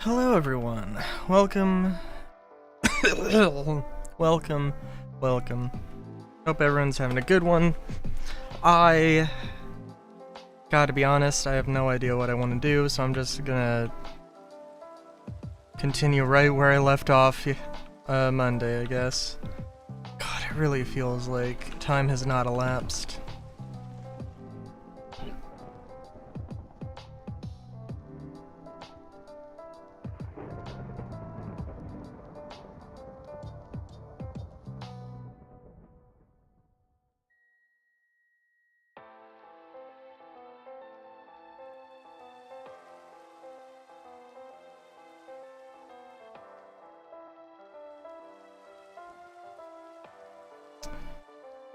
Hello everyone. Welcome. welcome. Welcome. Hope everyone's having a good one. I gotta be honest, I have no idea what I want to do, so I'm just gonna continue right where I left off Monday, I guess. God, it really feels like time has not elapsed.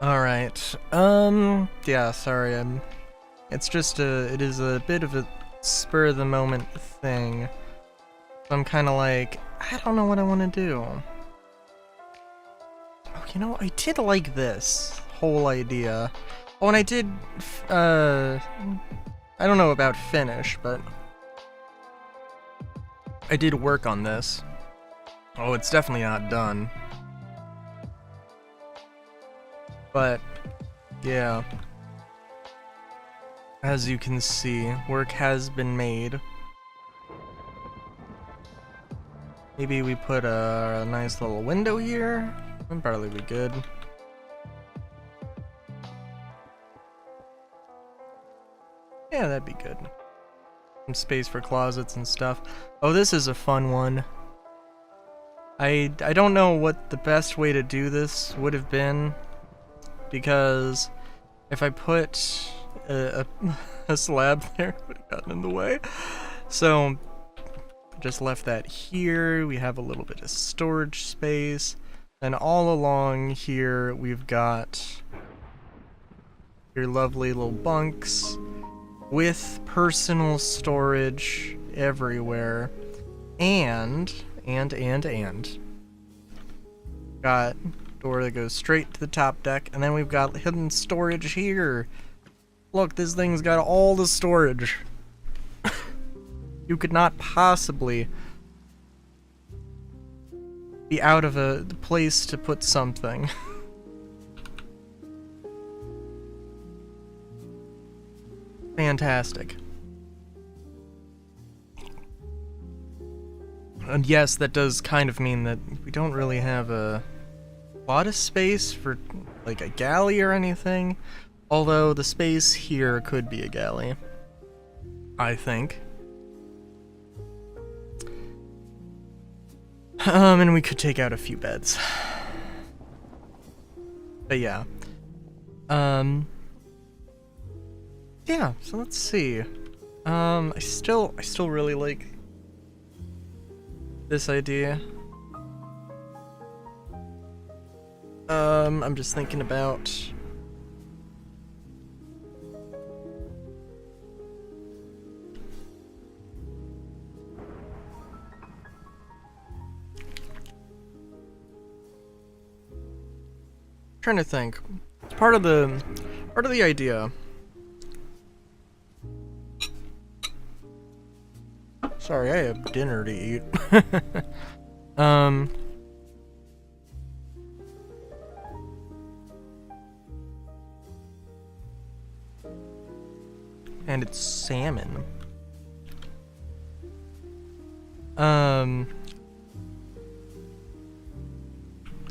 Alright, yeah, sorry, it's just it is a bit of a spur of the moment thing. I'm kinda like, I don't know what I want to do. Oh, you know, I did like this whole idea. Oh, and I did, I don't know about finish, but I did work on this. Oh, it's definitely not done. But, yeah. As you can see, work has been made. Maybe we put a nice little window here. That'd probably be good. Yeah, that'd be good. Some space for closets and stuff. Oh, this is a fun one. I don't know what the best way to do this would have been, because if I put a slab there, it would have gotten in the way. So just left that here. We have a little bit of storage space. And all along here, we've got your lovely little bunks with personal storage everywhere. And got door that goes straight to the top deck, and then we've got hidden storage here. Look, this thing's got all the storage. You could not possibly be out of a place to put something. Fantastic. And yes, that does kind of mean that we don't really have a lot of space for like a galley or anything, although the space here could be a galley, I think. And we could take out a few beds. But yeah. Yeah, so let's see. I still really like this idea. I'm just thinking about trying to think. It's part of the idea. Sorry, I have dinner to eat. And it's salmon.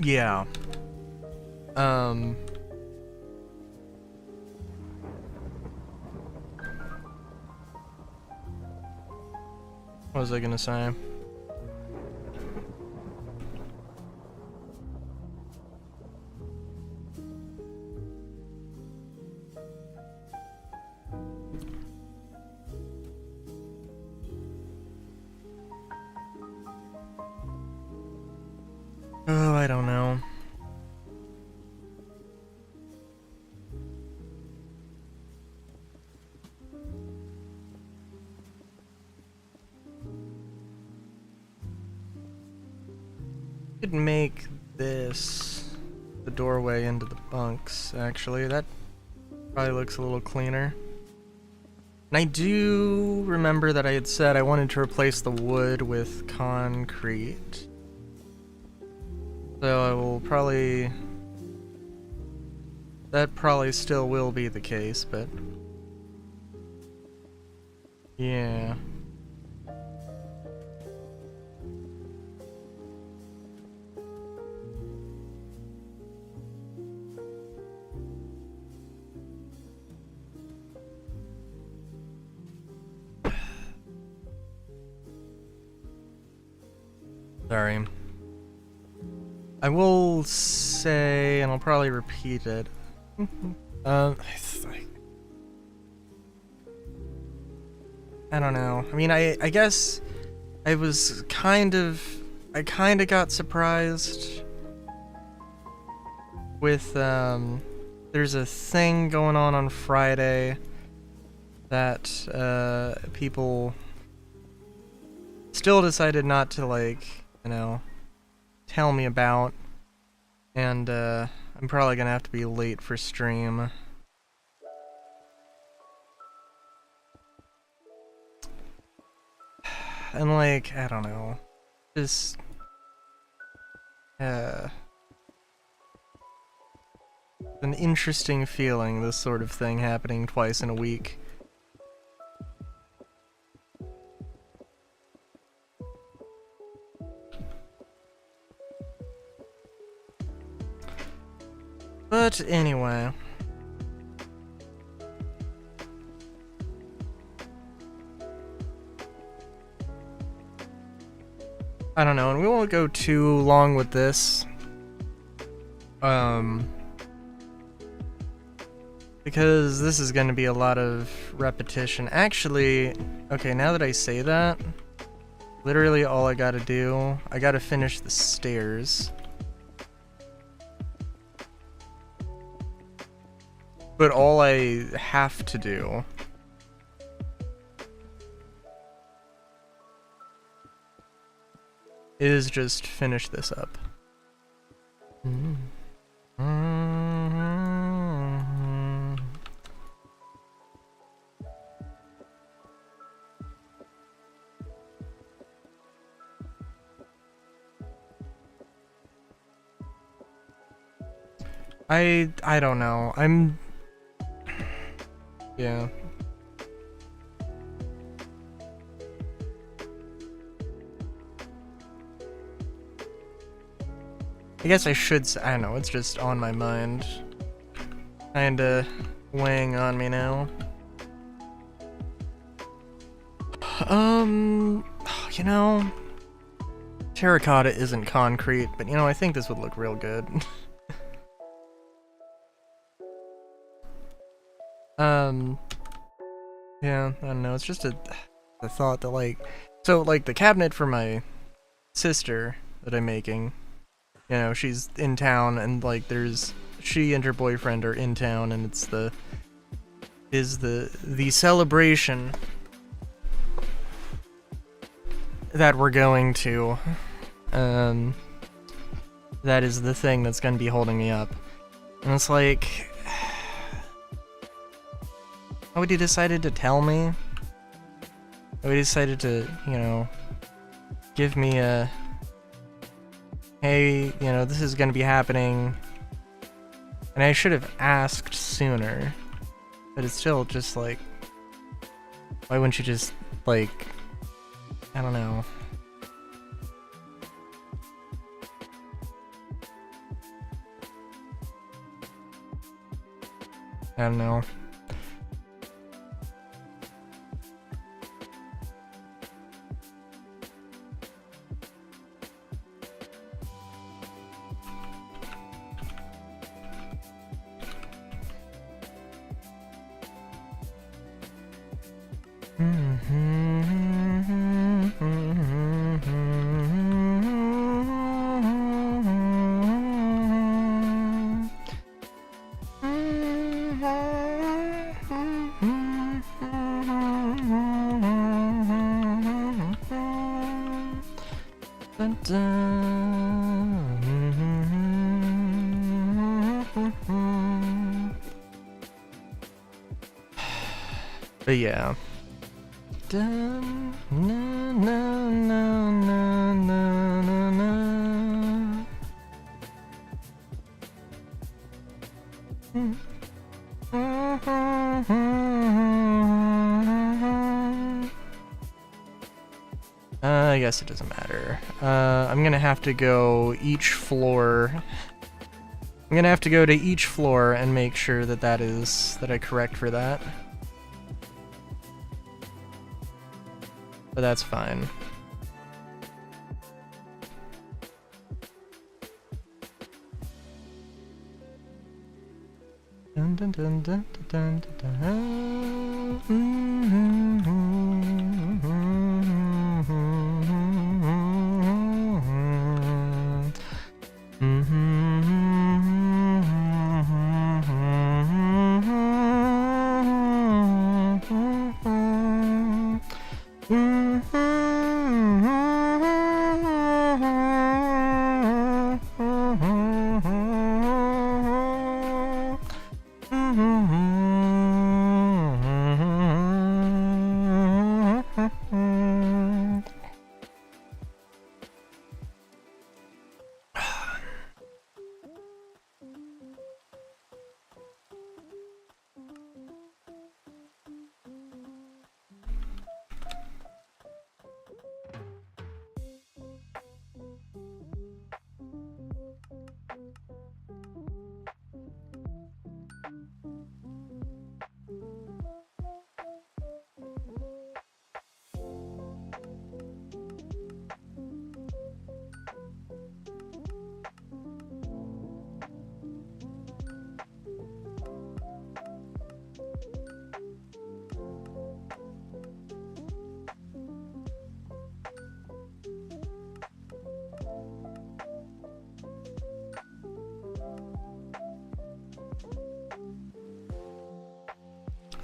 Yeah. What was I gonna say? Oh, I don't know. Could make this the doorway into the bunks, actually. That probably looks a little cleaner. And I do remember that I had said I wanted to replace the wood with concrete. So I will probably... That probably still will be the case, but... Yeah. Sorry. I will say, and I'll probably repeat it. I don't know. I mean, I guess I kind of got surprised with, there's a thing going on Friday that, people still decided not to, like, you know, tell me about, and I'm probably gonna have to be late for stream. And like, I don't know, just an interesting feeling, this sort of thing happening twice in a week. But anyway. I don't know, and we won't go too long with this. Because this is going to be a lot of repetition. Actually, okay, now that I say that, literally all I gotta do, I gotta finish the stairs. But all I have to do is just finish this up. I don't know. Yeah. I guess I should say, I don't know, it's just on my mind. Kinda weighing on me now. You know, terracotta isn't concrete, but you know, I think this would look real good. Yeah, I don't know, it's just a thought that, like, so, like, the cabinet for my sister that I'm making, you know, she's in town, and, like, she and her boyfriend are in town, and it's the celebration that we're going to, that is the thing that's gonna be holding me up, and it's like, nobody decided to tell me. Nobody decided to, you know, give me a, hey, you know, this is gonna be happening. And I should have asked sooner. But it's still just like, why wouldn't you just, like, I don't know. I don't know. But yeah. Dun, na, na, na, na, na, na, na. I guess it doesn't matter. I'm gonna have to go each floor. I'm gonna have to go to each floor and make sure that that I correct for that. But that's fine. Dun, dun, dun, dun, dun, dun, dun.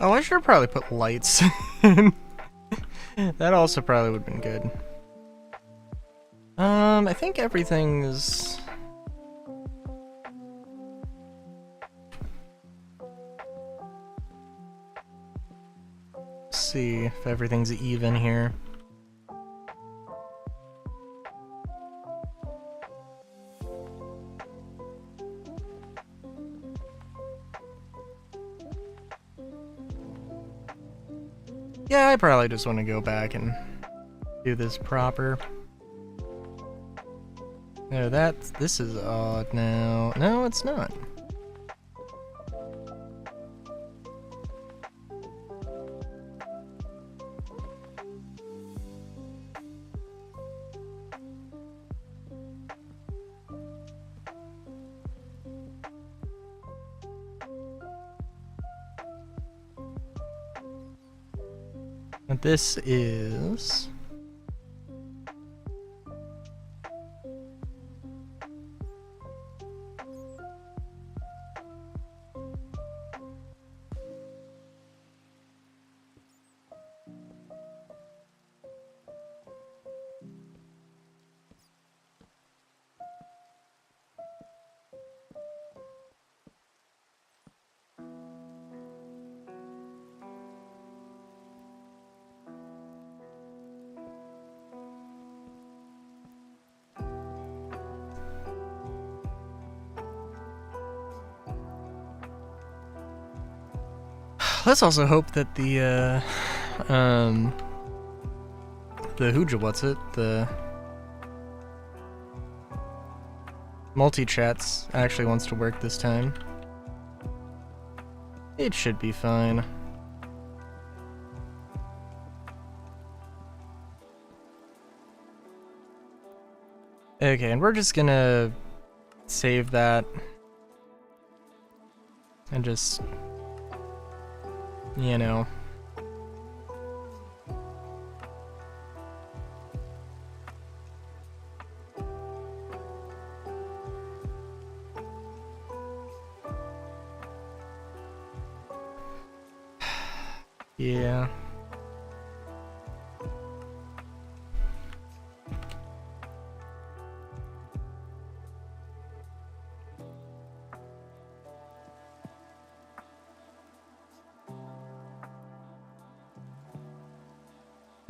Oh, I should probably put lights in. That also probably would have been good. I think everything's... Let's see if everything's even here. Yeah, I probably just want to go back and do this proper. No, this is odd now. No, it's not. What this is... Let's also hope that the the multi-chats actually wants to work this time. It should be fine. Okay, and we're just gonna save that and just, you know. Yeah.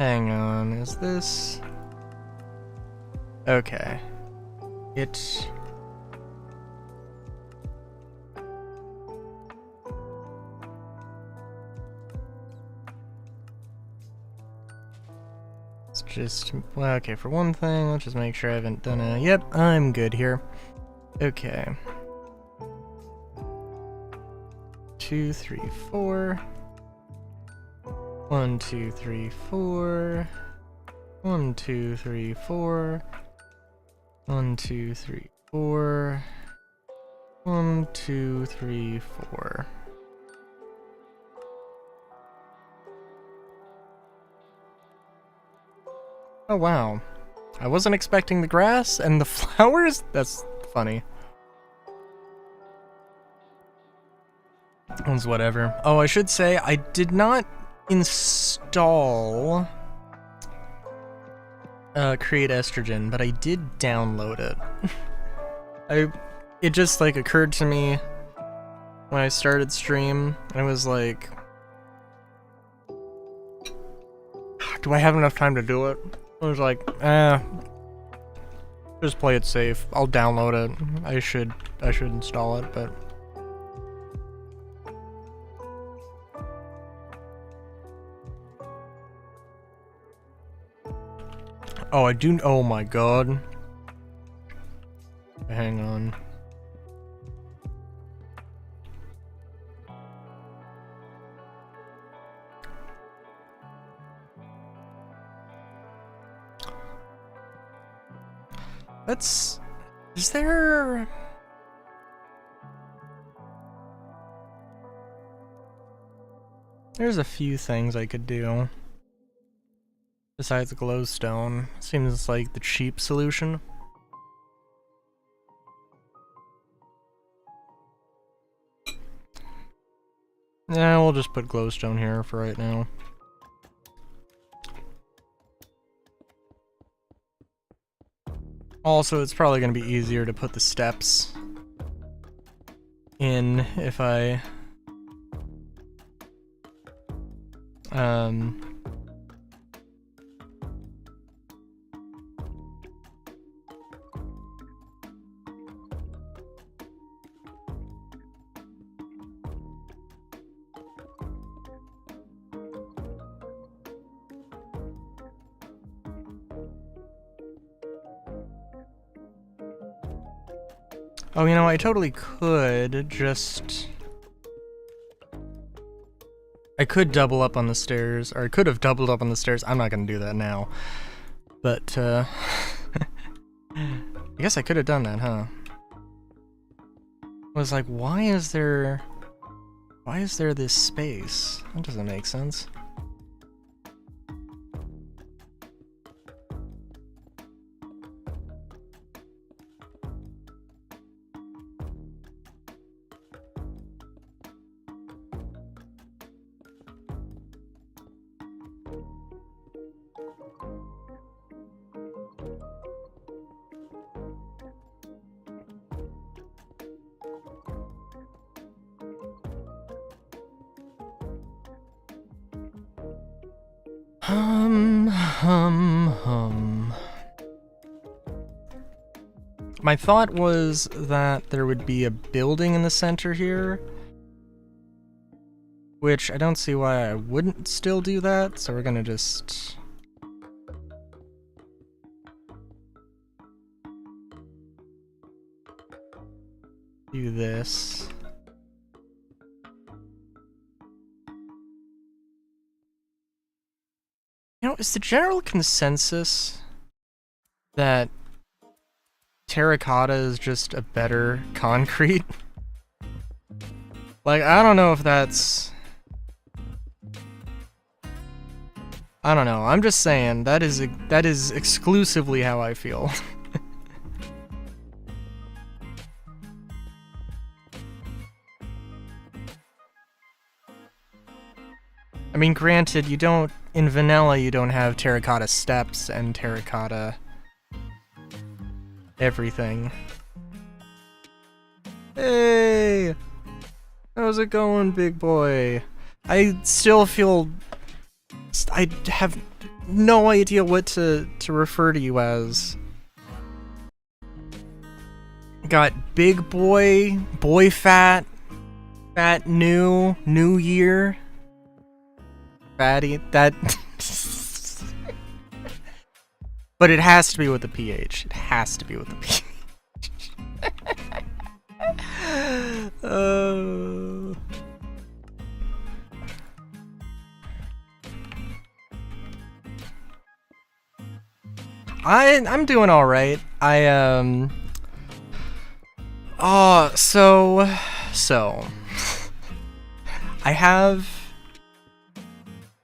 Hang on, is this... Okay. It's just... Well, okay, for one thing, let's just make sure I haven't done a... Yep, I'm good here. Okay. 2, 3, 4. 1, 2, 3, 4. 1, 2, 3, 4. 1, 2, 3, 4. 1, 2, 3, 4. Oh wow. I wasn't expecting the grass and the flowers? That's funny. It's whatever. Oh, I should say, I did not install Create Estrogen, but I did download it. It just like occurred to me when I started stream, I was like, do I have enough time to do it? I was like, just play it safe. I'll download it. I should install it, but oh, I do. Oh my god. Hang on. Let's... Is there... There's a few things I could do. Besides glowstone. Seems like the cheap solution. Yeah, we'll just put glowstone here for right now. Also, it's probably going to be easier to put the steps in if I... Oh, you know, I totally could just... I could double up on the stairs, or I could have doubled up on the stairs. I'm not gonna do that now. But, I guess I could have done that, huh? I was like, why is there this space? That doesn't make sense. My thought was that there would be a building in the center here, which I don't see why I wouldn't still do that, so we're gonna just... do this. You know, is the general consensus that terracotta is just a better concrete? Like, I don't know if that's... I don't know, I'm just saying, that is exclusively how I feel. I mean, granted, you don't... In vanilla, you don't have terracotta steps and terracotta... everything. Hey! How's it going, big boy? I still feel I have no idea what to refer to you as. Got big boy, boy fat, fat new year, fatty, that... But it has to be with the PH. It has to be with the PH. I'm doing all right. So I have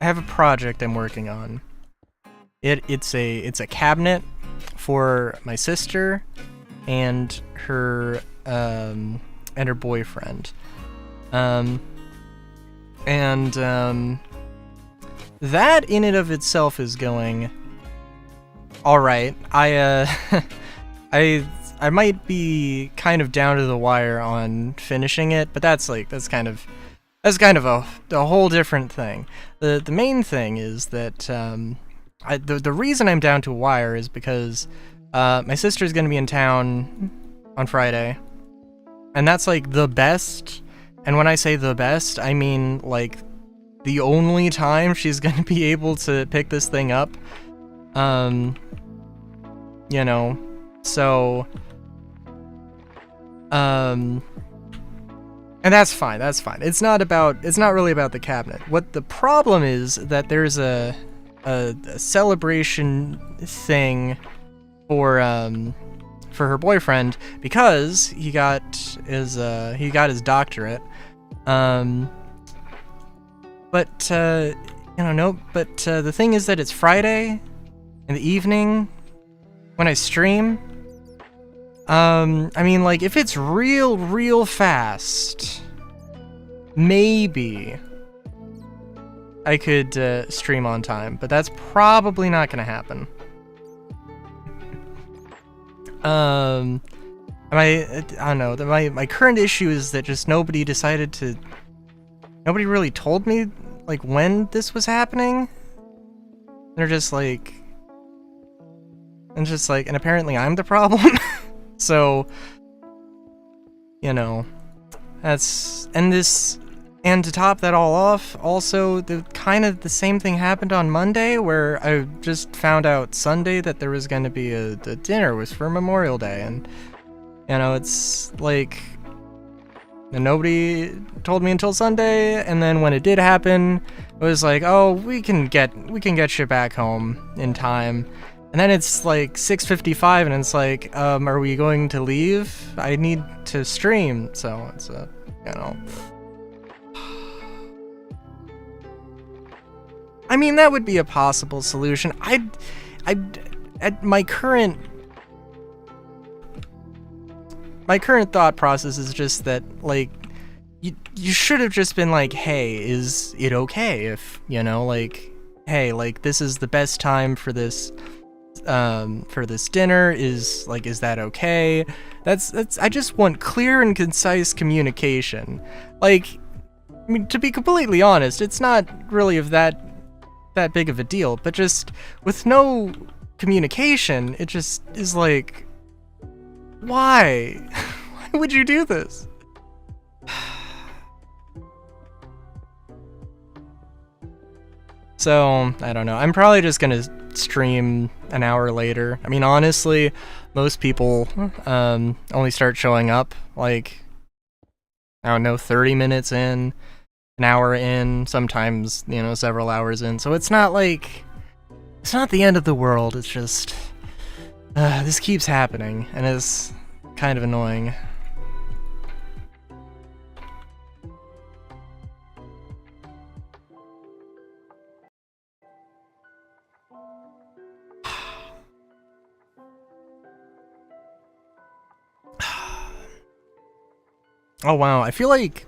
a project I'm working on. It's a cabinet for my sister and her boyfriend. That in and of itself is going all right. I might be kind of down to the wire on finishing it, but that's kind of a whole different thing. The main thing is that the reason I'm down to a wire is because my sister's gonna be in town on Friday, and that's like the best. And when I say the best, I mean like the only time she's gonna be able to pick this thing up. You know, so and that's fine. It's not really about the cabinet. What the problem is that there's a celebration thing for her boyfriend because he got his doctorate. The thing is that it's Friday in the evening when I stream. I mean, like, if it's real fast, maybe I could stream on time, but that's probably not gonna happen. I don't know. My current issue is that just nobody really told me like when this was happening. They're just like, and apparently I'm the problem. So, you know, and to top that all off, also the same thing happened on Monday, where I just found out Sunday that there was going to be a dinner was for Memorial Day, and you know, it's like, and nobody told me until Sunday, and then when it did happen, it was like, oh, we can get you back home in time. And then it's like 6:55, and it's like, are we going to leave? I need to stream, so it's you know. I mean, that would be a possible solution. At my current thought process is just that, like, you should have just been like, hey, is it okay if, you know, like, hey, like, this is the best time for this dinner, is that okay? That's I just want clear and concise communication. Like, I mean, to be completely honest, it's not really of that big of a deal, but just with no communication, it just is like, why? Why would you do this? So, I don't know. I'm probably just gonna stream an hour later. I mean, honestly, most people only start showing up like, I don't know, 30 minutes in, an hour in, sometimes, you know, several hours in. So it's not like, it's not the end of the world. It's just, this keeps happening, and it's kind of annoying. Oh wow, I feel like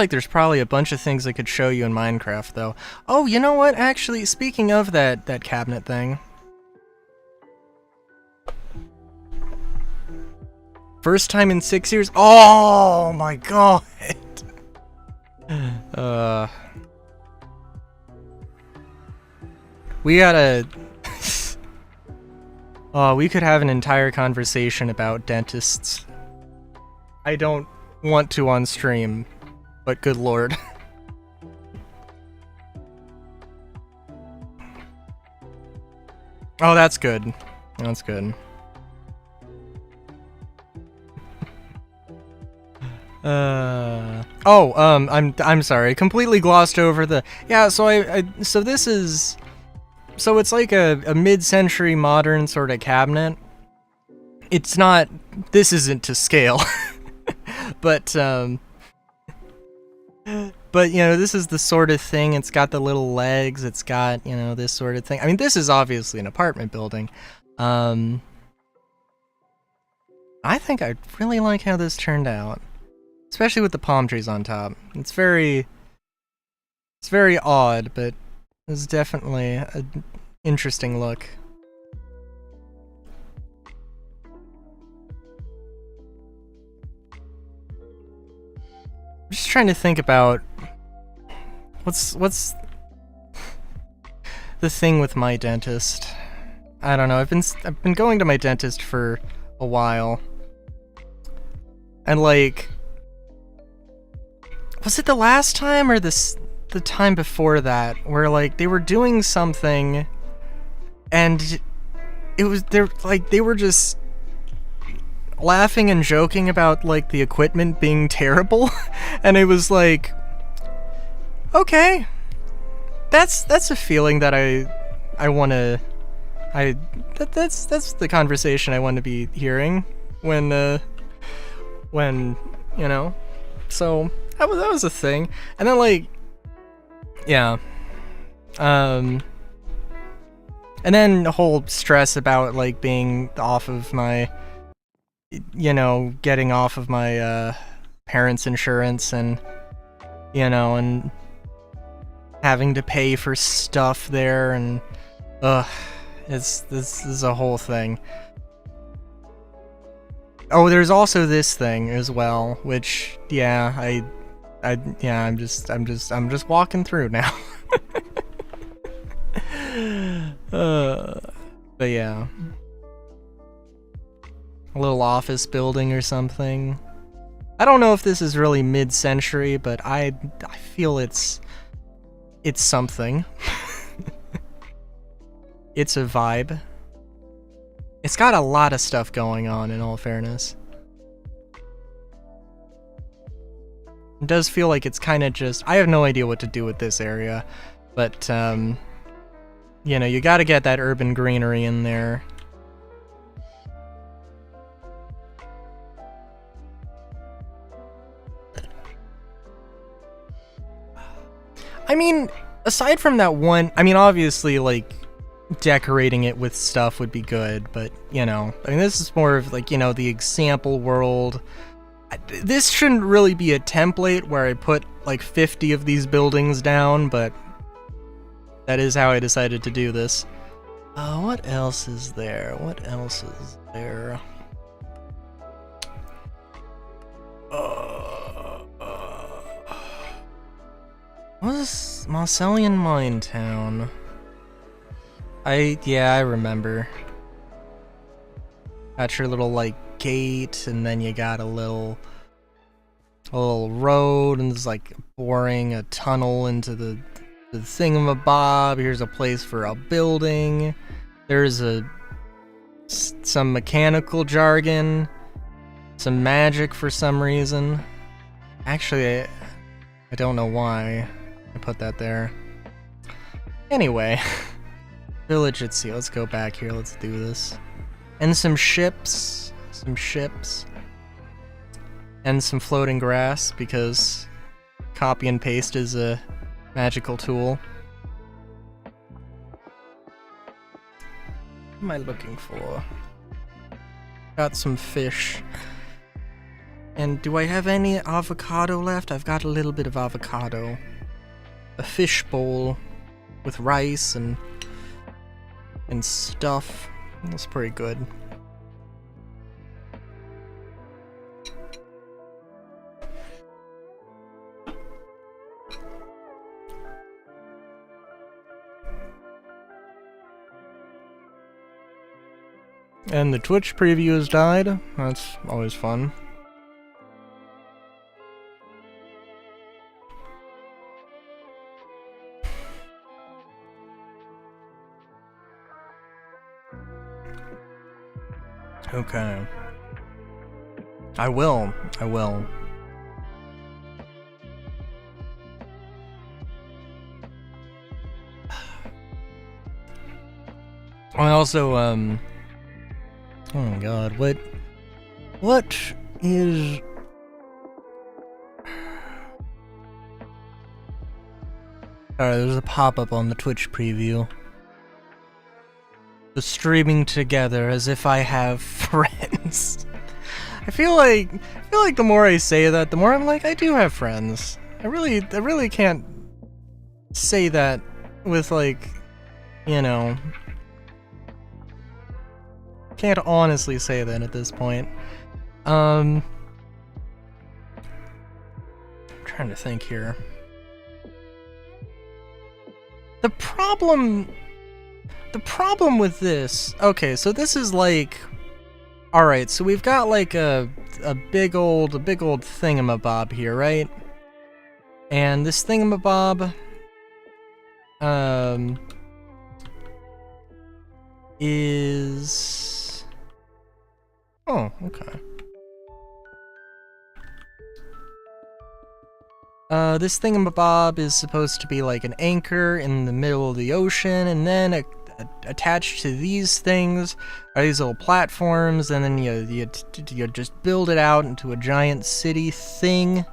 there's probably a bunch of things I could show you in Minecraft, though. Oh, you know what? Actually, speaking of that cabinet thing, first time in 6 years. Oh my god. We gotta... Oh, we could have an entire conversation about dentists. I don't want to on stream, but good lord. Oh, that's good. That's good. I'm sorry. Completely glossed over the... Yeah, so so this is... So it's like a mid-century modern sort of cabinet. It's not... This isn't to scale. But, But, you know, this is the sort of thing, it's got the little legs, it's got, you know, this sort of thing. I mean, this is obviously an apartment building. I think I really like how this turned out. Especially with the palm trees on top. It's very odd, but it's definitely an interesting look. I'm just trying to think about what's the thing with my dentist. I don't know. I've been going to my dentist for a while. And like, was it the last time or the time before that where like they were doing something and they were just laughing and joking about like the equipment being terrible and it was like, okay, that's a feeling that I want to that's the conversation I want to be hearing when you know. So that was a thing. And then like, yeah, and then the whole stress about like being off of my, you know, getting off of my parents' insurance and, you know, and having to pay for stuff there and this is a whole thing. Oh, there's also this thing as well, which yeah, I'm just walking through now. But yeah. A little office building or something. I don't know if this is really mid-century, but I feel it's something. It's a vibe. It's got a lot of stuff going on, in all fairness. It does feel like it's kind of just... I have no idea what to do with this area, but, you know, you gotta get that urban greenery in there. I mean, aside from that one... I mean, obviously, like, decorating it with stuff would be good, but, you know, I mean, this is more of, like, you know, the example world. This shouldn't really be a template where I put, like, 50 of these buildings down, but that is how I decided to do this. What else is there? What else is there? What is Marcellian Mine Town? Yeah, I remember. Got your little, like, gate, and then you got a little road, and there's, like, boring a tunnel into the thingamabob. Here's a place for a building. There's some mechanical jargon. Some magic for some reason. Actually, I don't know why I put that there. Anyway. Village at sea. Let's go back here. Let's do this. And some ships. And some floating grass, because copy and paste is a magical tool. What am I looking for? Got some fish. And do I have any avocado left? I've got a little bit of avocado. A fish bowl with rice and stuff. That's pretty good. And the Twitch preview has died. That's always fun. Okay. I will. I also, oh my god, what is... Alright, there's a pop-up on the Twitch preview. The streaming together as if I have friends. I feel like the more I say that, the more I'm like, I do have friends. I really can't say that with, like, you know... Can't honestly say that at this point. I'm trying to think here. The problem with this... Okay, so this is like... Alright, so we've got like a big old thingamabob here, right? And this thingamabob... is... Oh, okay. This thingamabob is supposed to be like an anchor in the middle of the ocean, and then attached to these things are these little platforms, and then you just build it out into a giant city thing.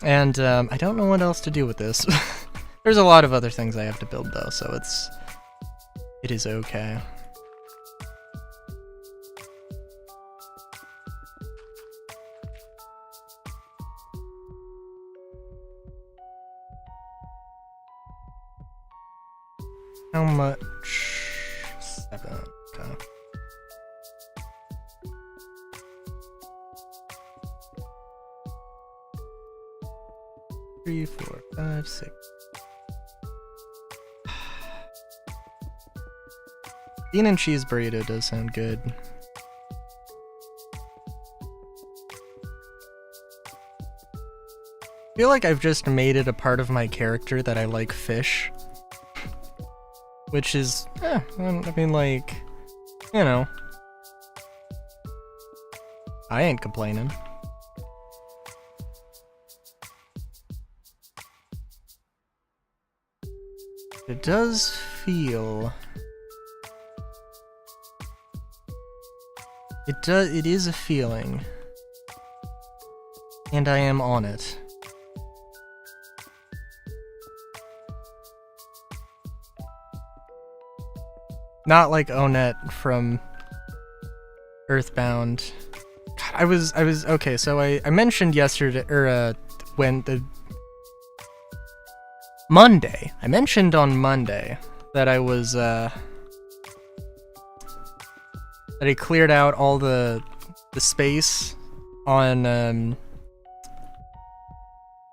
And I don't know what else to do with this. There's a lot of other things I have to build though, so it is okay. How much? 7. Okay. Three, 4, 5, 6. Bean and cheese burrito does sound good. I feel like I've just made it a part of my character that I like fish. Which is, I mean, like, you know. I ain't complaining. It does feel... It is a feeling. And I am on it. Not like Onett from Earthbound. God, I was okay, so I mentioned yesterday, or when the Monday. I mentioned on Monday that I was that I cleared out all the space on I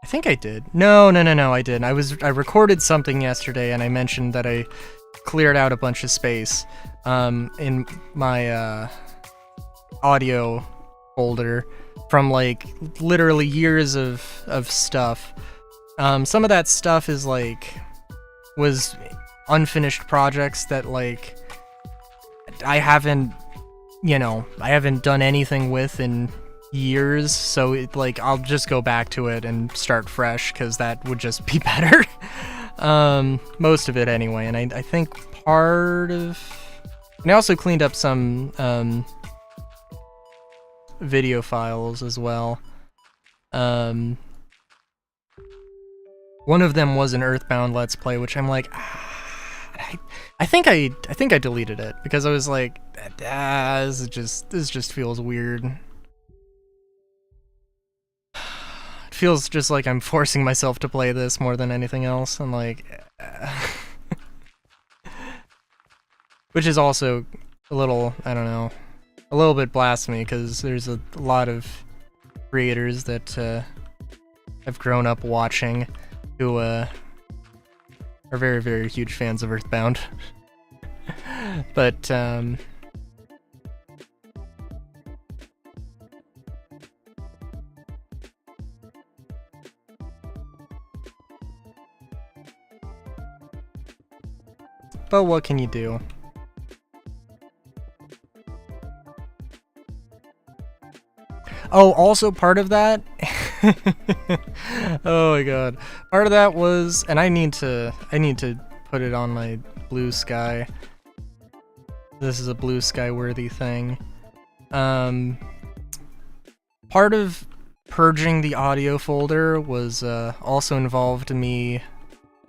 think I did. No, I didn't. I recorded something yesterday and I mentioned that I cleared out a bunch of space in my audio folder from like literally years of stuff. Some of that stuff is like was unfinished projects that like I haven't done anything with in years, so it like I'll just go back to it and start fresh because that would just be better. Most of it anyway, and I think part of... And I also cleaned up some video files as well. One of them was an Earthbound Let's Play, which I'm like, I think I deleted it because I was like, this just feels weird. It feels just like I'm forcing myself to play this more than anything else. I'm like, which is also a little, I don't know, a little bit blasphemy because there's a lot of creators that I've grown up watching who are are very, very huge fans of Earthbound. But, but what can you do? Oh, also part of that, oh my god, part of that was, and I need to put it on my Blue Sky. This is a Blue Sky worthy thing. Part of purging the audio folder was also involved me.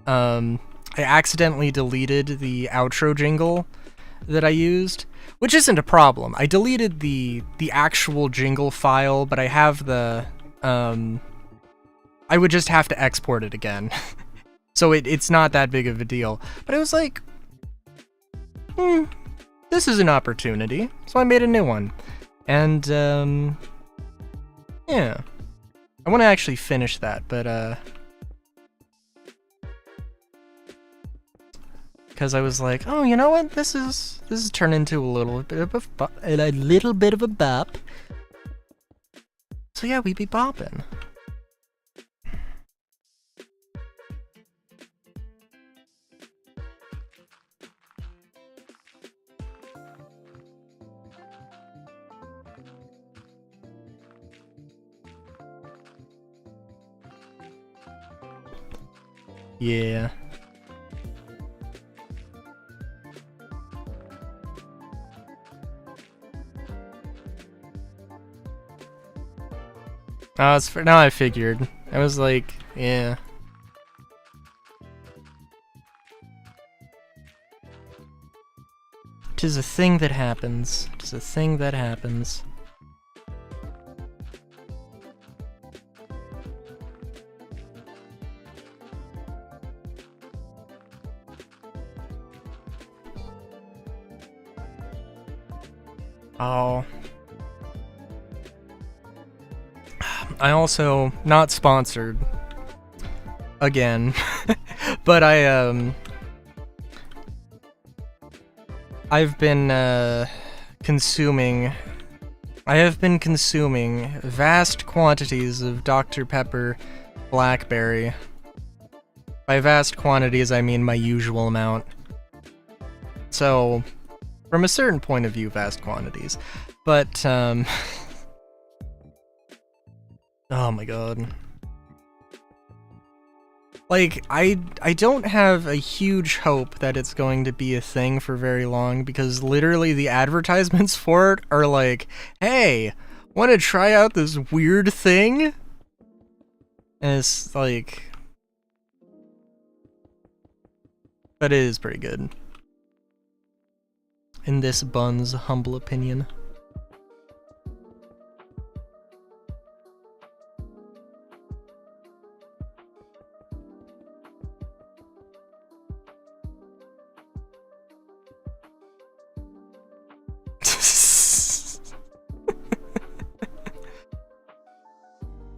I accidentally deleted the outro jingle that I used, which isn't a problem. I deleted the actual jingle file, but I have the I would just have to export it again. So it's not that big of a deal. But it was like, this is an opportunity. So I made a new one. And yeah. I want to actually finish that, but because I was like, oh, you know what? This is turned into a little bit of a bop. So yeah, we be bopping. Yeah. It's for now. I figured. I was like, yeah. Tis a thing that happens. Tis a thing that happens. Oh. I also, not sponsored, again, but I've been consuming vast quantities of Dr. Pepper Blackberry. By vast quantities, I mean my usual amount. So, from a certain point of view, vast quantities. But, oh my god. Like, I don't have a huge hope that it's going to be a thing for very long, because literally the advertisements for it are like, hey, want to try out this weird thing? And it's like... But it is pretty good. In this bun's humble opinion.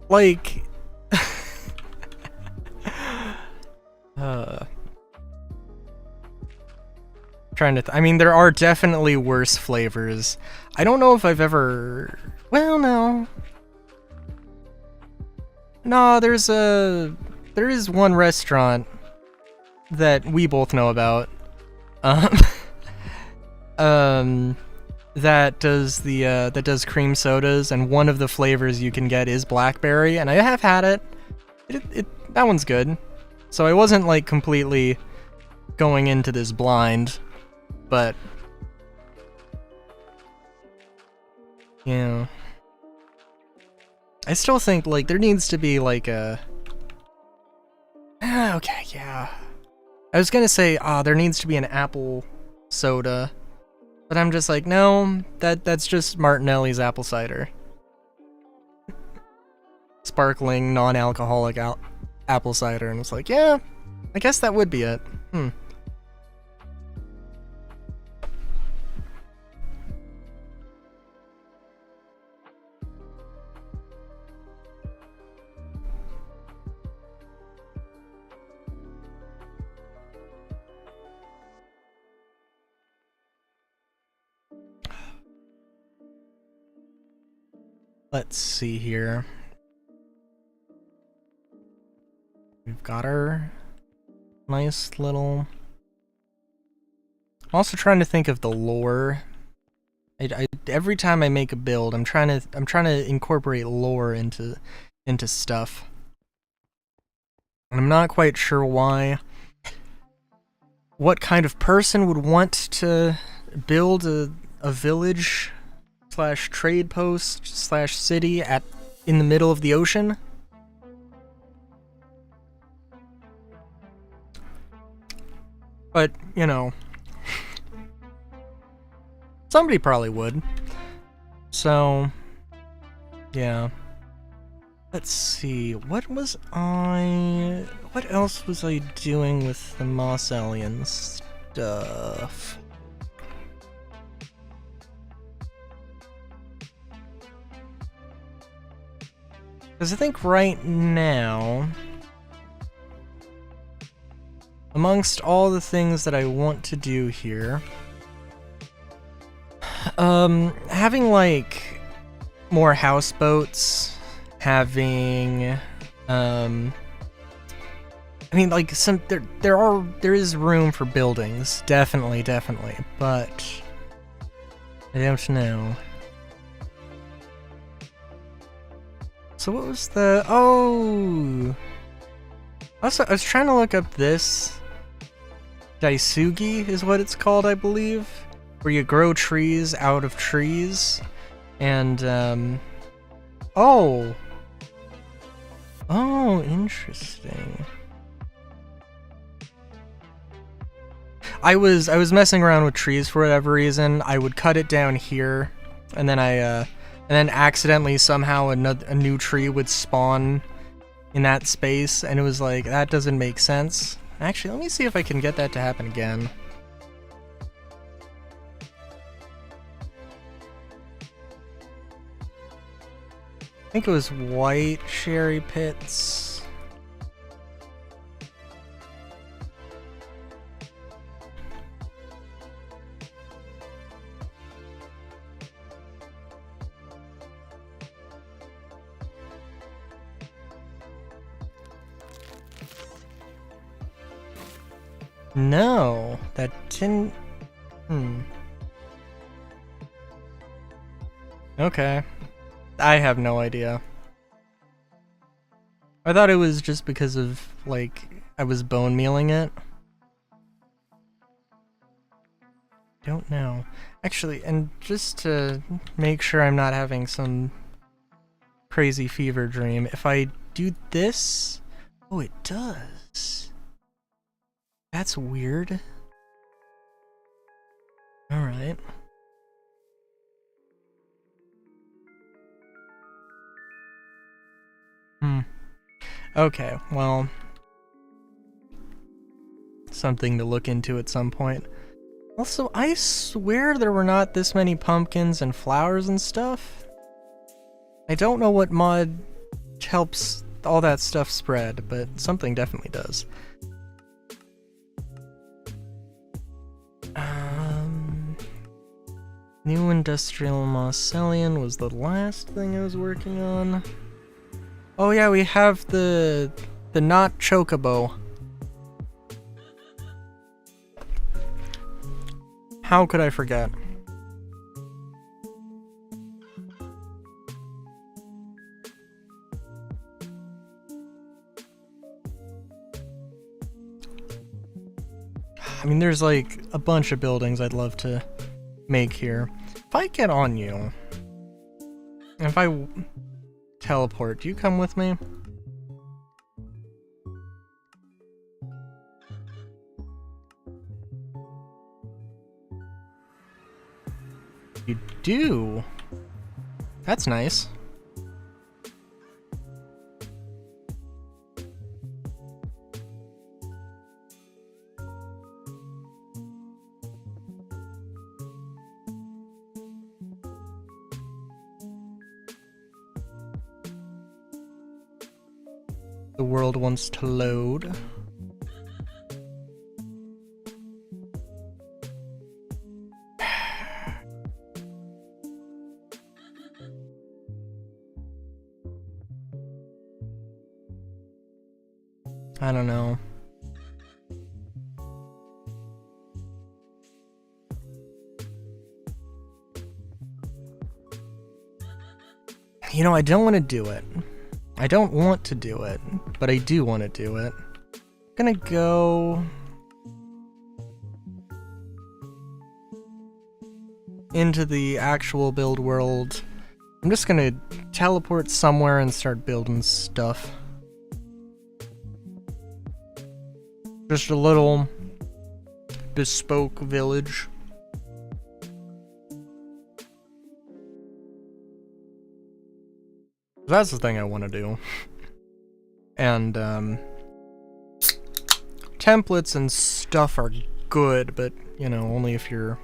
Like... Trying to I mean, there are definitely worse flavors. I don't know if I've ever... Well, no. No, there is one restaurant that we both know about. That does cream sodas, and one of the flavors you can get is blackberry, and I have had it. That one's good. So I wasn't like completely going into this blind, but yeah. I still think like there needs to be like a okay, yeah. I was gonna say there needs to be an apple soda. But I'm just like, no, that's just Martinelli's apple cider. Sparkling, non-alcoholic apple cider, and it's like, yeah, I guess that would be it. Let's see here. We've got our nice little... I'm also trying to think of the lore. Every time I make a build, I'm trying to incorporate lore into stuff. And I'm not quite sure why. What kind of person would want to build a village / trade post / city in the middle of the ocean? But, you know, somebody probably would. So, yeah. Let's see, what else was I doing with the Moss Alien stuff? Because I think right now, amongst all the things that I want to do here, having like more houseboats, having I mean, like, there is room for buildings, definitely, but I don't know. So what was the... Oh! Also, I was trying to look up this. Daisugi is what it's called, I believe. Where you grow trees out of trees. And, Oh! Oh, interesting. I was messing around with trees for whatever reason. I would cut it down here, and then and then accidentally somehow a new tree would spawn in that space, and it was like, that doesn't make sense. Actually, let me see if I can get that to happen again. I think it was white cherry pits. No, that didn't... Okay. I have no idea. I thought it was just because of, like, I was bone mealing it. Don't know. Actually, and just to make sure I'm not having some crazy fever dream, if I do this... Oh, it does. That's weird. Alright. Okay, well... something to look into at some point. Also, I swear there were not this many pumpkins and flowers and stuff. I don't know what mod helps all that stuff spread, but something definitely does. New Industrial Mosselian was the last thing I was working on. Oh yeah, we have the not chocobo. How could I forget? I mean, there's like a bunch of buildings I'd love to make here. If I get on you, and if I teleport, do you come with me? You do? That's nice. The world wants to load. I don't know. You know, I don't want to do it. I don't want to do it, but I do want to do it. I'm gonna go into the actual build world. I'm just gonna teleport somewhere and start building stuff. Just a little bespoke village. That's the thing I want to do. And, templates and stuff are good, but, you know, only if you're...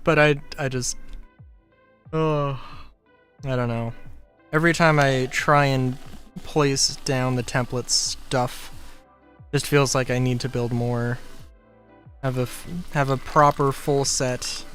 But I just... Oh, I don't know. Every time I try and place down the template stuff, just feels like I need to build more. Have a proper full set.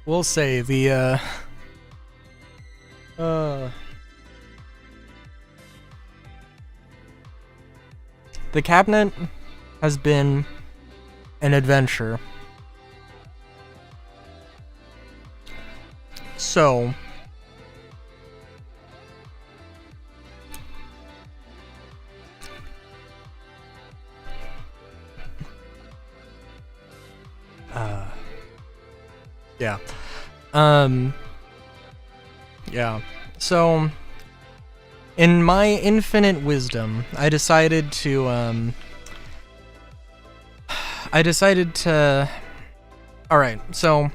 We'll say the cabinet has been an adventure. So yeah. Yeah. So, in my infinite wisdom, I decided to, Alright, so...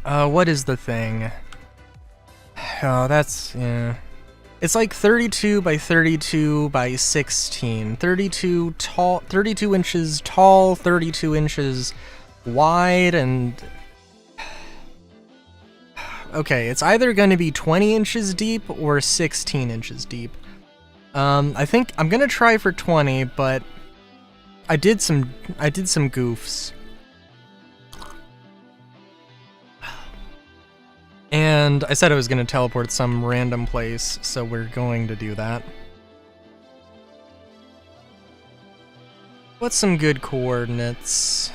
what is the thing? Oh, that's... yeah. It's like 32 by 32 by 16. 32 inches tall, 32 inches wide, and... Okay, it's either going to be 20 inches deep or 16 inches deep. I think I'm going to try for 20, but I did some goofs. And I said I was going to teleport some random place, so we're going to do that. What's some good coordinates?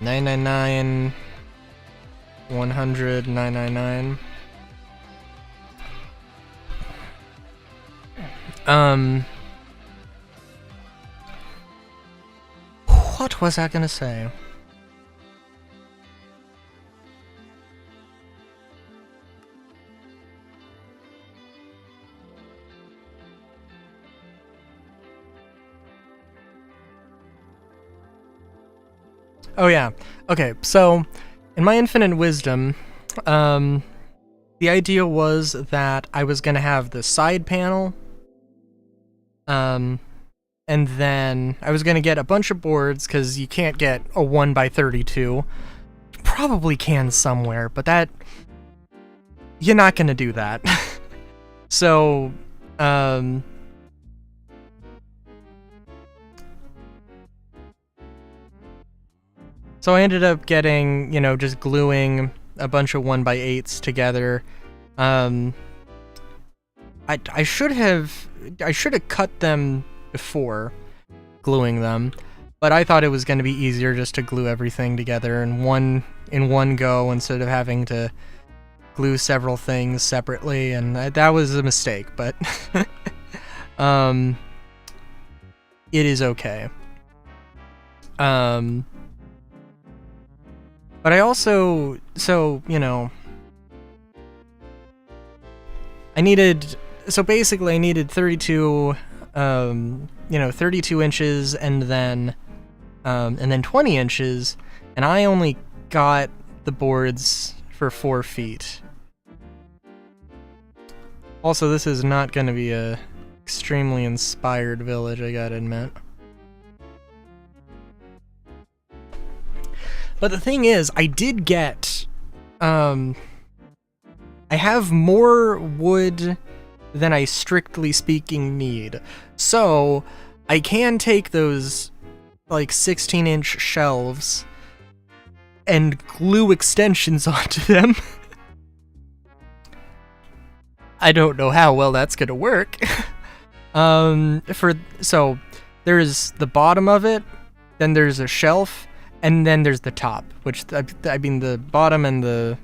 999, 100, 999. What was I gonna say? Oh yeah. Okay, so in my infinite wisdom, the idea was that I was gonna have the side panel, and then I was gonna get a bunch of boards, because you can't get a 1x32. Probably can somewhere, but that... You're not gonna do that. So, So I ended up getting, you know, just gluing a bunch of 1x8s together. I should have cut them before gluing them, but I thought it was going to be easier just to glue everything together in one go instead of having to glue several things separately, and that was a mistake, but it is okay. But I also, so, you know, basically I needed 32, you know, 32 inches and then 20 inches, and I only got the boards for 4 feet. Also, this is not going to be a extremely inspired village, I gotta admit. But the thing is, I did get, I have more wood than I strictly speaking need. So, I can take those, like, 16-inch shelves and glue extensions onto them. I don't know how well that's gonna work. So, there's the bottom of it, then there's a shelf, and then there's the top, which, I mean, the bottom and the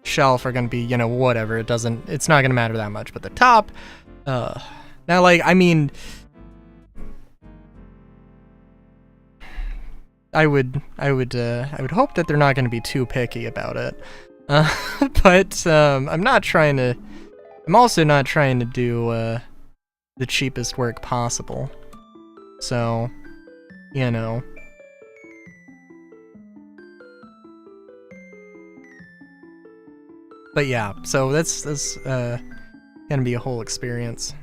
shelf are gonna be, you know, whatever, it's not gonna matter that much, but the top, now, like, I mean, I would hope that they're not gonna be too picky about it, but, I'm also not trying to do, the cheapest work possible. So, you know. But yeah, so that's gonna be a whole experience.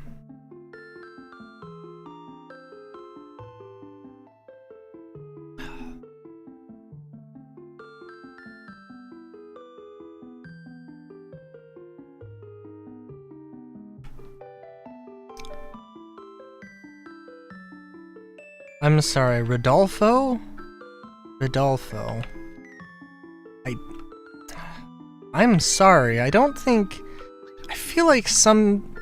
I'm sorry, Rodolfo? Rodolfo. I'm sorry, I feel like some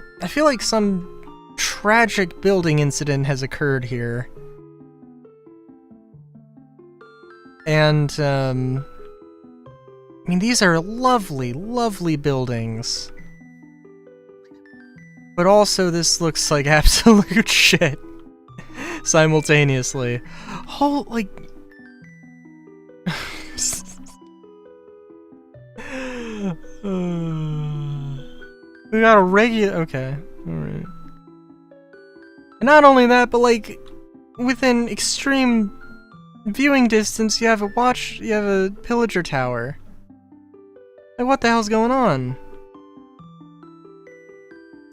tragic building incident has occurred here. And, I mean, these are lovely, lovely buildings. But also, this looks like absolute shit. Simultaneously. Oh, like... we got a regular... Okay, alright. And not only that, but like, within extreme viewing distance, you have a pillager tower. Like, what the hell's going on?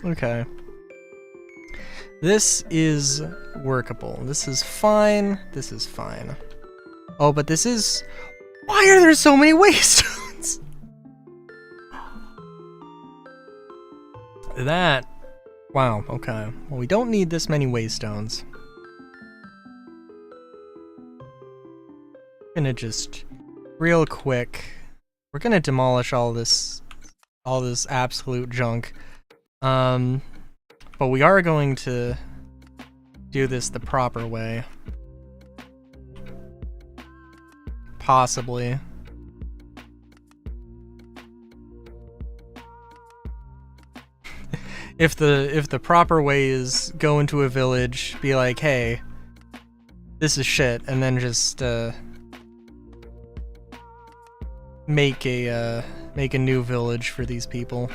Okay. This is workable. This is fine. This is fine. Oh, but this is... Why are there so many waystones? That... Wow, okay. Well, we don't need this many waystones. Gonna just... Real quick... We're gonna demolish all this absolute junk. But we are going to do this the proper way. Possibly. If the proper way is go into a village, be like, hey, this is shit, and then just make a new village for these people.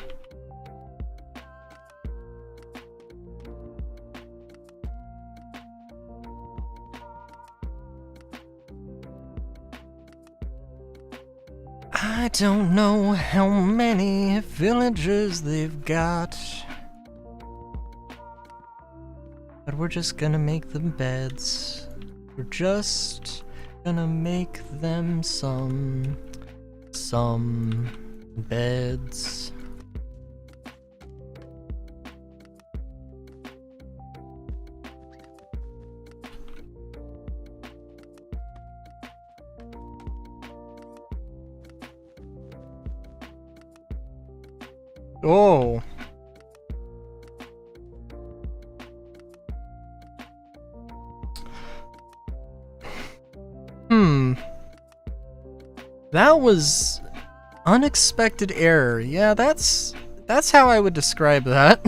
I don't know how many villagers they've got, but we're just gonna make them beds. We're just gonna make them some beds. Oh. That was unexpected error. Yeah, that's That's how I would describe that.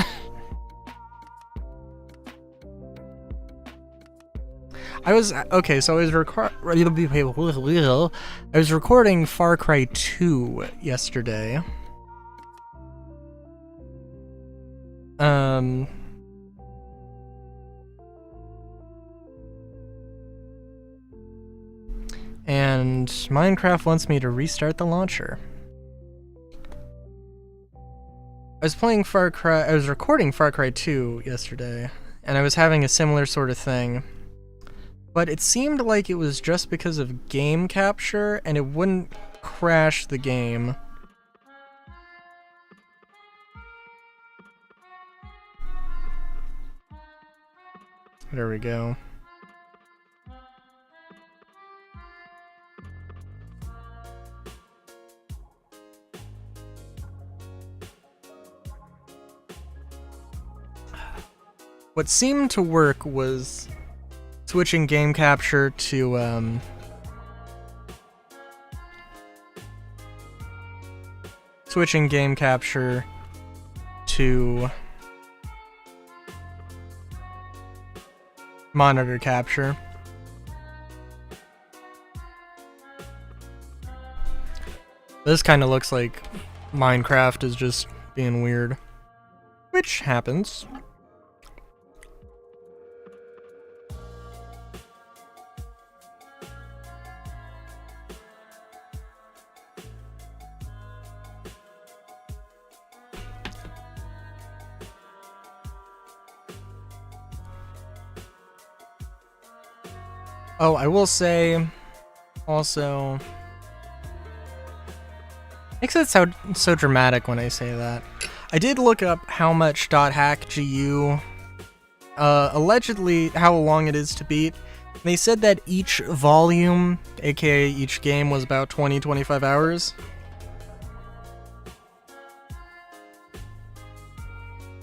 Okay, so I was recording Far Cry 2 yesterday. And Minecraft wants me to restart the launcher. I was recording Far Cry 2 yesterday, and I was having a similar sort of thing. But it seemed like it was just because of game capture, and it wouldn't crash the game. There we go. What seemed to work was switching game capture to monitor capture. This kind of looks like Minecraft is just being weird, which happens. Oh, I will say, also, makes it sound so dramatic when I say that. I did look up how much .hack GU, allegedly how long it is to beat. They said that each volume, aka each game, was about 20-25 hours.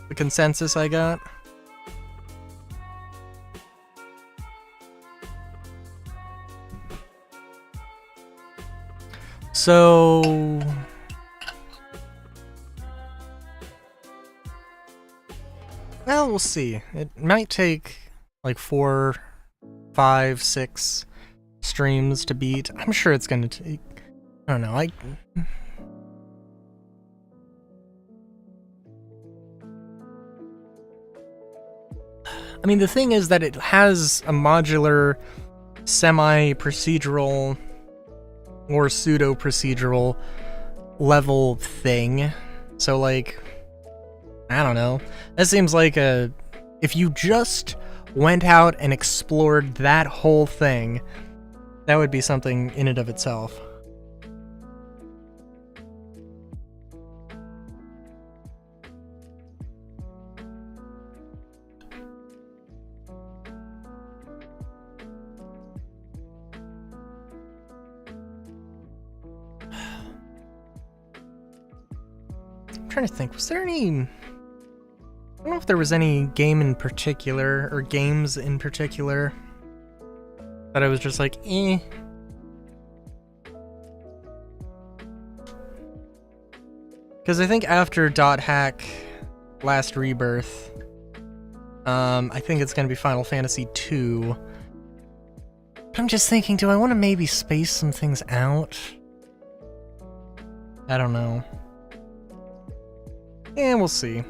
The consensus I got. So, well, we'll see. It might take like 4, 5, 6 streams to beat. I'm sure it's gonna take, I don't know, I mean, the thing is that it has a modular, semi-procedural, or pseudo-procedural level thing. So, like, I don't know. That seems like if you just went out and explored that whole thing, that would be something in and of itself. I'm trying to think, was there any... I don't know if there was any game in particular, or games in particular, that I was just like, eh. Because I think after .hack Last Rebirth, I think it's going to be Final Fantasy II. But I'm just thinking, do I want to maybe space some things out? I don't know. And we'll see.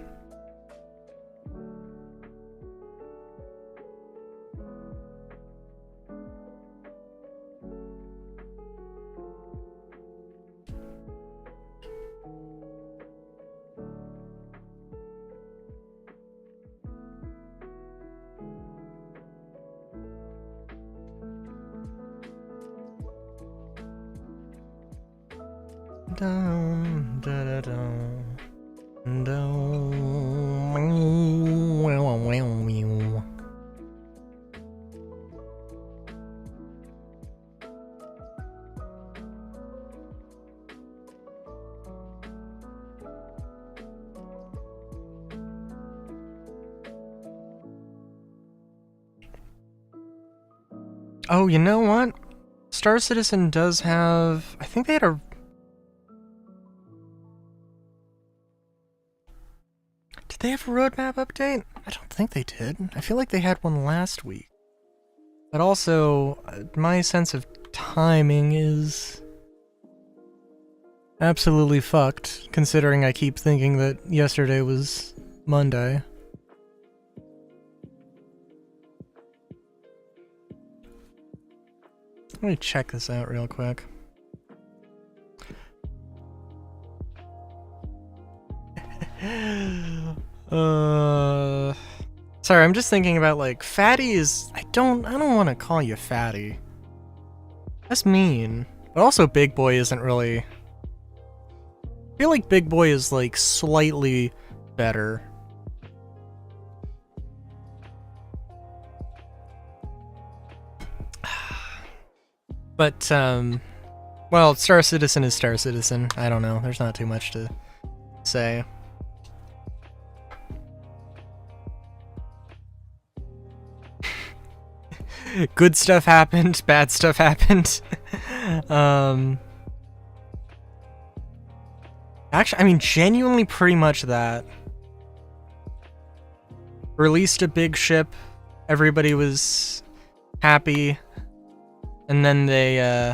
Down, da da down, down. Oh, you know what? Star Citizen does have... I think they had a... they have a roadmap update? I don't think they did. I feel like they had one last week. But also, my sense of timing is absolutely fucked, considering I keep thinking that yesterday was Monday. Let me check this out real quick. Sorry, I'm just thinking about, like, Fatty is... I don't want to call you Fatty. That's mean. But also Big Boy isn't really... I feel like Big Boy is, like, slightly better. But, well, Star Citizen is Star Citizen. I don't know. There's not too much to say. Good stuff happened, bad stuff happened. Actually, I mean, genuinely pretty much that. Released a big ship, everybody was happy, and then they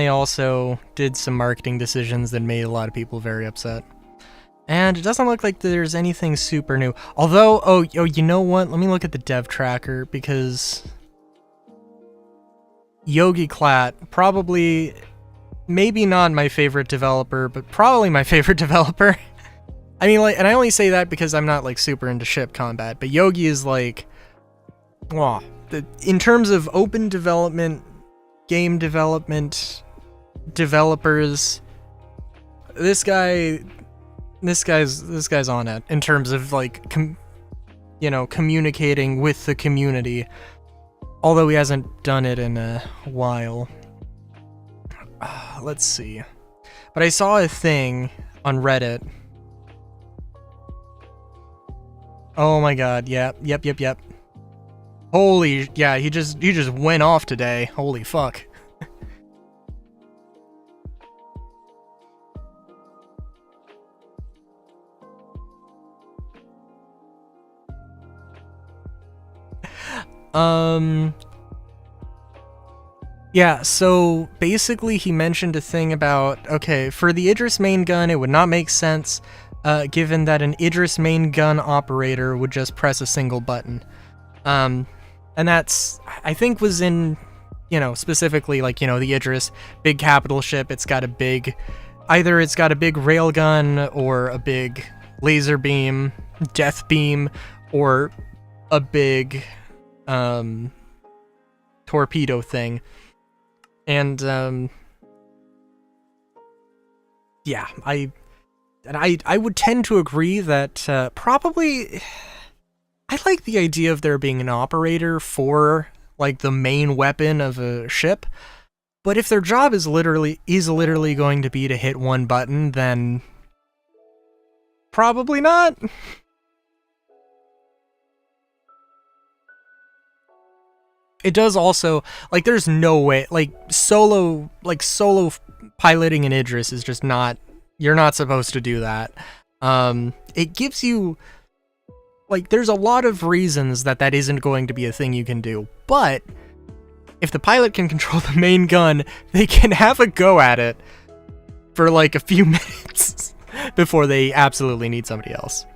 also did some marketing decisions that made a lot of people very upset. And it doesn't look like there's anything super new. Although, oh, you know what? Let me look at the dev tracker, because Yogi Klatt, probably, maybe not my favorite developer, but probably my favorite developer. I mean, like, and I only say that because I'm not, like, super into ship combat, but Yogi is, like, wow. In terms of open development, game development, developers, this guy's on it in terms of, like, communicating with the community. Although he hasn't done it in a while. Let's see. But I saw a thing on Reddit. Oh my god, yep. Holy, yeah, he just went off today. Holy fuck. Yeah, so basically he mentioned a thing about, okay, for the Idris main gun, it would not make sense, given that an Idris main gun operator would just press a single button. And that's, I think, was in, specifically, like, the Idris, big capital ship, it's got a big, either it's got a big railgun, or a big laser beam, death beam, or a big, torpedo thing. And, yeah, I would tend to agree that, probably, I like the idea of there being an operator for, like, the main weapon of a ship, but if their job is literally going to be to hit one button, then probably not. It does also, like, there's no way, like, solo piloting an Idris is just not, you're not supposed to do that. It gives you, like, there's a lot of reasons that isn't going to be a thing you can do, but if the pilot can control the main gun, they can have a go at it for, like, a few minutes before they absolutely need somebody else.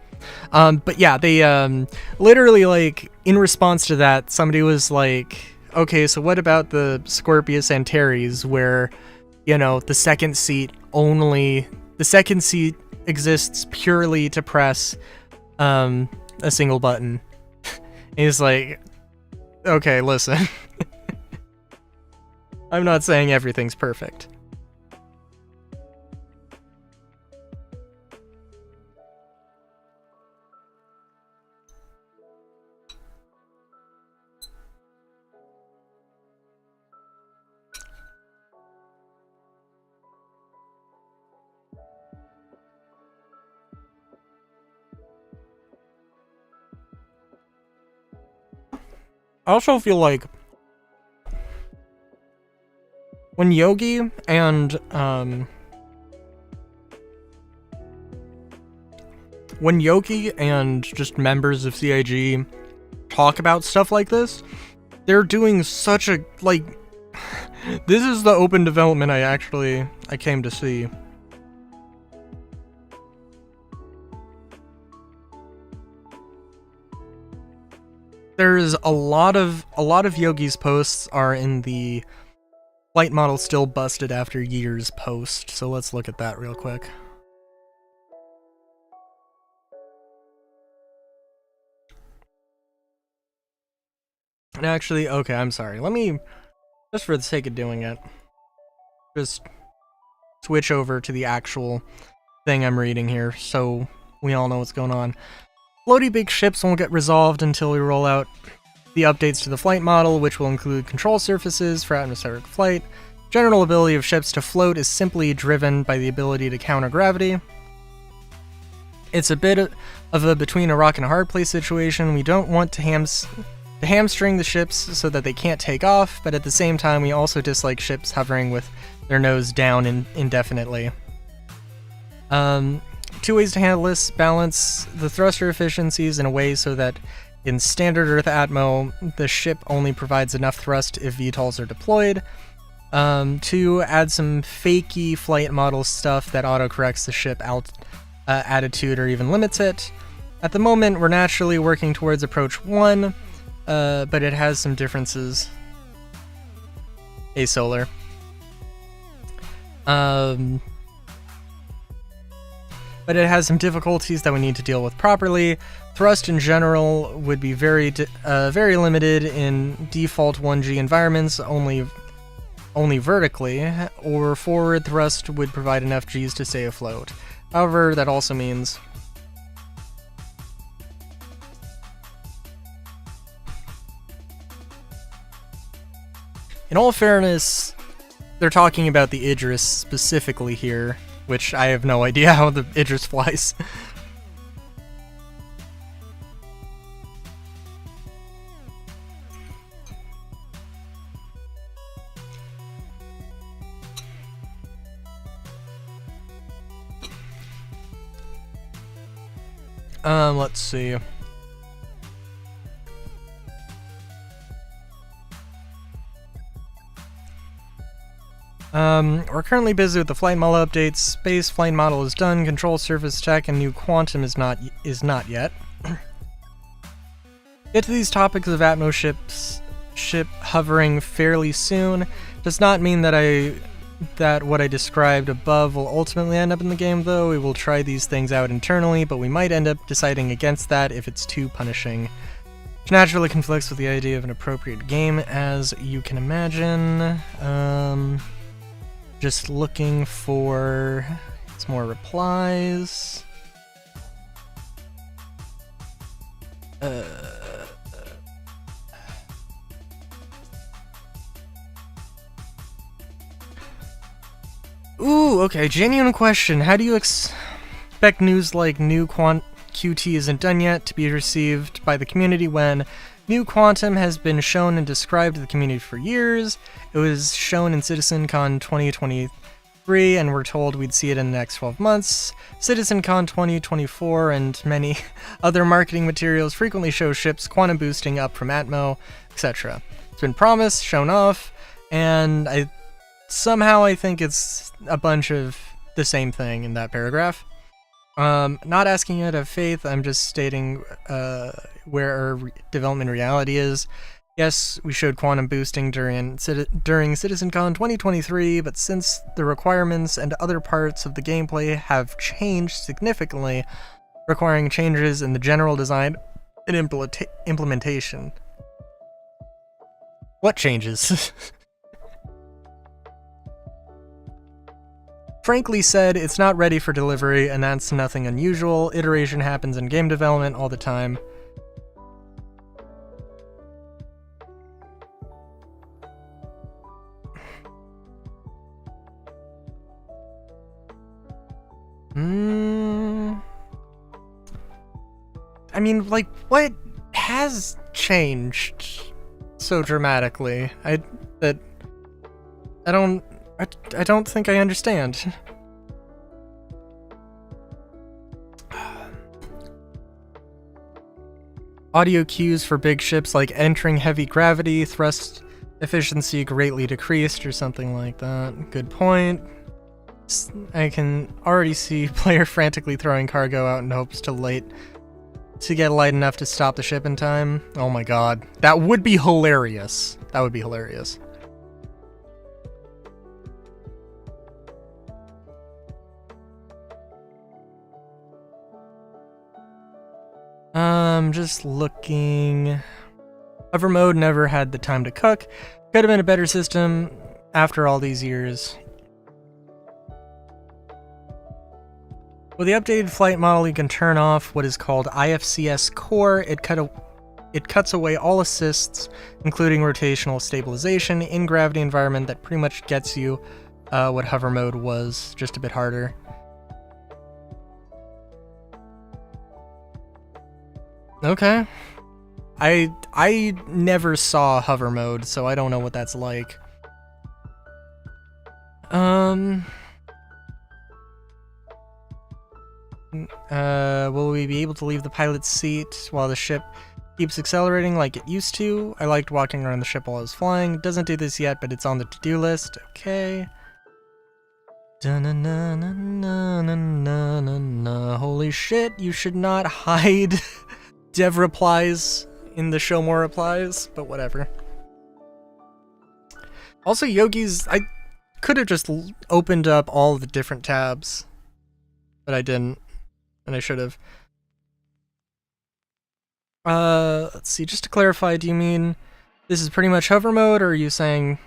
But yeah, they, literally, like, in response to that, somebody was like, okay, so what about the Scorpius Antares, where, the second seat exists purely to press, a single button. He's like, okay, listen. I'm not saying everything's perfect. I also feel like when Yogi and when Yoki and just members of CIG talk about stuff like this, they're doing such a, like, this is the open development I came to see. There's a lot of Yogi's posts are in the flight model still busted after years post, so let's look at that real quick. And actually, okay, I'm sorry. Let me, just for the sake of doing it, just switch over to the actual thing I'm reading here, so we all know what's going on. Floaty big ships won't get resolved until we roll out the updates to the flight model, which will include control surfaces for atmospheric flight. General ability of ships to float is simply driven by the ability to counter gravity. It's a bit of a between a rock and a hard place situation. We don't want to hamstring the ships so that they can't take off, but at the same time we also dislike ships hovering with their nose down indefinitely. Two ways to handle this: balance the thruster efficiencies in a way so that in standard Earth Atmo, the ship only provides enough thrust if VTOLs are deployed. Two, add some fakey flight model stuff that autocorrects the ship attitude or even limits it. At the moment, we're naturally working towards approach 1, but it has some differences. Asolar. But it has some difficulties that we need to deal with properly. Thrust in general would be very limited in default 1G environments, only vertically, or forward thrust would provide enough Gs to stay afloat. However, that also means in all fairness, they're talking about the Idris specifically here, which I have no idea how the Idris flies. Let's see. We're currently busy with the flight model updates. Space flight model is done. Control surface check and new quantum is not yet. Get to these topics of Atmo ship hovering fairly soon. Does not mean that what I described above will ultimately end up in the game, though. We will try these things out internally, but we might end up deciding against that if it's too punishing. Which naturally conflicts with the idea of an appropriate game, as you can imagine. Just looking for some more replies. Ooh, okay, genuine question. How do you expect news like new QT isn't done yet to be received by the community when new quantum has been shown and described to the community for years? It was shown in CitizenCon 2023, and we're told we'd see it in the next 12 months. CitizenCon 2024 and many other marketing materials frequently show ships quantum boosting up from Atmo, etc. It's been promised, shown off, and I think it's a bunch of the same thing in that paragraph. Not asking you to have faith, I'm just stating where our development reality is. Yes, we showed quantum boosting during CitizenCon 2023, but since the requirements and other parts of the gameplay have changed significantly, requiring changes in the general design and implementation. What changes? Frankly said, it's not ready for delivery, and that's nothing unusual. Iteration happens in game development all the time. I mean, like, what has changed so dramatically? I don't think I understand. Audio cues for big ships like entering heavy gravity, thrust efficiency greatly decreased, or something like that. Good point. I can already see player frantically throwing cargo out in hopes to get light enough to stop the ship in time. Oh my god. That would be hilarious. That would be hilarious. Just looking. Hover mode never had the time to cook. Could have been a better system after all these years. With the updated flight model, you can turn off what is called IFCS Core. It cuts away all assists, including rotational stabilization, in gravity environment that pretty much gets you what hover mode was, just a bit harder. Okay. I never saw hover mode, so I don't know what that's like. Will we be able to leave the pilot's seat while the ship keeps accelerating like it used to? I liked walking around the ship while I was flying. It doesn't do this yet, but it's on the to-do list. Okay. Holy shit, you should not hide dev replies in the show more replies, but whatever. Also, Yogi's, I could have just opened up all the different tabs, but I didn't, and I should have. Let's see, just to clarify, do you mean this is pretty much hover mode, or are you saying,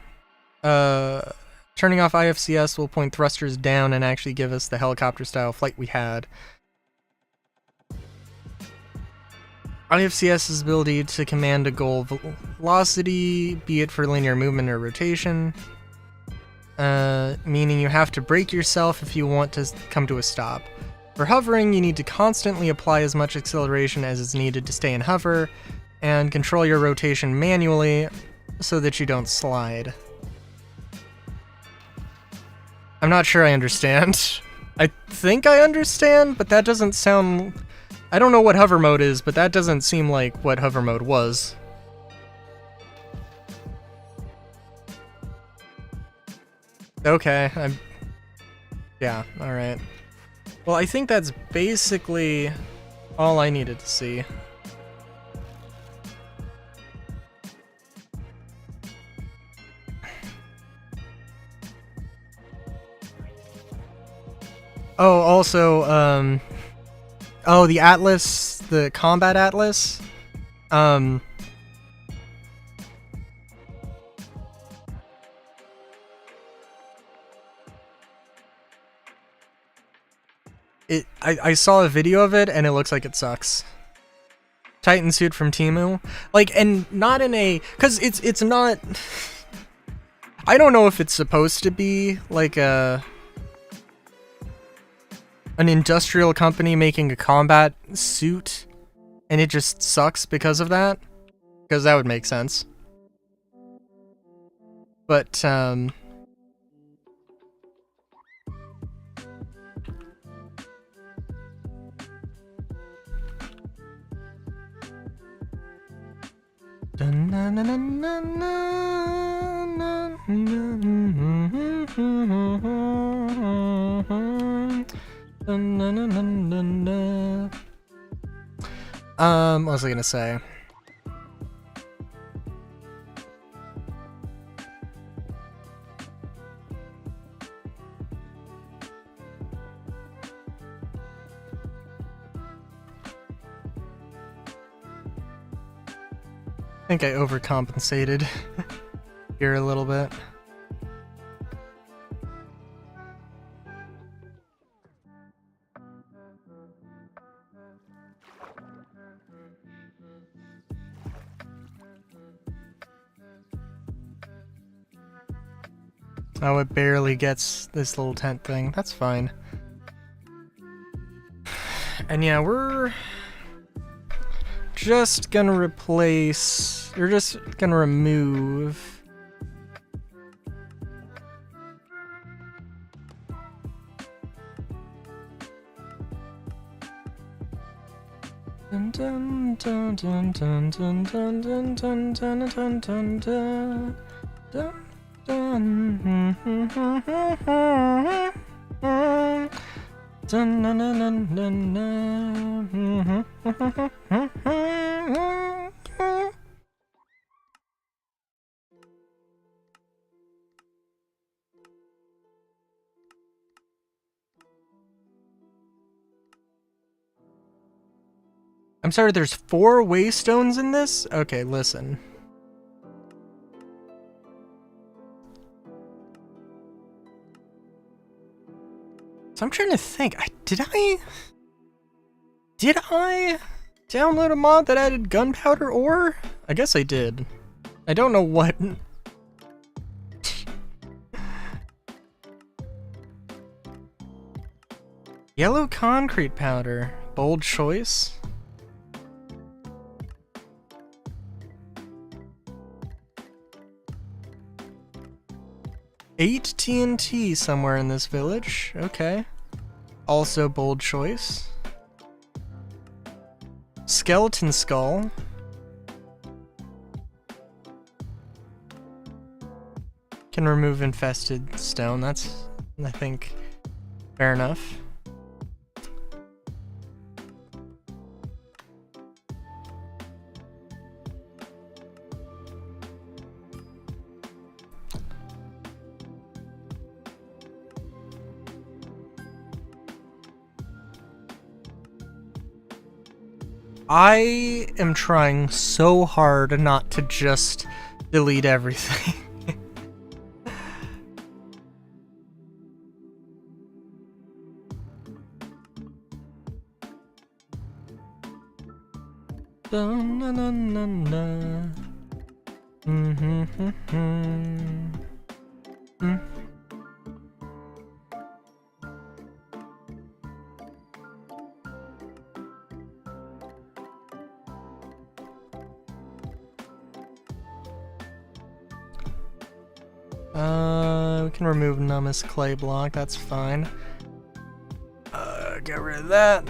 turning off IFCS will point thrusters down and actually give us the helicopter-style flight we had? IFCS's ability to command a goal velocity, be it for linear movement or rotation, meaning you have to brake yourself if you want to come to a stop. For hovering, you need to constantly apply as much acceleration as is needed to stay in hover, and control your rotation manually so that you don't slide. I'm not sure I understand. I think I understand, but that doesn't sound... I don't know what hover mode is, but that doesn't seem like what hover mode was. Okay, yeah, alright. Well, I think that's basically all I needed to see. Oh, also, oh, the Atlas, the Combat Atlas, I saw a video of it, and it looks like it sucks. Titan suit from Temu. Like, and not in a... Because it's not... I don't know if it's supposed to be, like, an industrial company making a combat suit, and it just sucks because of that. Because that would make sense. But, what was I gonna say? I think I overcompensated here a little bit. Oh, it barely gets this little tent thing. That's fine. And yeah, we're just gonna replace... We're just gonna remove... Dun dun dun dun dun dun dun dun dun dun dun dun dun dun dun. I'm sorry, there's 4 waystones in this? Okay, listen. So I'm trying to think. Did I download a mod that added gunpowder ore? I guess I did. I don't know what. Yellow concrete powder. Bold choice. Eight TNT somewhere in this village. Okay. Also bold choice. Skeleton skull. Can remove infested stone. That's, I think, fair enough. I am trying so hard not to just delete everything. We can remove Numbus clay block, that's fine. Get rid of that.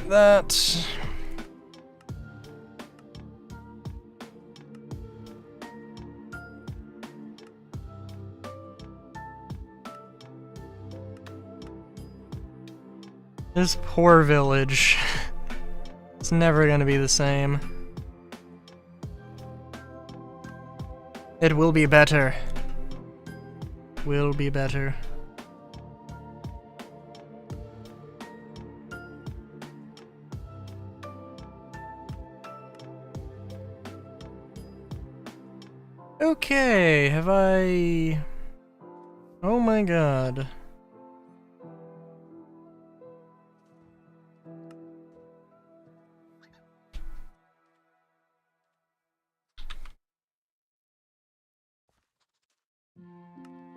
This poor village. It's never gonna be the same. It will be better. Will be better. Okay, have I... Oh my god.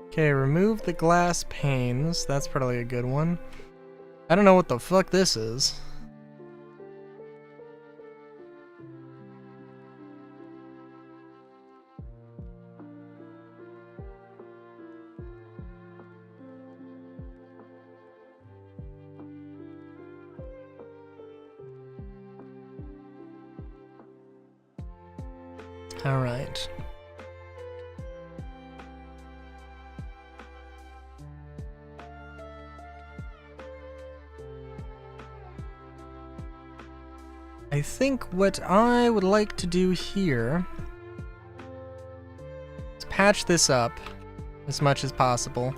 Okay, remove the glass panes. That's probably a good one. I don't know what the fuck this is. All right. I think what I would like to do here is patch this up as much as possible.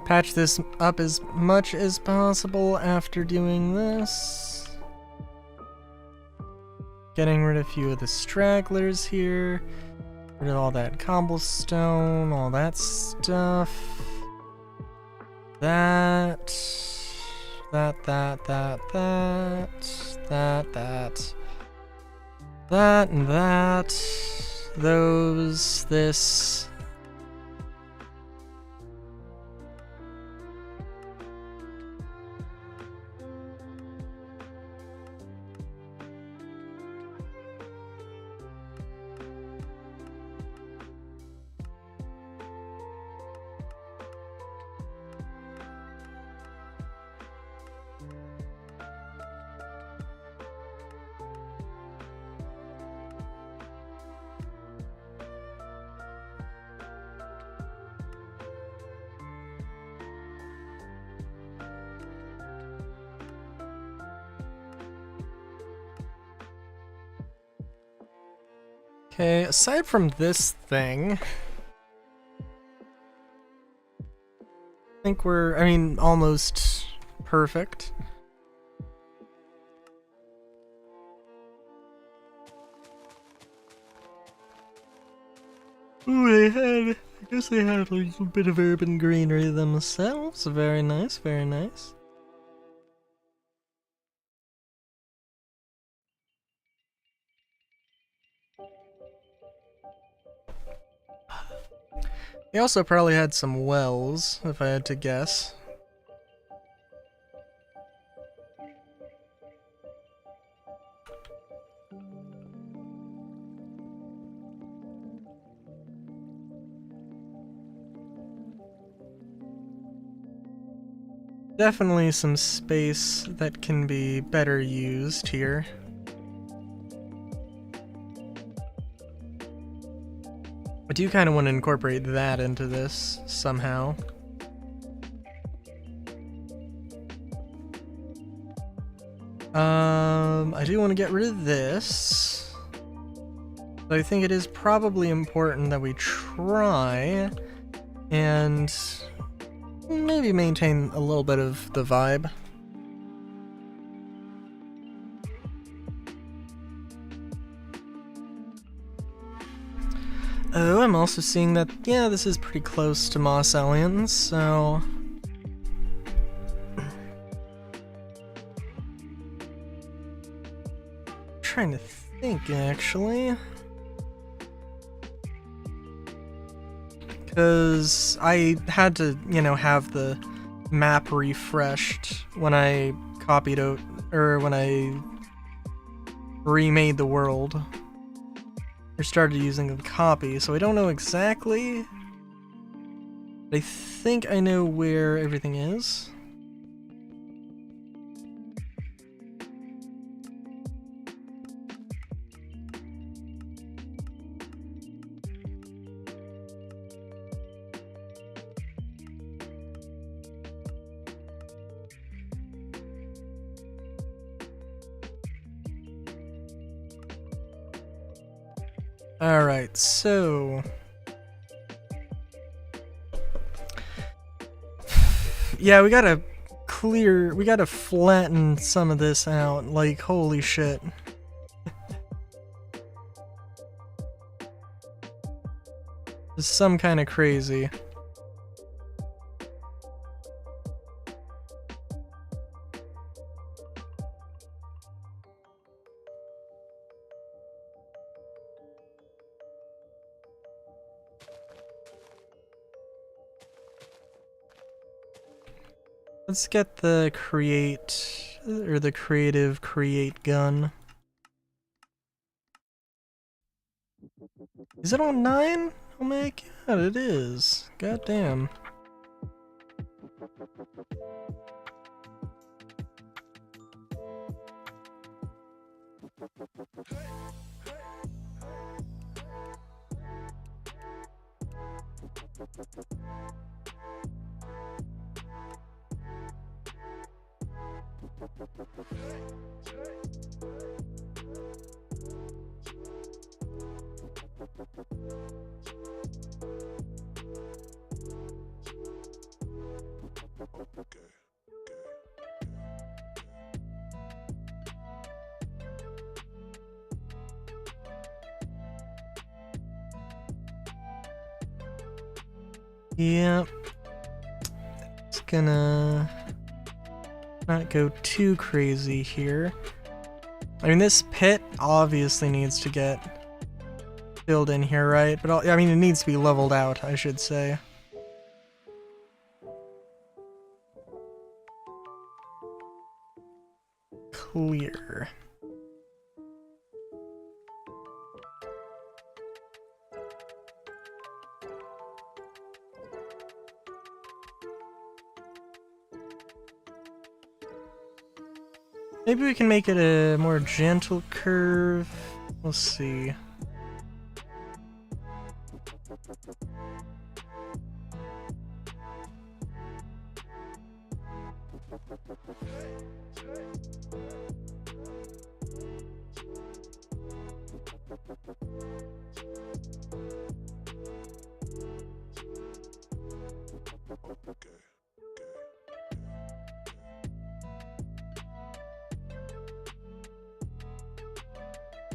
Patch this up as much as possible after doing this. Getting rid of a few of the stragglers here. Rid of all that cobblestone, all that stuff. That and that. Those, this. Okay, aside from this thing, I think we're, almost perfect. Ooh, I guess they had a little bit of urban greenery themselves. Very nice, very nice. They also probably had some wells, if I had to guess. Definitely some space that can be better used here. I do kind of want to incorporate that into this somehow. I do want to get rid of this. But I think it is probably important that we try and maybe maintain a little bit of the vibe. Oh, I'm also seeing that, yeah, this is pretty close to Moss Aliens, so... I'm trying to think, actually. Because I had to, have the map refreshed when I copied out, or when I remade the world. Or started using the copy, so I don't know exactly. But I think I know where everything is. Alright, so... yeah, we gotta flatten some of this out, like, holy shit. This is some kind of crazy. Let's get the create, or the creative create gun. Is it on 9? Oh my god, it is. God damn. Yep. It's gonna not go too crazy here. I mean, this pit obviously needs to get filled in here, right? But it needs to be leveled out, I should say. Clear. Maybe we can make it a more gentle curve. We'll see.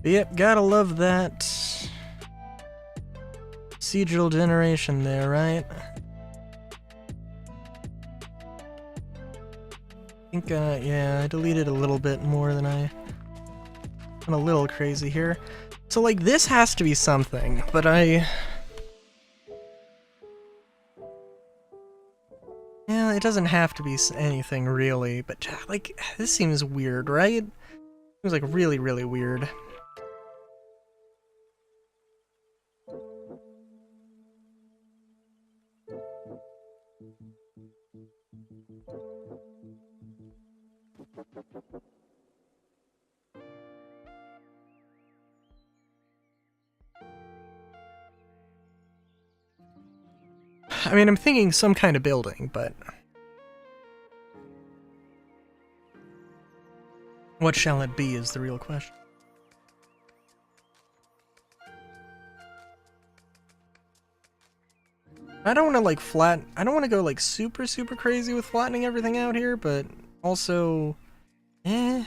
Yep, gotta love that procedural generation there, right? I think, yeah, I deleted a little bit more than I'm a little crazy here. So, like, this has to be something, but yeah, it doesn't have to be anything, really, but, like, this seems weird, right? Seems like really, really weird. I mean, I'm thinking some kind of building, but what shall it be is the real question. I don't want to, like, I don't want to go, like, super, super crazy with flattening everything out here, but also, eh.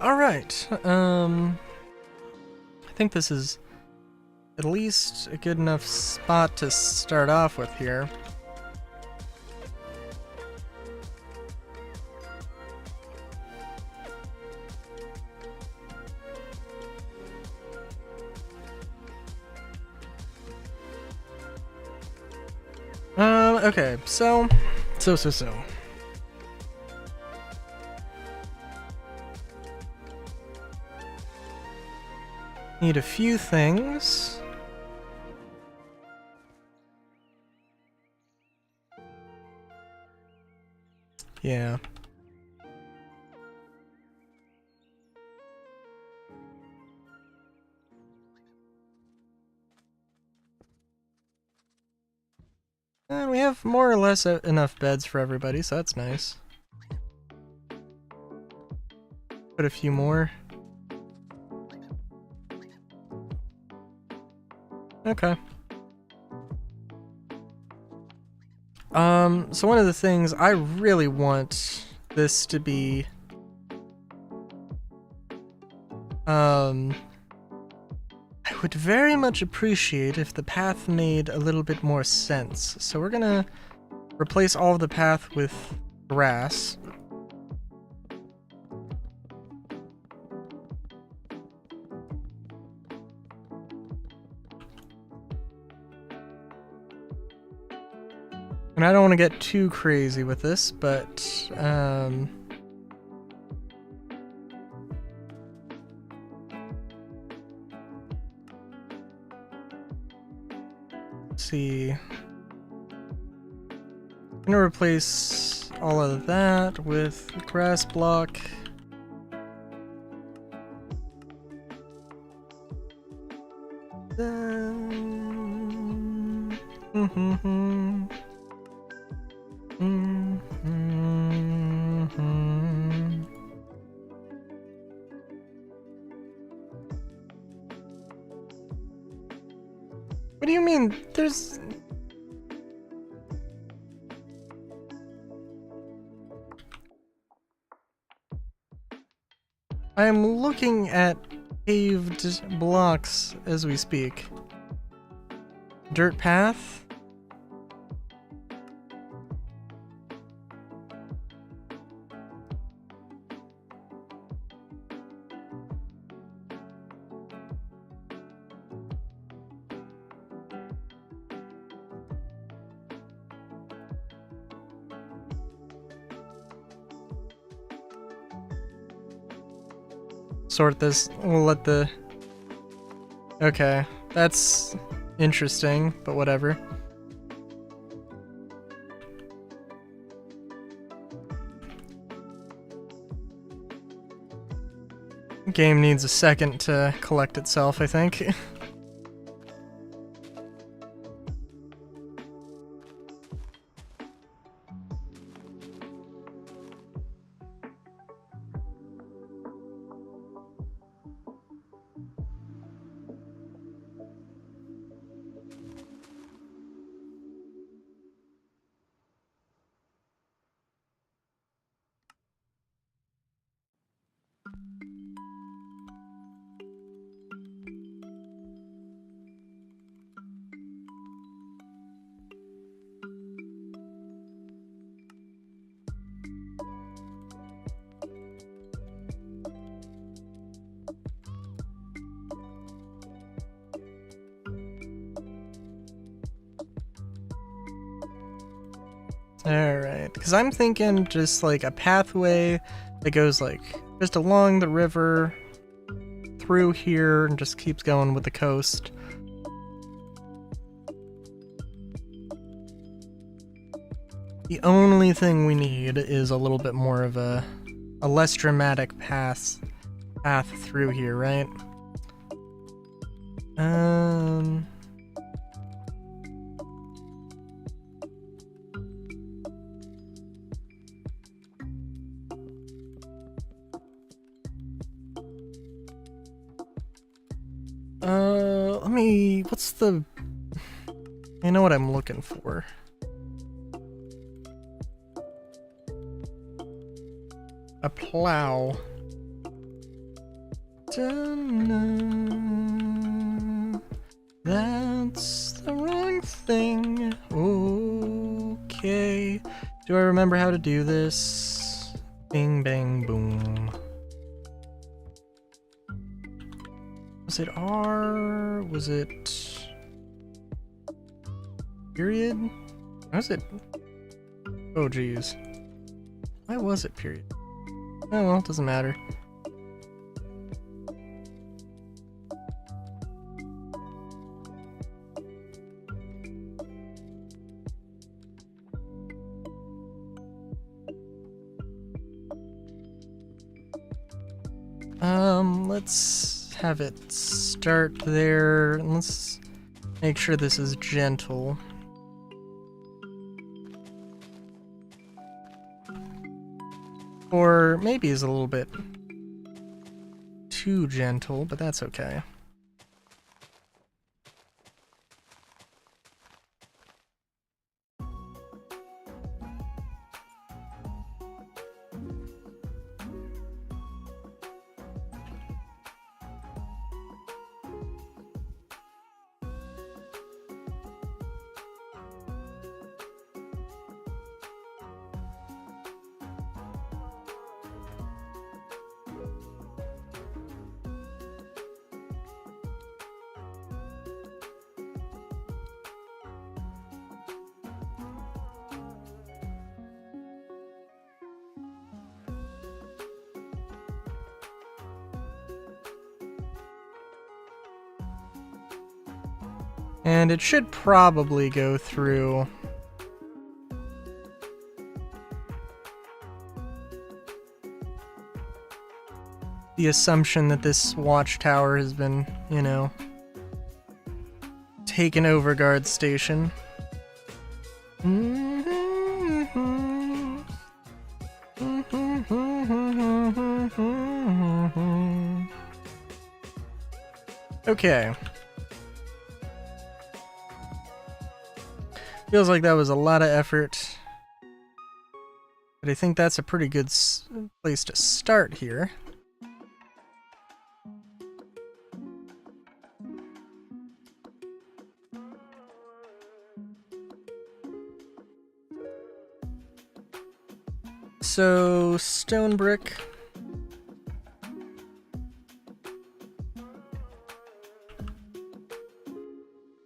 Alright, I think this is at least a good enough spot to start off with here. Okay, so. Need a few things. Yeah. And we have more or less enough beds for everybody, so that's nice. Put a few more. Okay. So one of the things I really want this to be, I would very much appreciate if the path made a little bit more sense. So we're gonna replace all of the path with grass. And I don't want to get too crazy with this, but, let's see. I'm gonna replace all of that with grass block. What do you mean? There's... I am looking at paved blocks as we speak. Dirt path? Sort this. We'll let the... Okay, that's interesting, but whatever. Game needs a second to collect itself, I think. Alright, because I'm thinking just like a pathway that goes like just along the river, through here, and just keeps going with the coast. The only thing we need is a little bit more of a less dramatic path through here, right? What's the... I know what I'm looking for. A plow. That's the wrong thing. Okay. Do I remember how to do this? Bing, bang, boom. Was it R? Was it... period? Was it... oh geez. Why was it period? Oh well, it doesn't matter. Let's have it start there. Let's make sure this is gentle. Or maybe is a little bit too gentle, but that's okay. And it should probably go through the assumption that this watchtower has been, you know, taken over guard station. Okay. Feels like that was a lot of effort, but I think that's a pretty good place to start here. So, stone brick.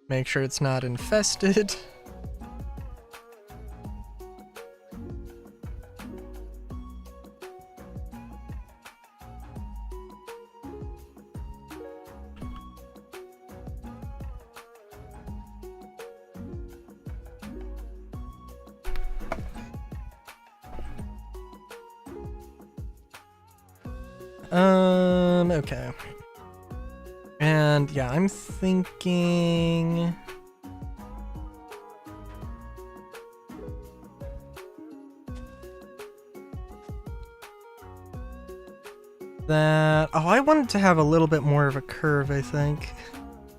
Make sure it's not infested. Okay. And yeah, I'm thinking that, oh, I wanted to have a little bit more of a curve, I think.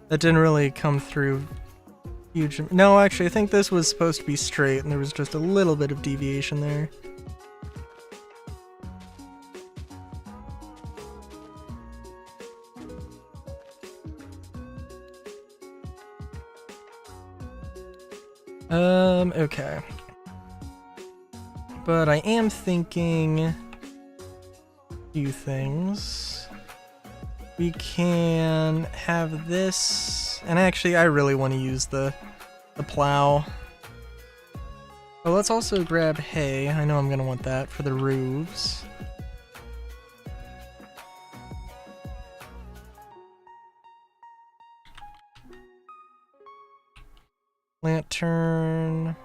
That didn't really come through huge. No, actually, I think this was supposed to be straight and there was just a little bit of deviation there. Okay. But I am thinking a few things. We can have this, and actually I really want to use the plow. But let's also grab hay. I know I'm gonna want that for the roofs. Lantern.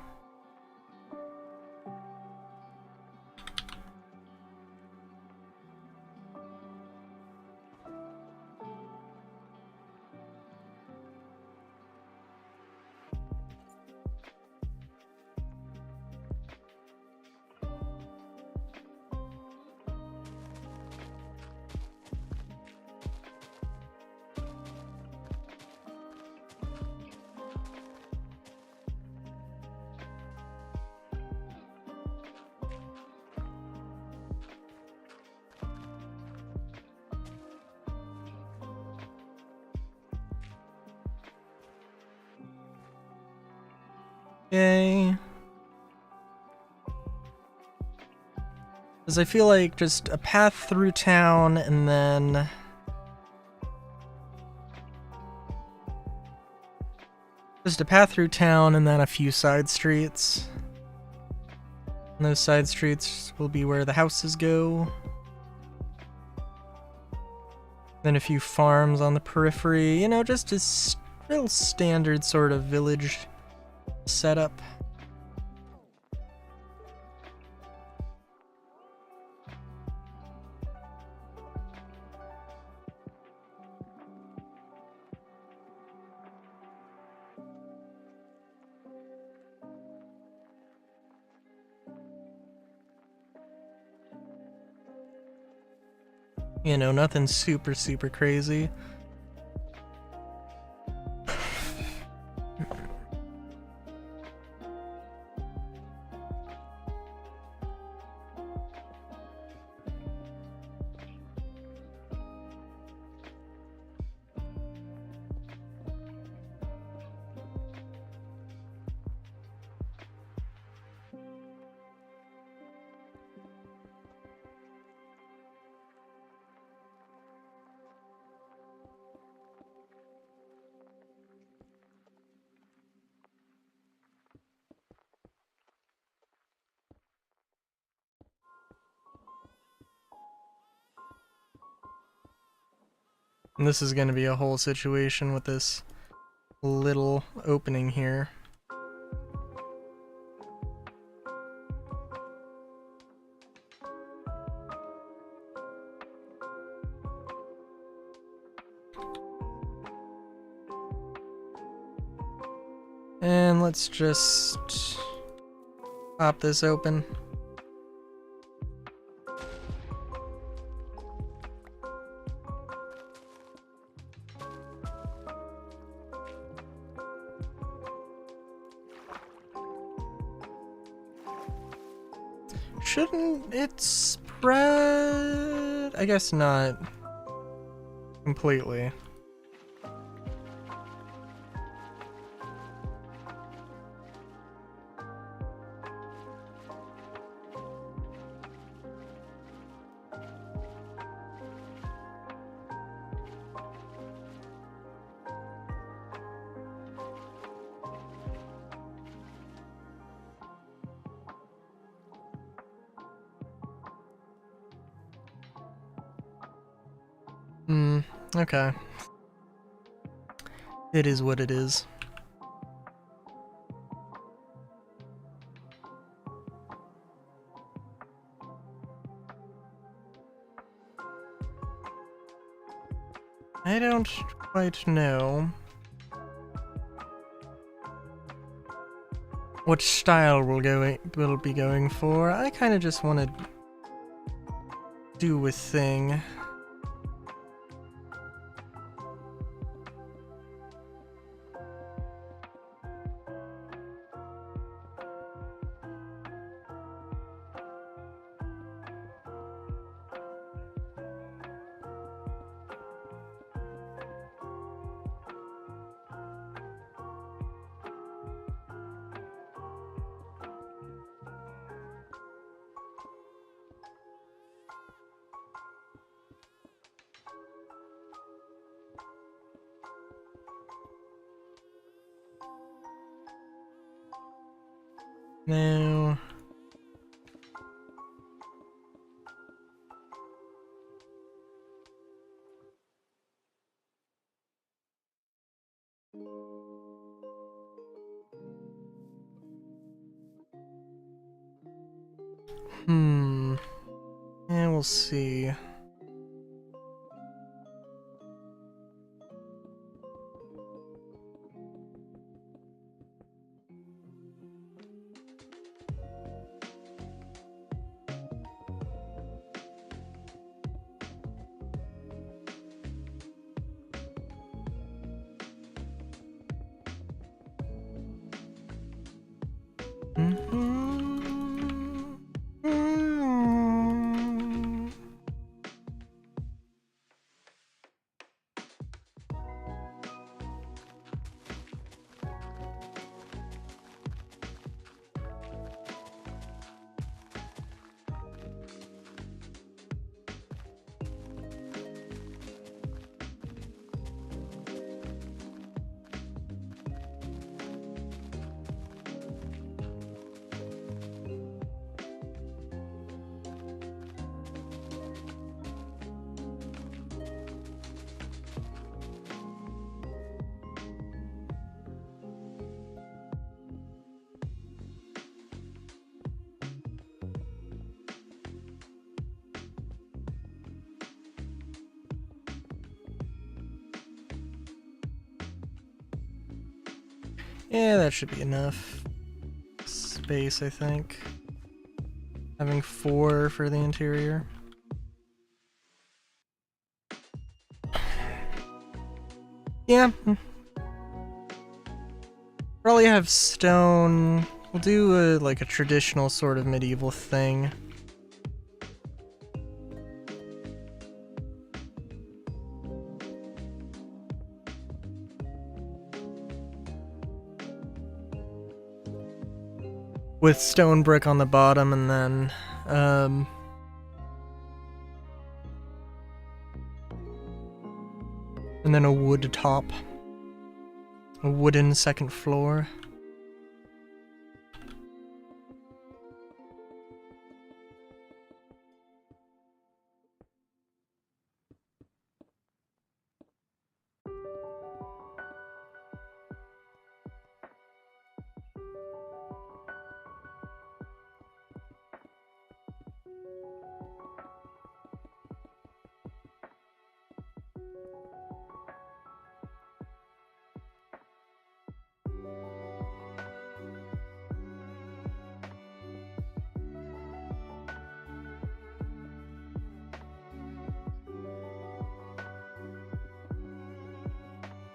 Okay. Because I feel like just a path through town and then just a path through town and then a few side streets. And those side streets will be where the houses go. Then a few farms on the periphery, you know, just a real standard sort of village setup. You know, nothing super crazy. And this is going to be a whole situation with this little opening here. And let's just pop this open. Shouldn't it spread? I guess not completely. Okay. It is what it is. I don't quite know what style we'll be going for. I kind of just want to do a thing. Now, yeah, we'll see. Yeah, that should be enough space, I think. Having 4 for the interior. Yeah. Probably have stone. We'll do like a traditional sort of medieval thing. With stone brick on the bottom and then, and then a wood top. A wooden second floor.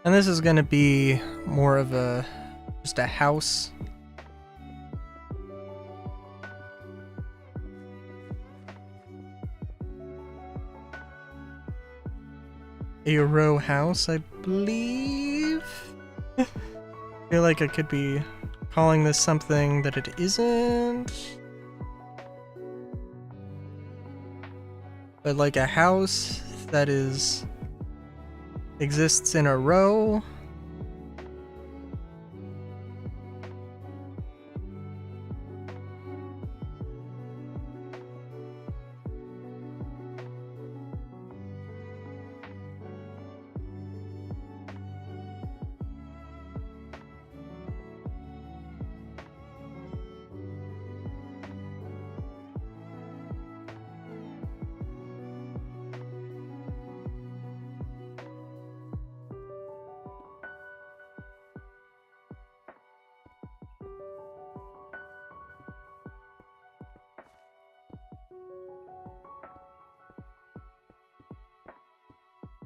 And this is gonna be more of just a house. A row house, I believe? I feel like I could be calling this something that it isn't. But like a house that exists in a row.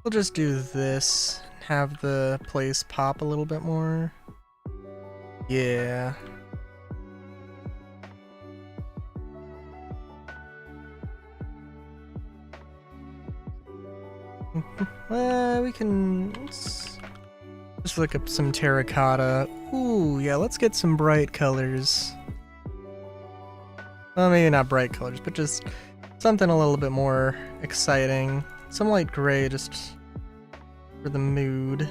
We'll just do this, have the place pop a little bit more. Yeah. We can just look up some terracotta. Ooh, yeah, let's get some bright colors. Well, maybe not bright colors, but just something a little bit more exciting. Some light gray just for the mood.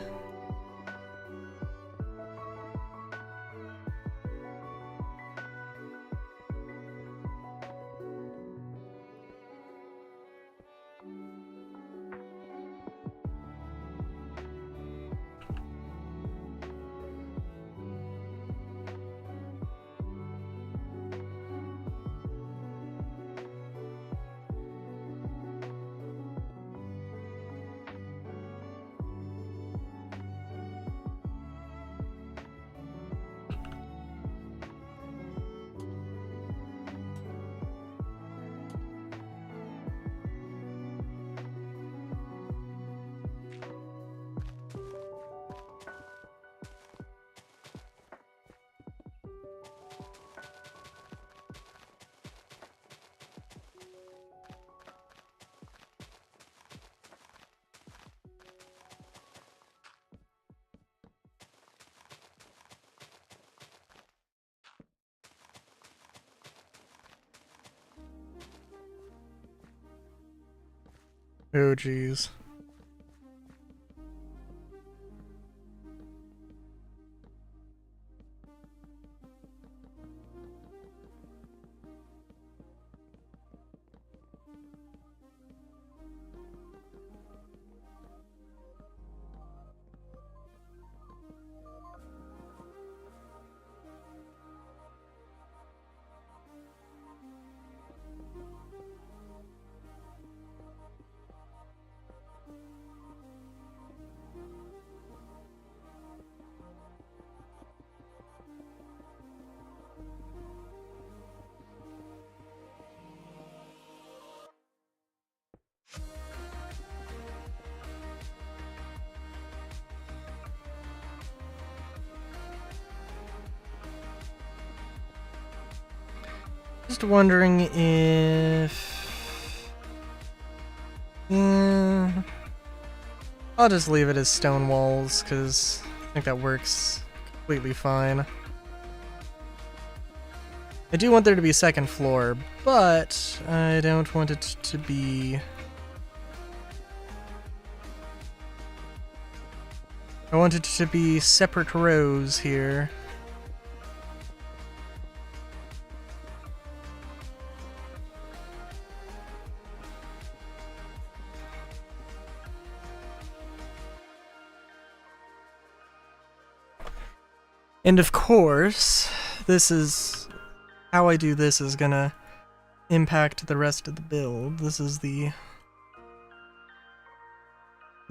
Oh, geez. Just wondering if... Yeah, I'll just leave it as stone walls, because I think that works completely fine. I do want there to be a second floor, but I don't want it to be... I want it to be separate rows here. And of course, this is how I do this is gonna impact the rest of the build. This is the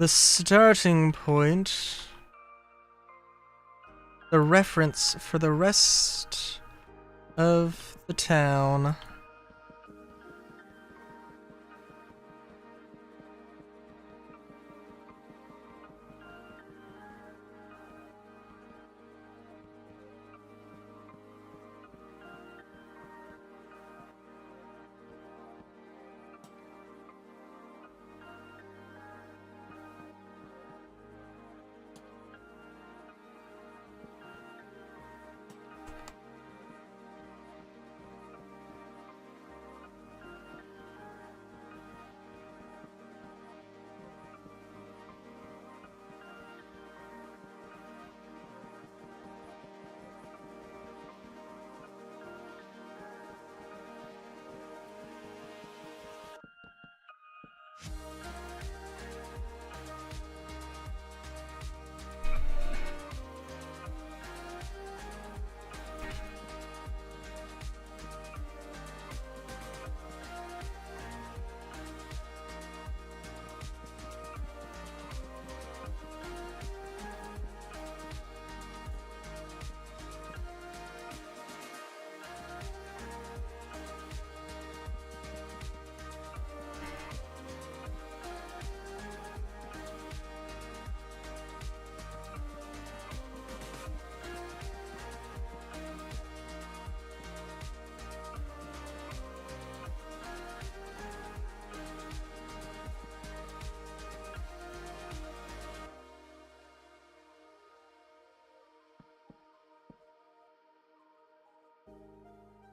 starting point, the reference for the rest of the town.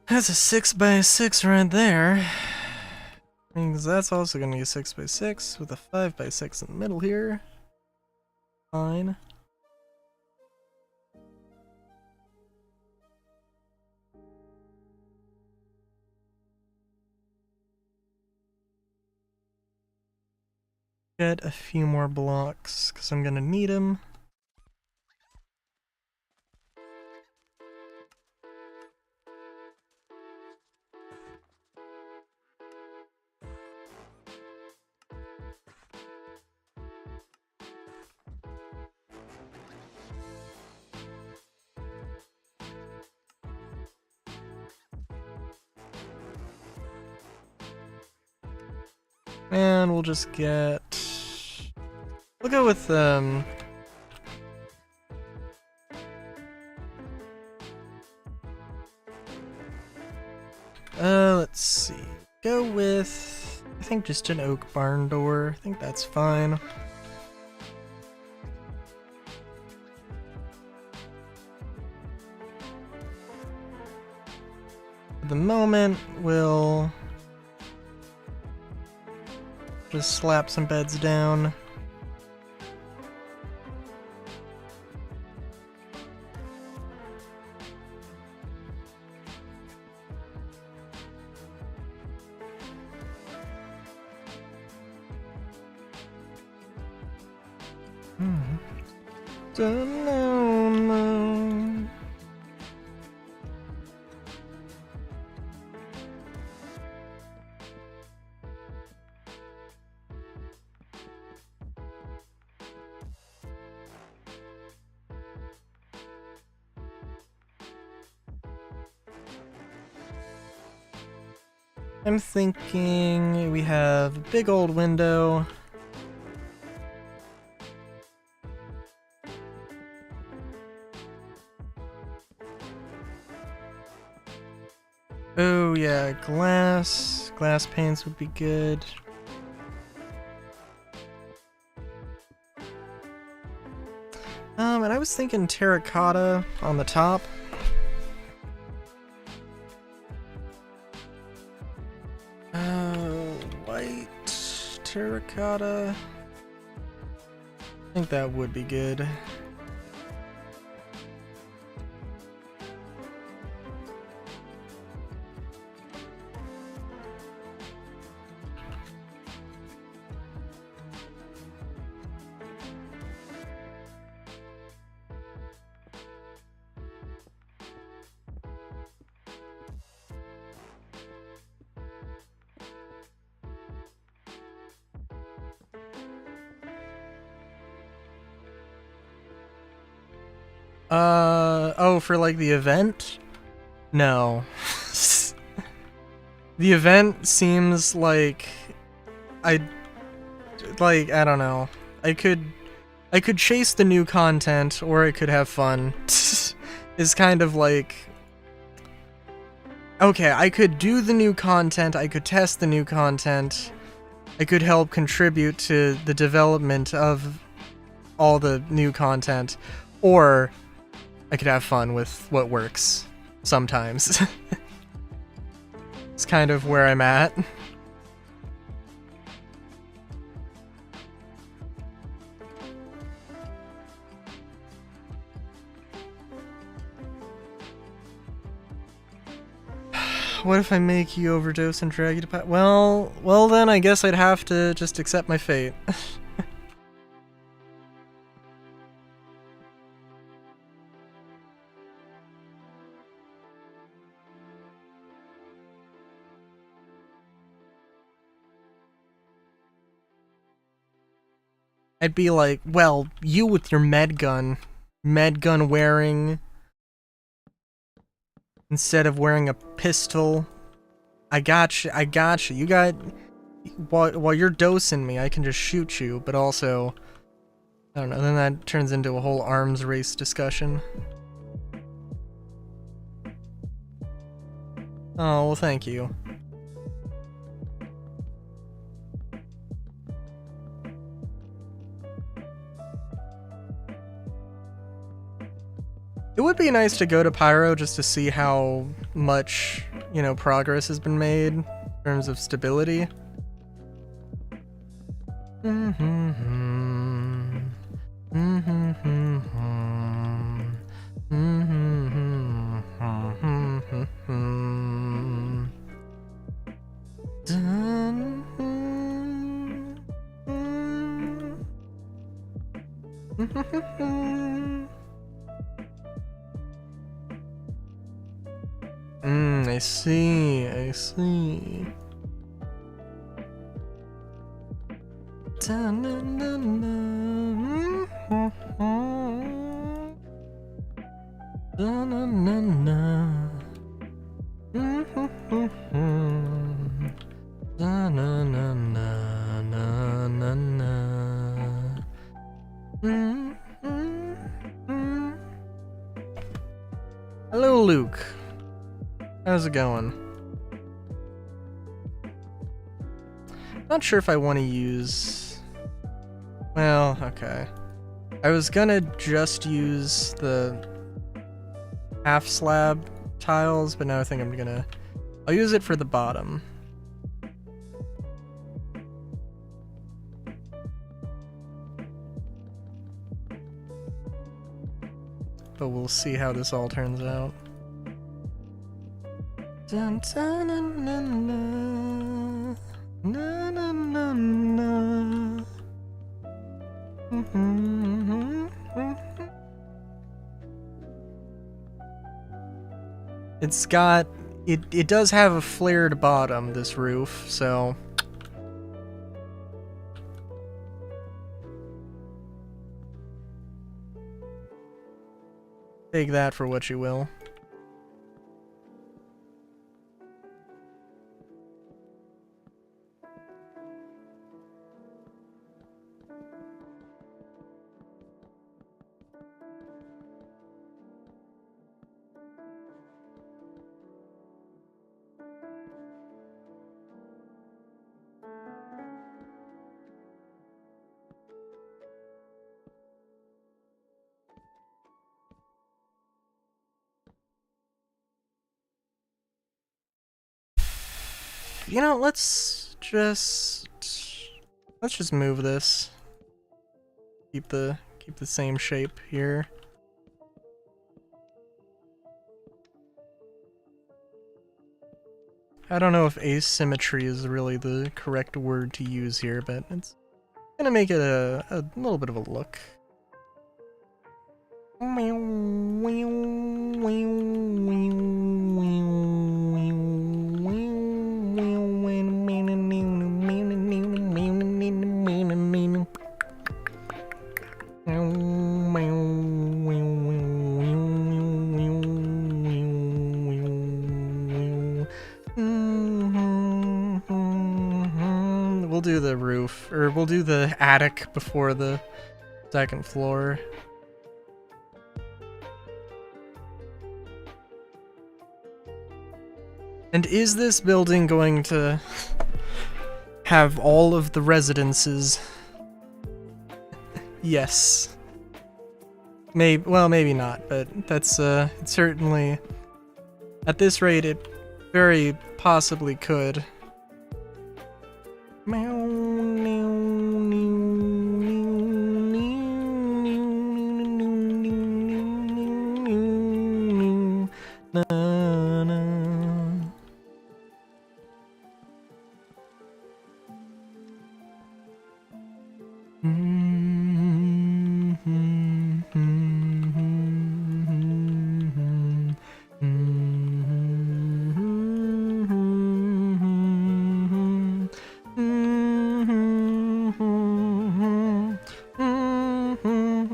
That's a 6x6 right there. Means that's also gonna be a 6x6 with a 5x6 in the middle here. Fine. Get a few more blocks, because I'm gonna need them. And we'll just get... We'll go with, let's see. Go with... I think just an oak barn door. I think that's fine. At the moment, we'll... just slap some beds down. Don't know, no. I'm thinking we have a big old window. Oh yeah, glass. Glass panes would be good. And I was thinking terracotta on the top. White terracotta. I think that would be good. Oh, for like the event? No. The event seems like I don't know. I could chase the new content or I could have fun. Is kind of like, okay, I could do the new content, I could test the new content, I could help contribute to the development of all the new content, or I could have fun with what works sometimes. It's kind of where I'm at. What if I make you overdose and drag you to well then I guess I'd have to just accept my fate. I'd be like, well, you with your med gun wearing, instead of wearing a pistol. I got you. You got, while you're dosing me, I can just shoot you, but also, I don't know, then that turns into a whole arms race discussion. Oh, well, thank you. It would be nice to go to Pyro just to see how much, you know, progress has been made in terms of stability. I see, I see. Hello, Luke. How's it going? Not sure if I want to use... Well, okay. I was gonna just use the half slab tiles, but now I think I'm gonna... I'll use it for the bottom. But we'll see how this all turns out. Dun, dun, dun, dun, dun. Na, na, na, na. It's got... It does have a flared bottom, this roof, so... Take that for what you will. You know, let's just move this. Keep the same shape here. I don't know if asymmetry is really the correct word to use here, but it's gonna make it a little bit of a look. We'll do the roof, or we'll do the attic before the second floor. And is this building going to have all of the residences? Yes. Well, maybe not, but that's it certainly, at this rate, it very possibly could.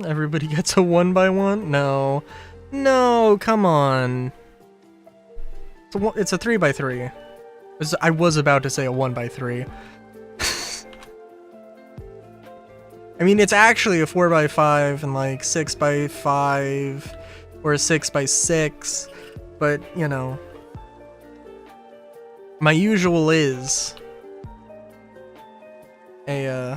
Everybody gets a 1x1? No. No, come on. It's a 3x3. I was about to say a 1x3. I mean, it's actually a 4x5 and like 6x5 or a 6x6, but you know, my usual is a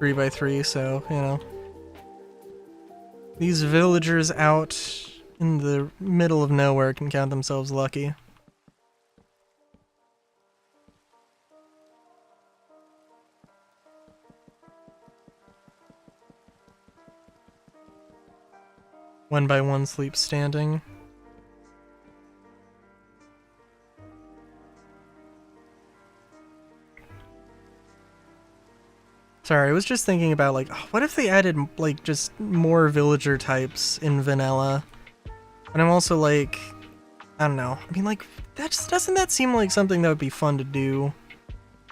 3x3, so you know. These villagers out in the middle of nowhere can count themselves lucky. One by one sleep standing. Sorry, I was just thinking about, like, what if they added, like, just more villager types in vanilla? And I'm also like, I don't know. I mean, like, doesn't that seem like something that would be fun to do?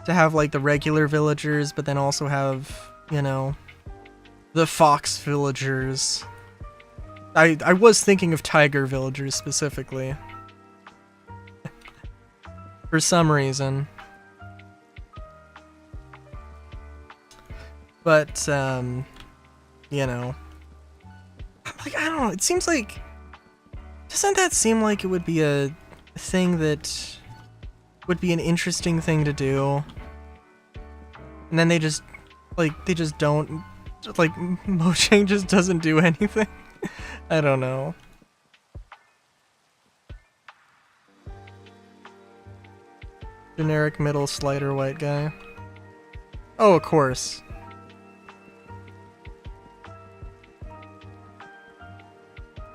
To have, like, the regular villagers, but then also have, you know, the fox villagers. I was thinking of tiger villagers specifically. For some reason. But, you know. Like, I don't know, it seems like... Doesn't that seem like it would be a thing that would be an interesting thing to do? And then they just don't... Like, Mojang just doesn't do anything? I don't know. Generic middle slider white guy. Oh, of course.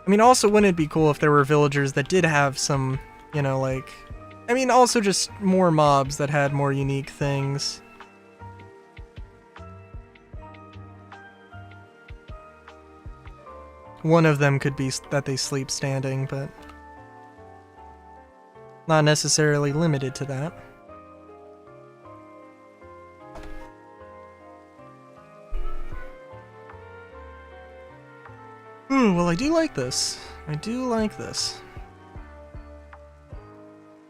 I mean, also, wouldn't it be cool if there were villagers that did have some, you know, like... I mean, also just more mobs that had more unique things. One of them could be that they sleep standing, but... not necessarily limited to that. Ooh, well, I do like this. I do like this.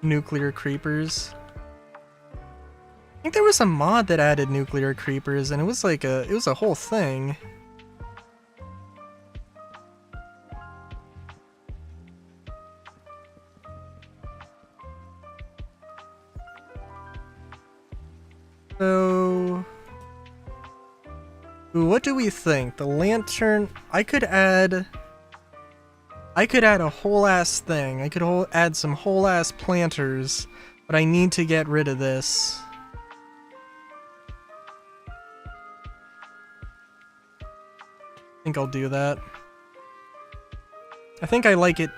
Nuclear creepers. I think there was a mod that added nuclear creepers, and it was like it was a whole thing. So... Ooh, what do we think? The lantern... I could add a whole ass thing. I could add some whole ass planters, but I need to get rid of this. I think I'll do that. I think I like it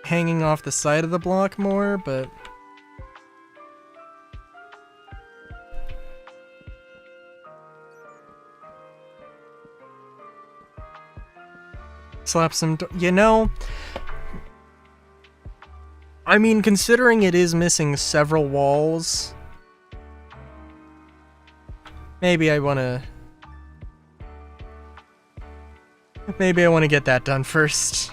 hanging off the side of the block more, but... Slap some... You know... I mean, considering it is missing several walls... Maybe I wanna... Maybe I wanna get that done first.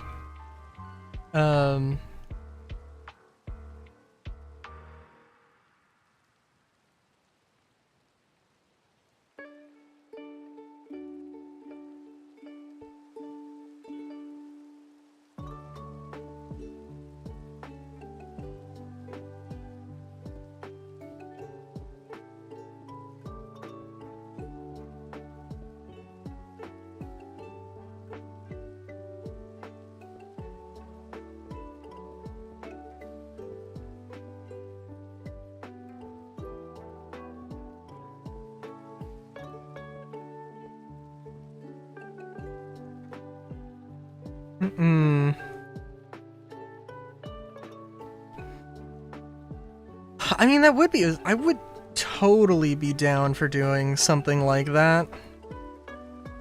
I mean, that would be... I would totally be down for doing something like that.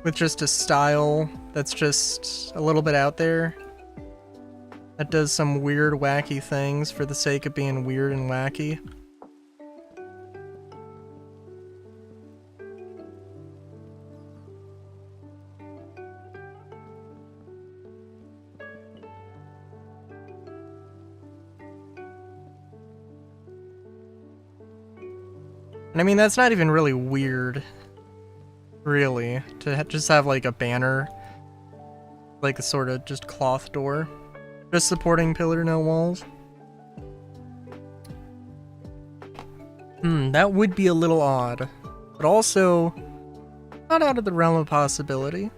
With just a style that's just a little bit out there. That does some weird, wacky things for the sake of being weird and wacky. And I mean, that's not even really weird, really, to just have like a banner, like a sort of just cloth door, just supporting pillar, no walls. That would be a little odd, but also not out of the realm of possibility.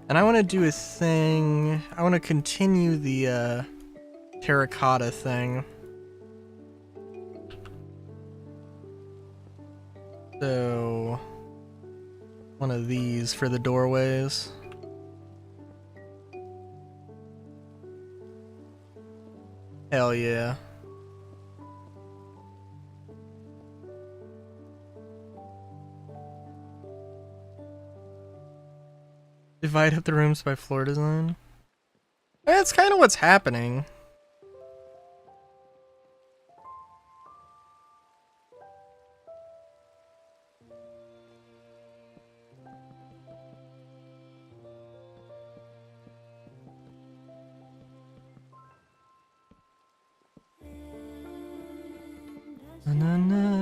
And I want to do a thing. I want to continue the terracotta thing. So, one of these for the doorways. Hell yeah. Divide up the rooms by floor design. That's kind of what's happening. Na, na,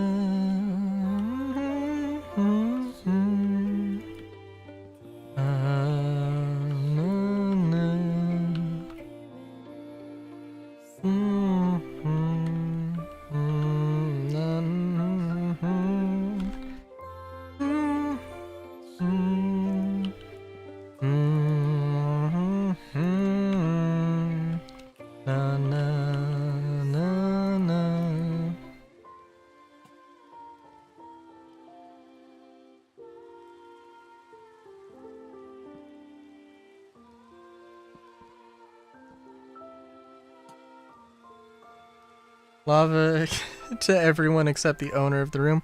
lava to everyone except the owner of the room.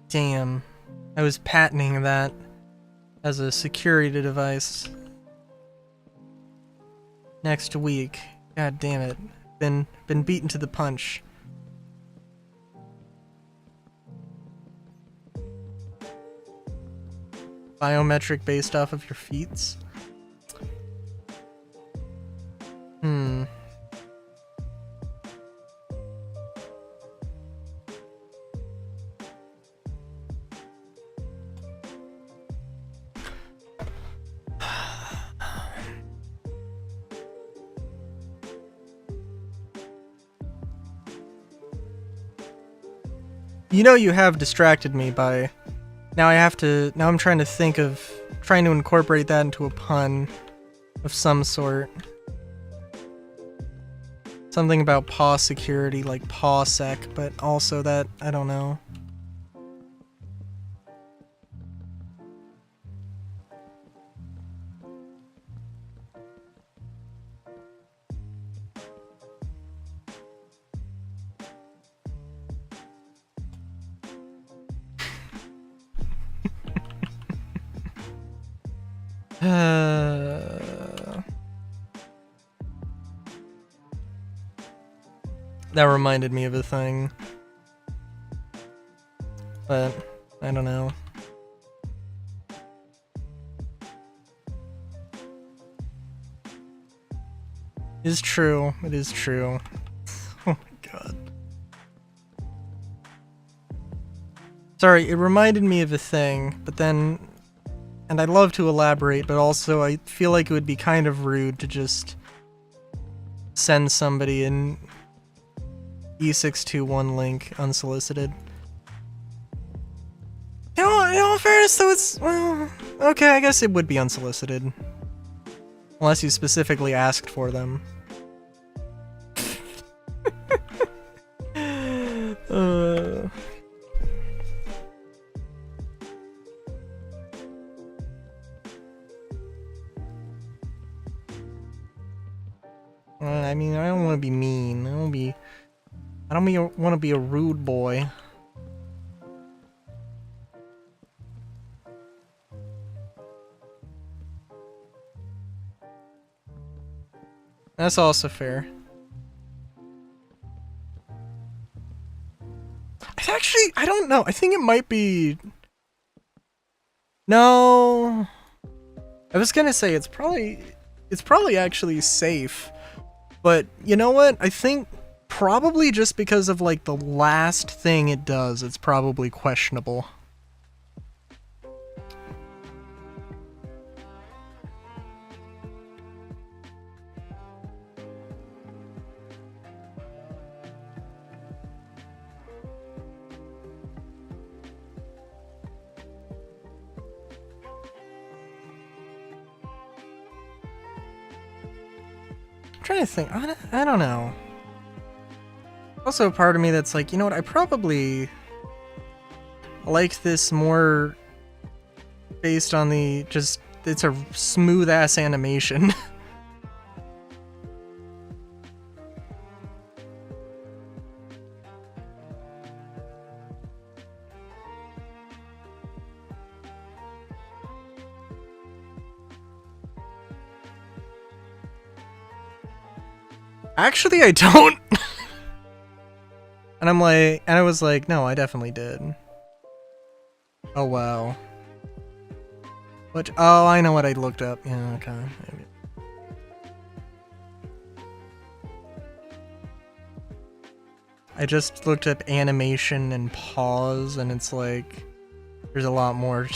Damn. I was patenting that as a security device. Next week. God damn it. Been beaten to the punch. Biometric based off of your feats? You know you have distracted me by... Now I'm trying to incorporate that into a pun of some sort. Something about paw security, like paw sec, but also that, I don't know. That reminded me of a thing. But, I don't know. It is true. It is true. Oh my god. Sorry, it reminded me of a thing, but then... And I'd love to elaborate, but also I feel like it would be kind of rude to just send somebody an E621 link unsolicited. In all fairness, though, it's... Well, okay, I guess it would be unsolicited. Unless you specifically asked for them. I mean, I don't want to be mean. I don't want to be a rude boy. That's also fair. Actually, I don't know. I think it might be... No. I was gonna say it's probably... it's probably actually safe. But you know what? I think probably just because of like the last thing it does, it's probably questionable. I'm trying to think. I don't know. Also, part of me that's like, you know what? I probably like this more based on the just it's a smooth ass animation. Actually, I don't. And I was like, no, I definitely did. Oh wow. What? Oh, I know what I looked up. Yeah, okay. Maybe. I just looked up animation and pause, and it's like, there's a lot more.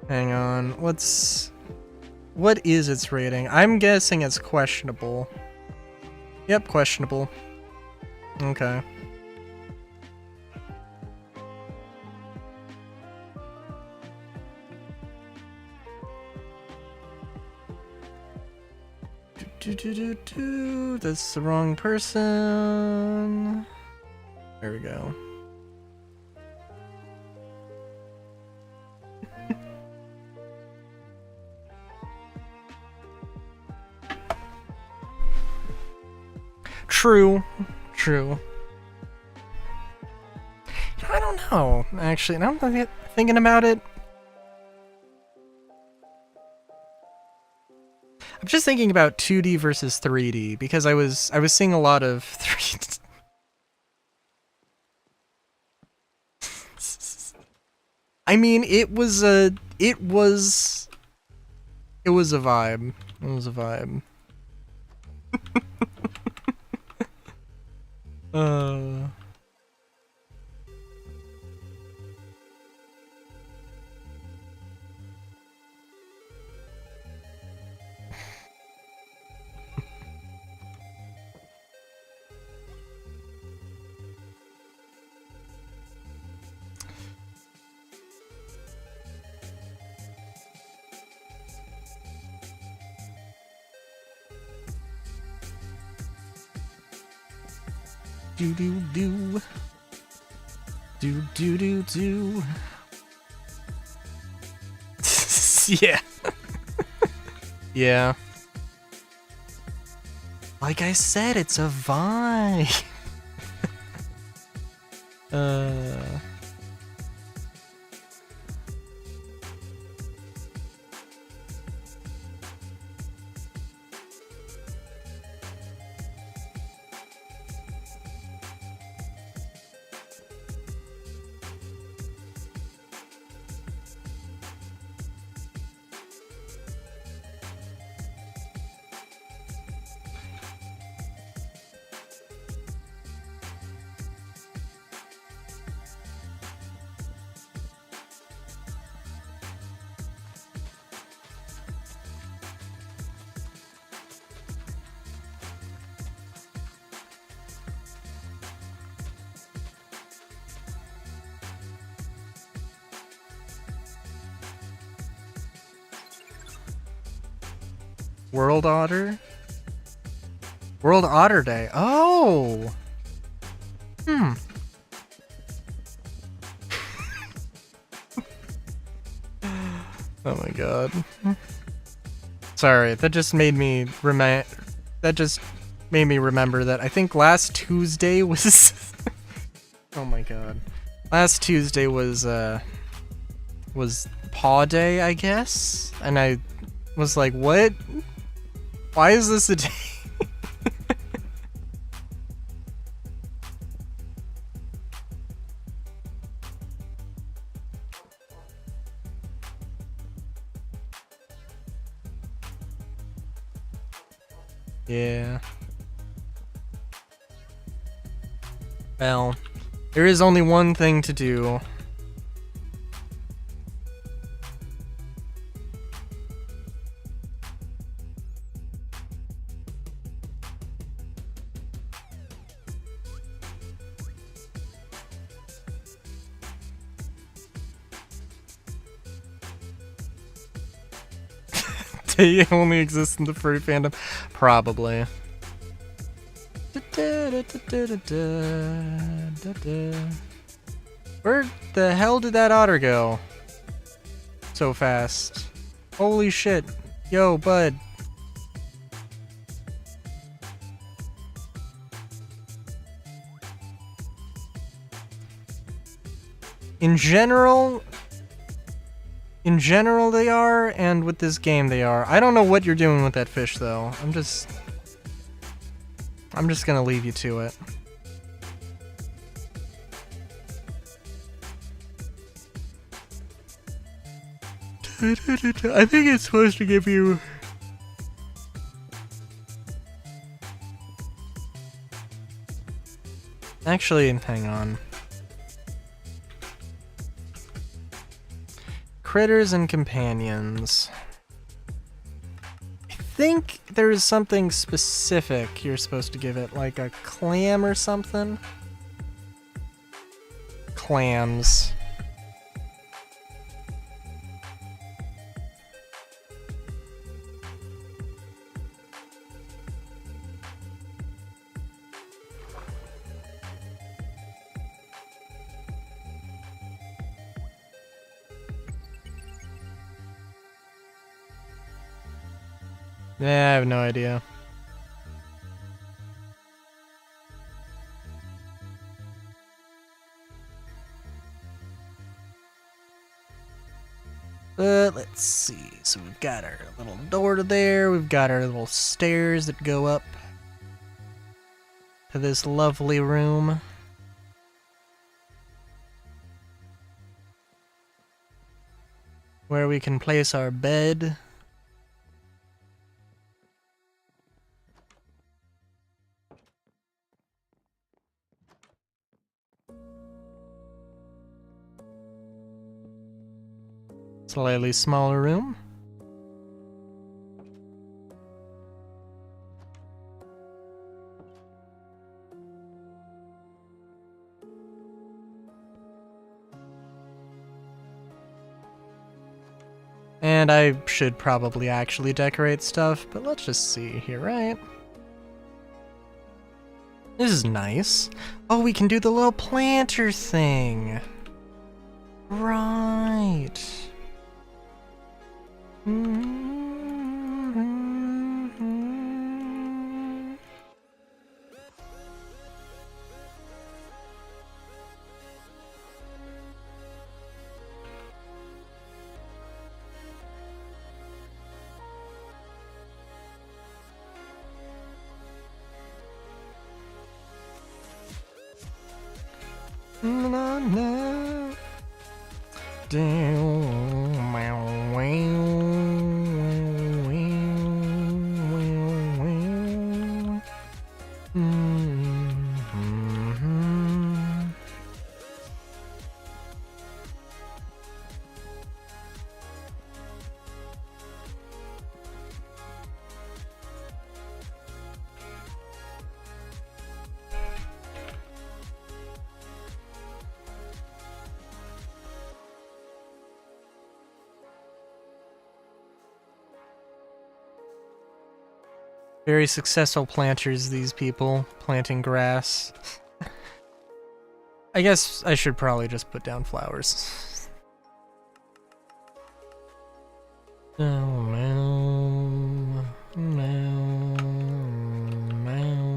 Hang on, what is its rating? I'm guessing it's questionable. Yep, questionable. Okay. That's the wrong person. There we go. True. I don't know, actually. Now I'm thinking about it. I'm just thinking about 2D versus 3D because I was seeing a lot of 3D. I mean, it was a vibe. It was a vibe. Do. Yeah. Yeah. Like I said, it's a vibe. World Otter? World Otter Day. Oh! Oh my god. Sorry, that just made me that just made me remember that I think last Tuesday was oh my god. Last Tuesday was Paw Day, I guess? And I was like, what? Why is this a day? Yeah. Well, there is only one thing to do. They only exist in the furry fandom? Probably. Where the hell did that otter go? So fast. Holy shit. Yo, bud. In general they are, and with this game they are. I don't know what you're doing with that fish though. I'm just gonna leave you to it. I think it's supposed to give you... Actually, hang on. Critters and companions. I think there is something specific you're supposed to give it, like a clam or something. Clams. Yeah, I have no idea. But let's see. So we've got our little door to there. We've got our little stairs that go up to this lovely room. Where we can place our bed. Slightly smaller room. And I should probably actually decorate stuff, but let's just see here, right? This is nice. Oh, we can do the little planter thing. Right. Very successful planters, these people, planting grass. I guess I should probably just put down flowers. Oh, no. No. No.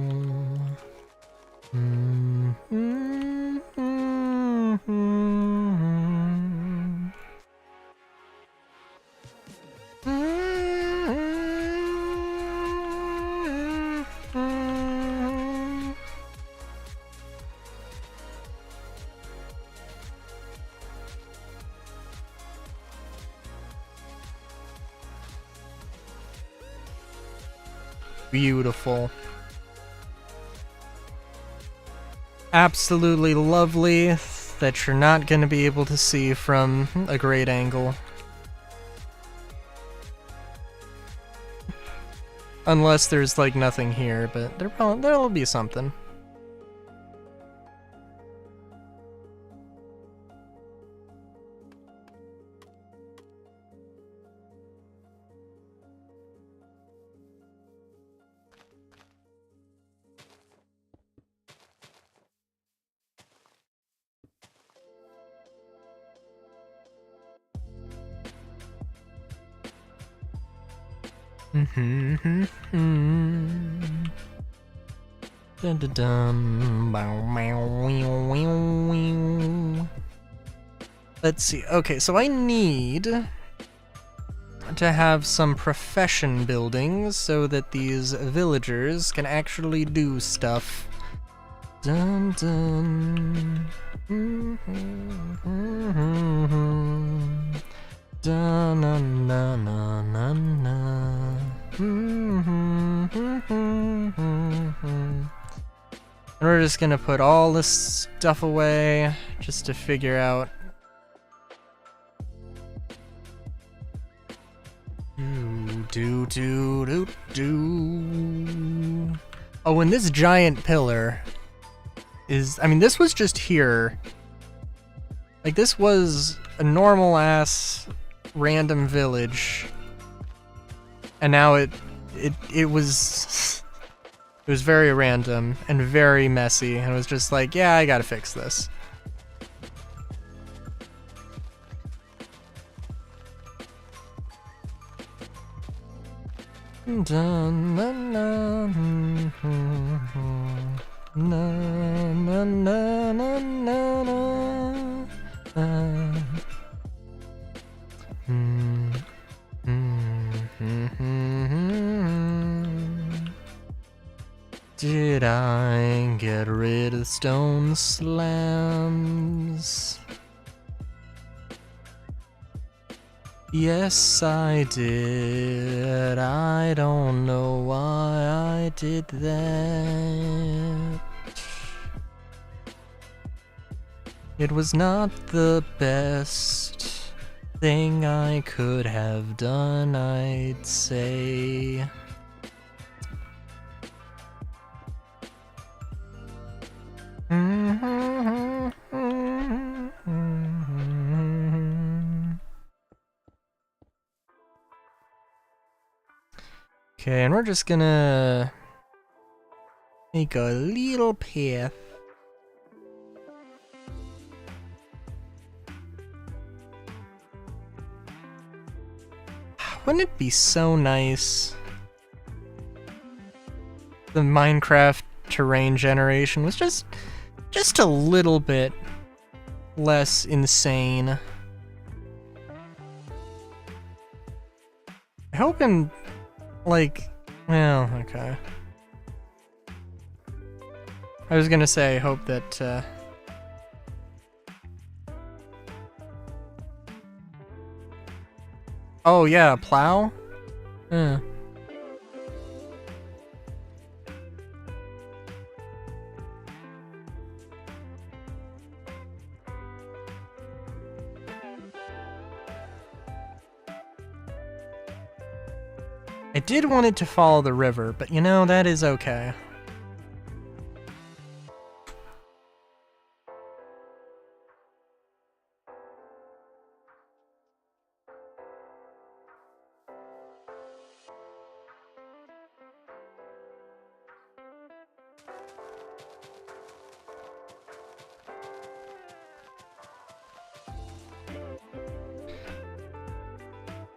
Beautiful. Absolutely lovely that you're not going to be able to see from a great angle. Unless there's like nothing here, but there'll be something. Dun dun dun. Let's see. Okay, so I need to have some profession buildings so that these villagers can actually do stuff. Dun dun. Dun na na na na na. And we're just gonna put all this stuff away just to figure out. Oh, and this giant pillar is, I mean, this was just here. Like, this was a normal ass random village. And now it was very random and very messy, and it was just like, yeah, I gotta fix this. Did I get rid of stone slams? Yes, I did. I don't know why I did that. It was not the best thing I could have done, I'd say. Okay, and we're just gonna make a little path. Wouldn't it be so nice? The Minecraft terrain generation was just a little bit less insane. I hope in, like, well, okay. I was gonna say, I hope that, oh yeah, plow? Yeah. I did want it to follow the river, but you know, that is okay.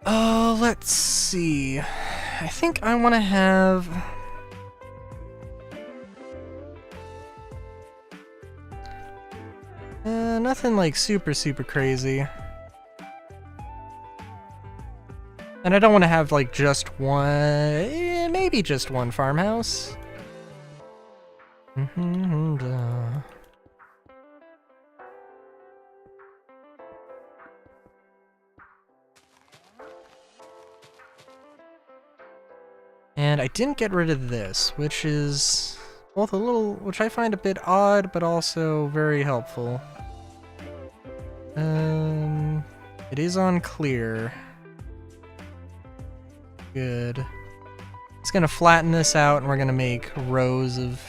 Oh, let's see. I think I want to have... nothing like super crazy. And I don't want to have like just one... maybe just one farmhouse. And I didn't get rid of this, which is both which I find a bit odd, but also very helpful. It is on clear. Good. It's gonna flatten this out, and we're gonna make rows of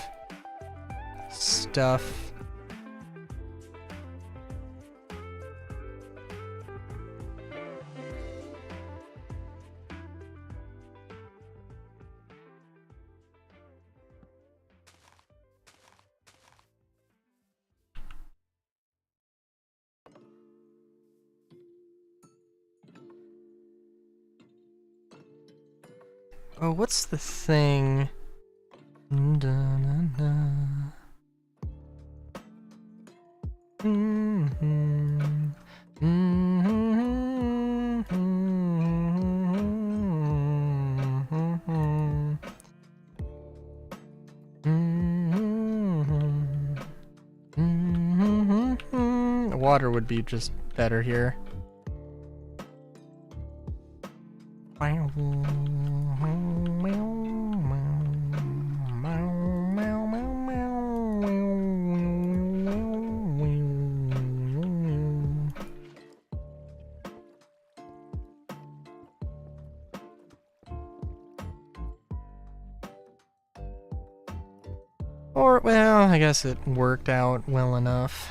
stuff. Oh, what's the thing? Water would be just better here. Or, well, I guess it worked out well enough.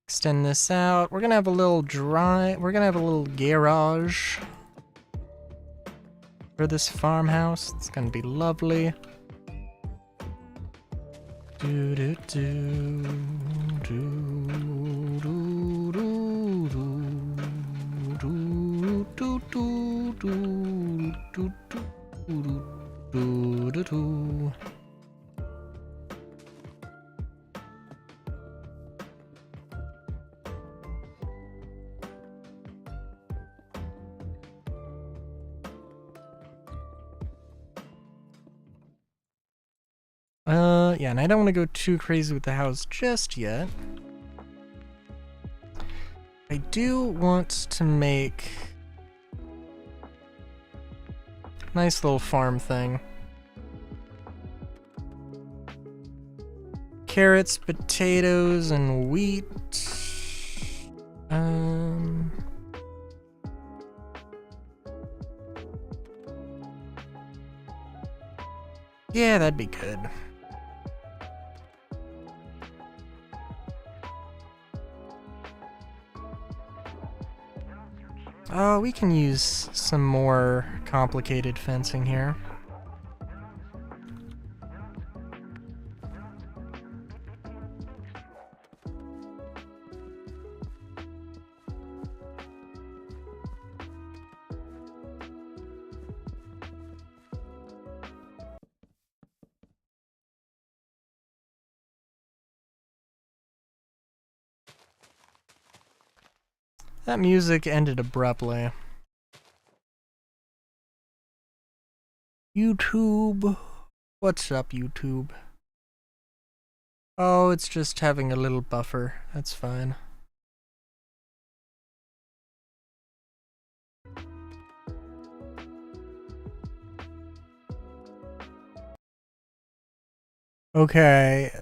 Extend this out. We're gonna have a little garage for this farmhouse. It's gonna be lovely. Do do do do do do do do do do do do do do. Yeah, and I don't want to go too crazy with the house just yet. I do want to make a nice little farm thing. Carrots, potatoes, and wheat. Yeah, that'd be good. Oh, we can use some more complicated fencing here. That music ended abruptly. YouTube. What's up, YouTube? Oh, it's just having a little buffer. That's fine. Okay.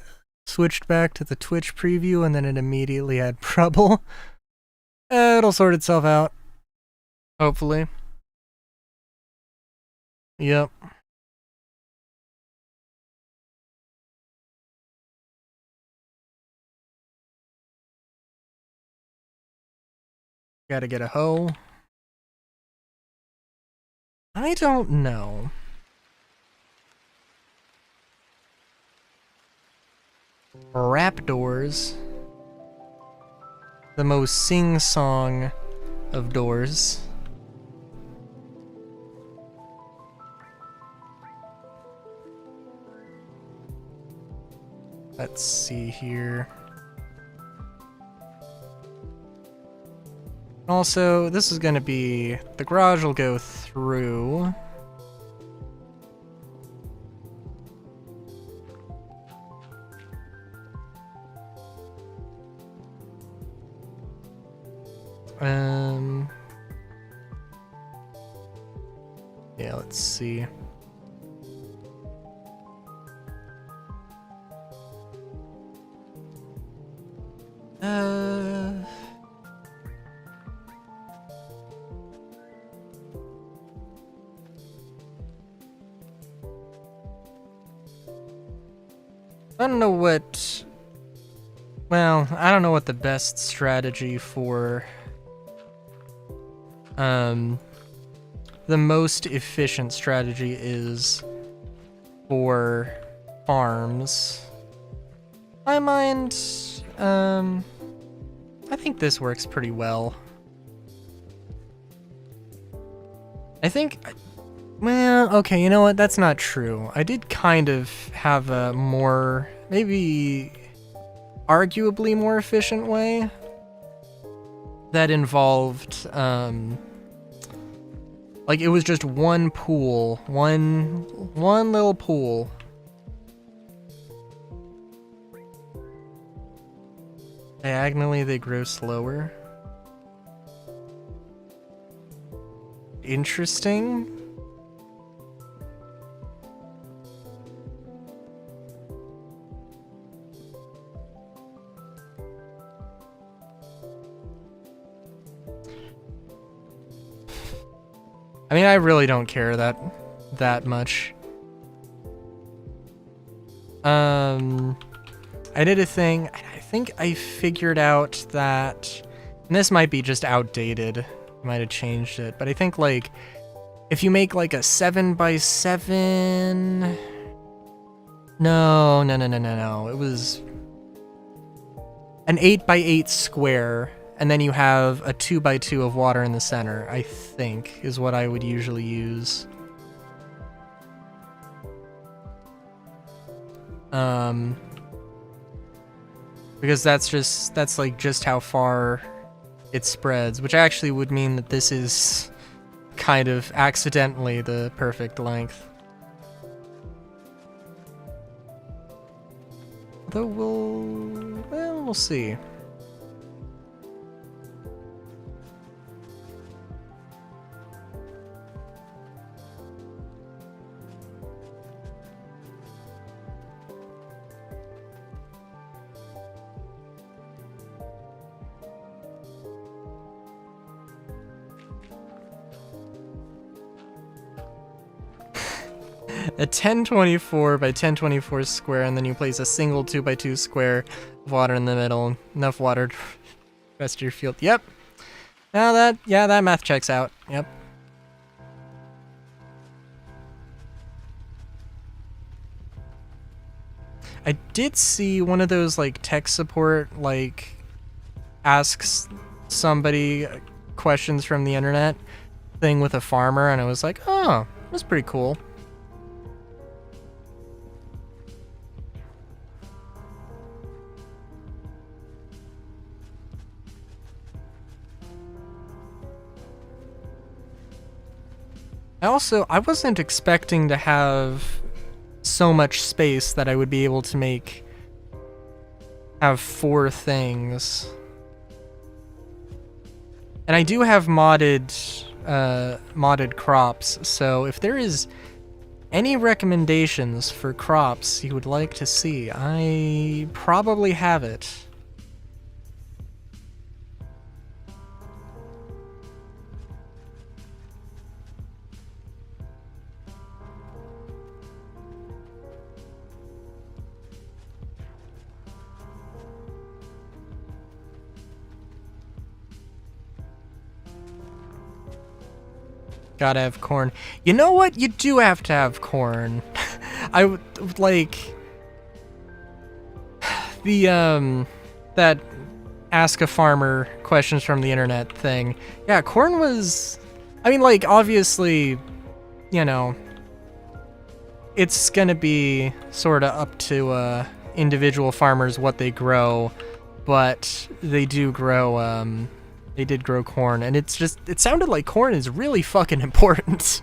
Switched back to the Twitch preview and then it immediately had trouble. It'll sort itself out. Hopefully. Yep. Gotta get a hoe. I don't know. Rapdoors. The most sing-song of doors. Let's see here. Also, this is gonna be... the garage will go through. Yeah, let's see. I don't know what... well, I don't know what the best strategy for... the most efficient strategy is for farms. I mind... I think this works pretty well. I think... well, okay, you know what? That's not true. I did kind of have a more, maybe arguably more efficient way that involved, like it was just one pool, one little pool. Diagonally, they grow slower. Interesting. I mean, I really don't care that much. I did a thing. I think I figured out that, and this might be just outdated. I might have changed it, but I think like if you make like a 7x7. No. It was an 8x8 square. And then you have a 2x2 of water in the center, I think, is what I would usually use. Because that's like just how far it spreads, which actually would mean that this is kind of accidentally the perfect length. Though we'll see. A 1024 by 1024 square, and then you place a single 2x2 square of water in the middle. Enough water to rest of your field. Yep. Now that math checks out. Yep. I did see one of those like tech support like asks somebody questions from the internet thing with a farmer, and I was like, oh, that's pretty cool. I wasn't expecting to have so much space that I would be able to have 4 things. And I do have modded crops, so if there is any recommendations for crops you would like to see, I probably have it. Gotta have corn. You know what? You do have to have corn. I would, like... the that ask a farmer questions from the internet thing. Yeah, corn was, I mean, like, obviously, you know, it's gonna be sort of up to individual farmers what they grow, but they do grow, they did grow corn, and it's just, it sounded like corn is really fucking important.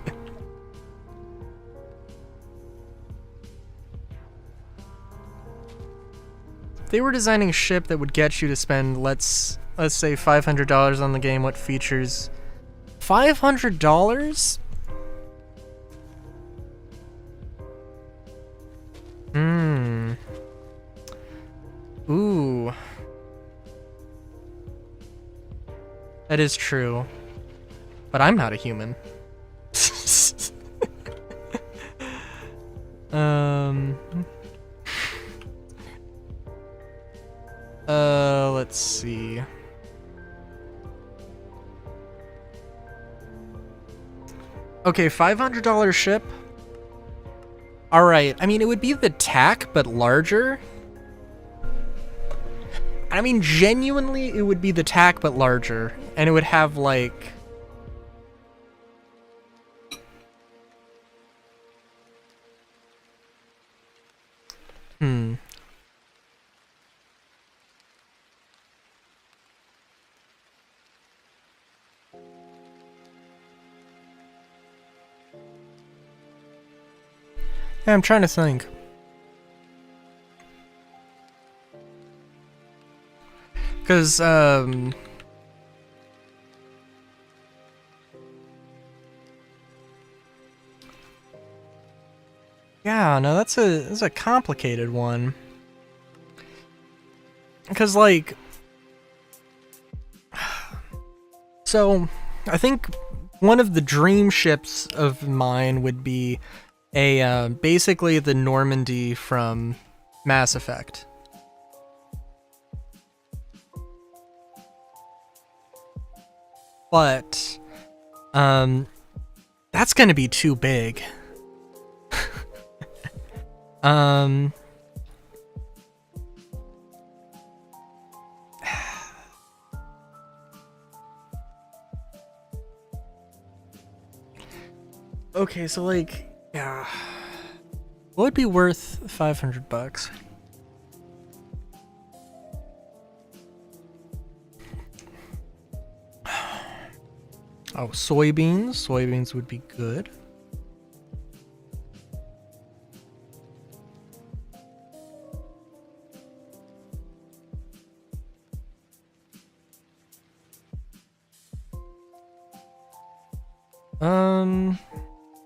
If they were designing a ship that would get you to spend, let's say $500 on the game, what features? $500? Ooh. That is true. But I'm not a human. Let's see. Okay, $500 ship. Alright, I mean, it would be the TAC, but larger. I mean, genuinely, it would be the TAC, but larger. And it would have, like... Yeah, I'm trying to think. Because, yeah, no, that's a complicated one. Because, like... So, I think one of the dream ships of mine would be a, basically the Normandy from Mass Effect. But, that's gonna be too big. Okay, so like, yeah. What would be worth $500? Oh, soybeans. Soybeans would be good.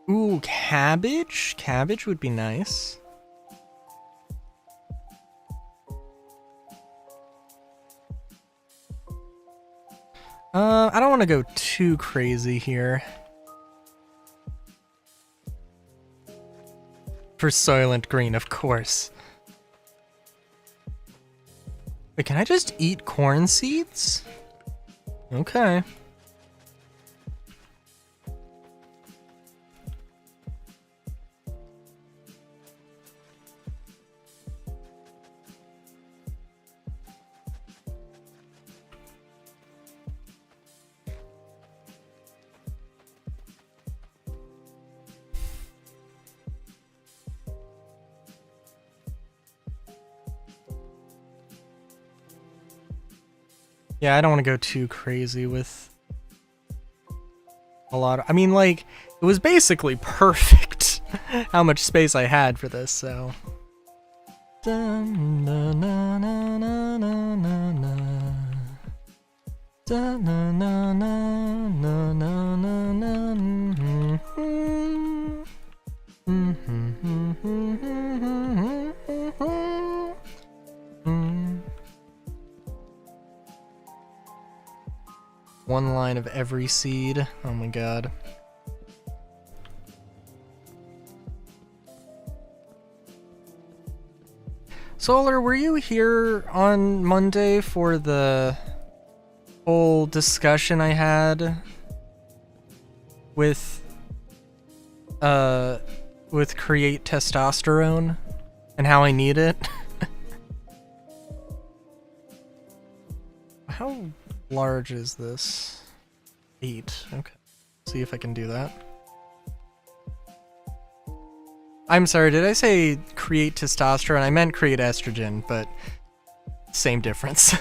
Ooh, cabbage? Cabbage would be nice. I don't want to go too crazy here. For Soylent Green, of course. Wait, can I just eat corn seeds? Okay. Yeah, I don't want to go too crazy with a lot of... I mean, like, it was basically perfect how much space I had for this, so... One line of every seed. Oh my god. Solar, were you here on Monday for the whole discussion I had with Create Testosterone and how I need it? how large is this? 8. Okay. See if I can do that. I'm sorry, did I say create testosterone? I meant create estrogen, but same difference.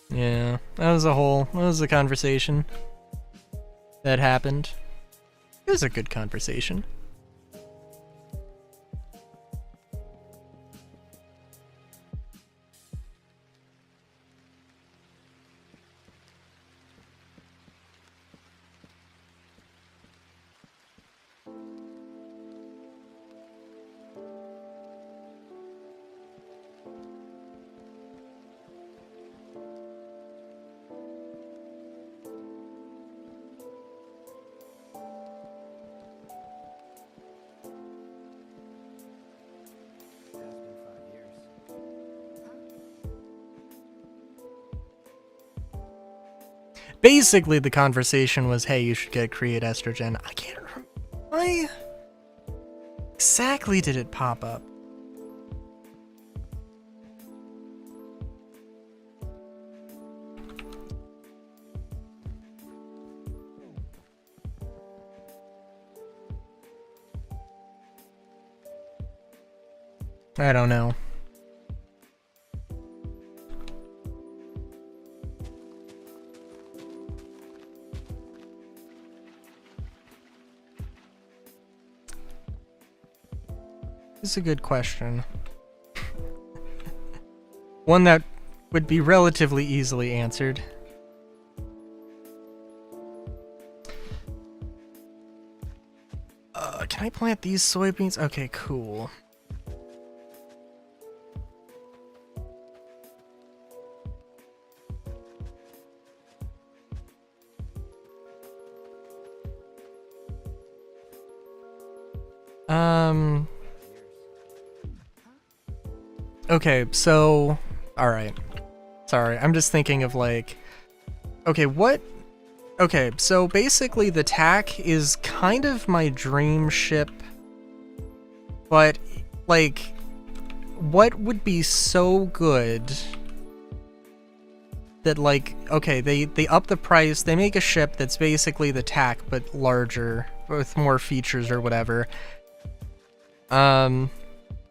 Yeah, that was a conversation that happened. It was a good conversation. Basically, the conversation was, hey, you should get create estrogen. I can't remember. Why exactly did it pop up? I don't know. This is a good question. One that would be relatively easily answered. Can I plant these soybeans? Okay, cool. Okay, so... Alright. Sorry, I'm just thinking of like... Okay, what... Okay, so basically the TAC is kind of my dream ship, but, like, what would be so good that, like, okay, they up the price, they make a ship that's basically the TAC, but larger, with more features or whatever,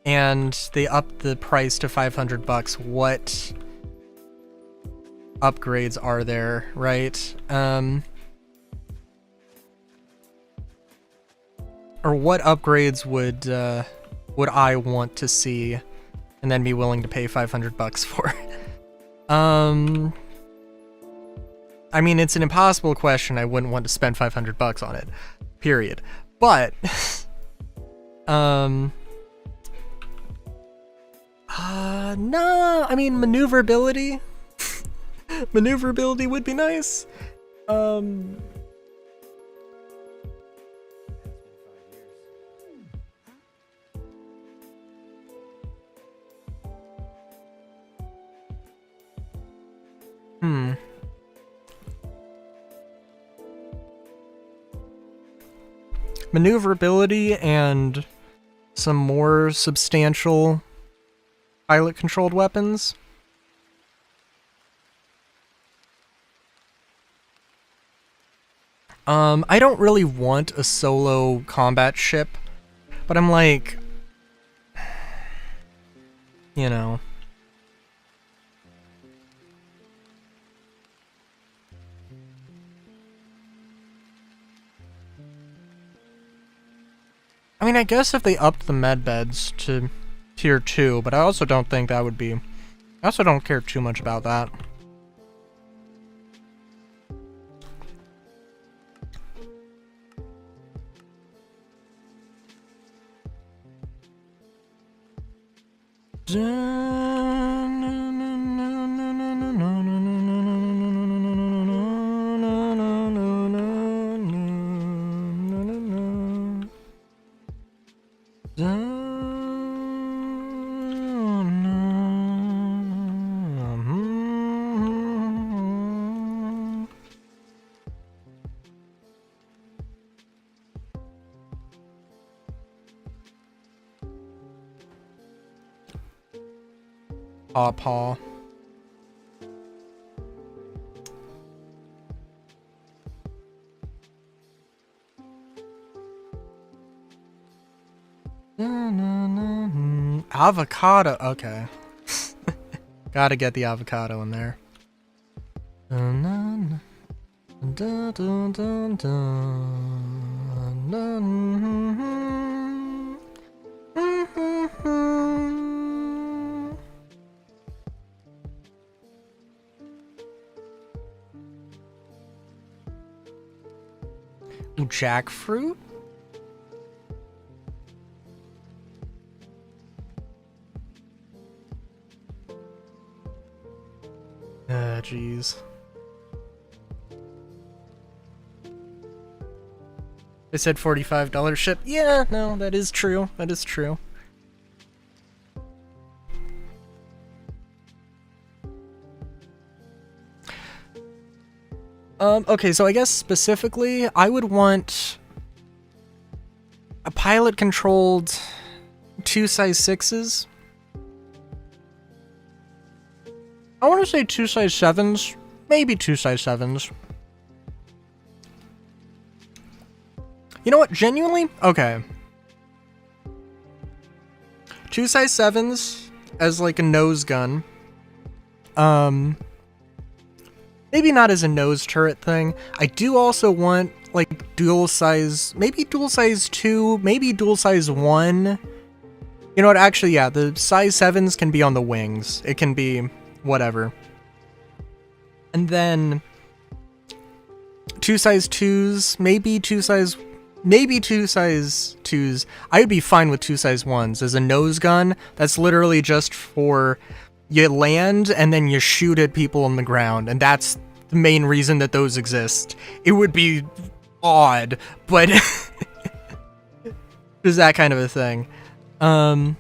and they up the price to $500. What upgrades are there, right? Or what upgrades would I want to see and then be willing to pay $500 for? I mean, it's an impossible question. I wouldn't want to spend $500 on it, period. But, no, I mean, maneuverability. Maneuverability would be nice. Maneuverability and some more substantial pilot-controlled weapons. I don't really want a solo combat ship, but I'm like, you know. I mean, I guess if they upped the medbeds to tier 2, but I also don't think that would be... I also don't care too much about that. Paw paw. Avocado. Okay. Gotta get the avocado in there. Ooh, jackfruit? Jeez. I said $45 ship. Yeah, no, that is true. That is true. Okay, so I guess specifically, I would want a pilot-controlled 2 size 6s. I want to say 2 size 7s, maybe 2 size 7s. You know what, genuinely? Okay. 2 size 7s as like a nose gun. Maybe not as a nose turret thing. I do also want like dual size, maybe dual size 2, maybe dual size 1. You know what, actually, yeah, the size 7s can be on the wings. It can be whatever. And then 2 size 2s, maybe 2 size 2s. I would be fine with 2 size 1s as a nose gun. That's literally just for you land and then you shoot at people on the ground, and that's the main reason that those exist. It would be odd, but there's that kind of a thing. And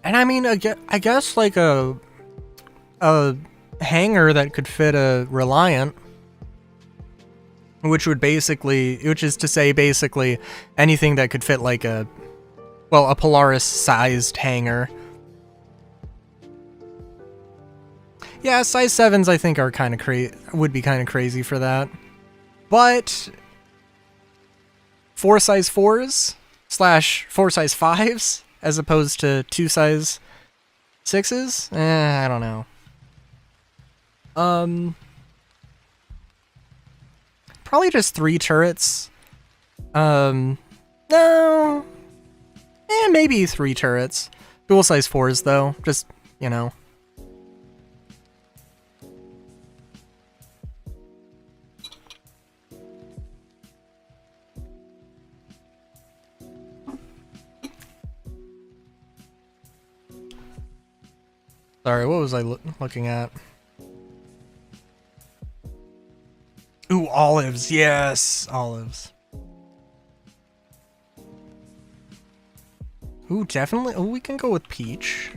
I mean, I guess like a hangar that could fit a Reliant, which is to say basically anything that could fit like a Polaris-sized hangar. Yeah, size 7s I think are kind of would be kind of crazy for that. But 4 size 4s / 4 size 5s as opposed to 2 size 6s? I don't know. Probably just 3 turrets. No. Maybe 3 turrets. Dual size 4s though, just, you know. Sorry, what was I looking at? Ooh, olives. Yes, olives. Ooh, definitely. Oh, we can go with peach.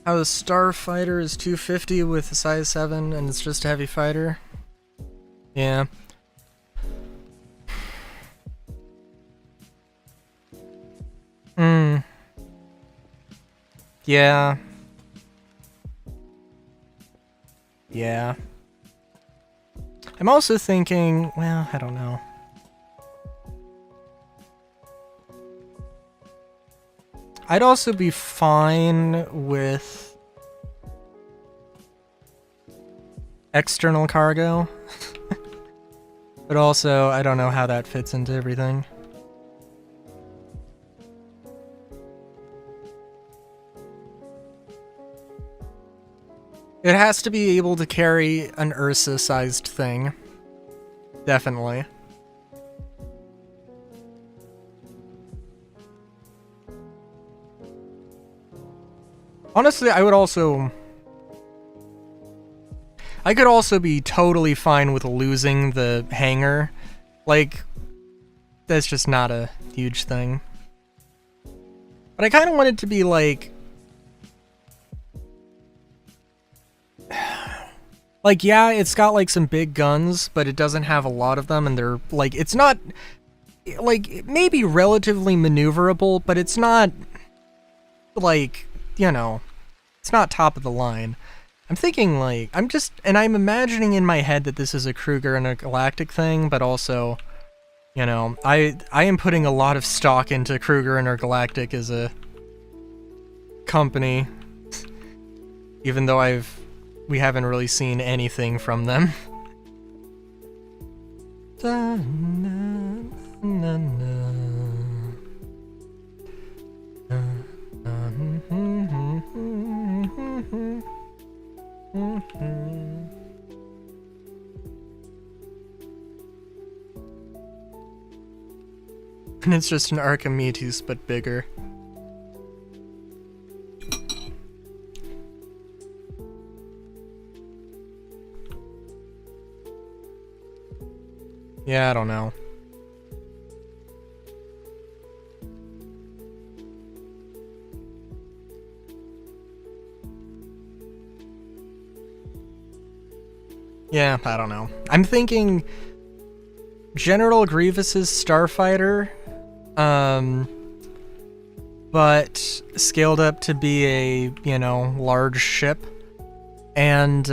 How the Starfighter is 250 with a size 7 and it's just a heavy fighter? Yeah. Yeah. Yeah. I'm also thinking, well, I don't know. I'd also be fine with external cargo. But also, I don't know how that fits into everything. It has to be able to carry an Ursa-sized thing. Definitely. Honestly, I could also be totally fine with losing the hanger. Like, that's just not a huge thing. But I kind of want it to be like... Like, yeah, it's got like some big guns, but it doesn't have a lot of them, and they're like, it's not... Like, it may be relatively maneuverable, but it's not... Like, you know, it's not top of the line. I'm thinking like, I'm imagining in my head that this is a Kruger and a Galactic thing, but also, you know, I am putting a lot of stock into Kruger and Galactic as a company, even though we haven't really seen anything from them. And it's just an Archimedes, but bigger. Yeah, I don't know. Yeah, I don't know. I'm thinking General Grievous's Starfighter, but scaled up to be a, you know, large ship. And,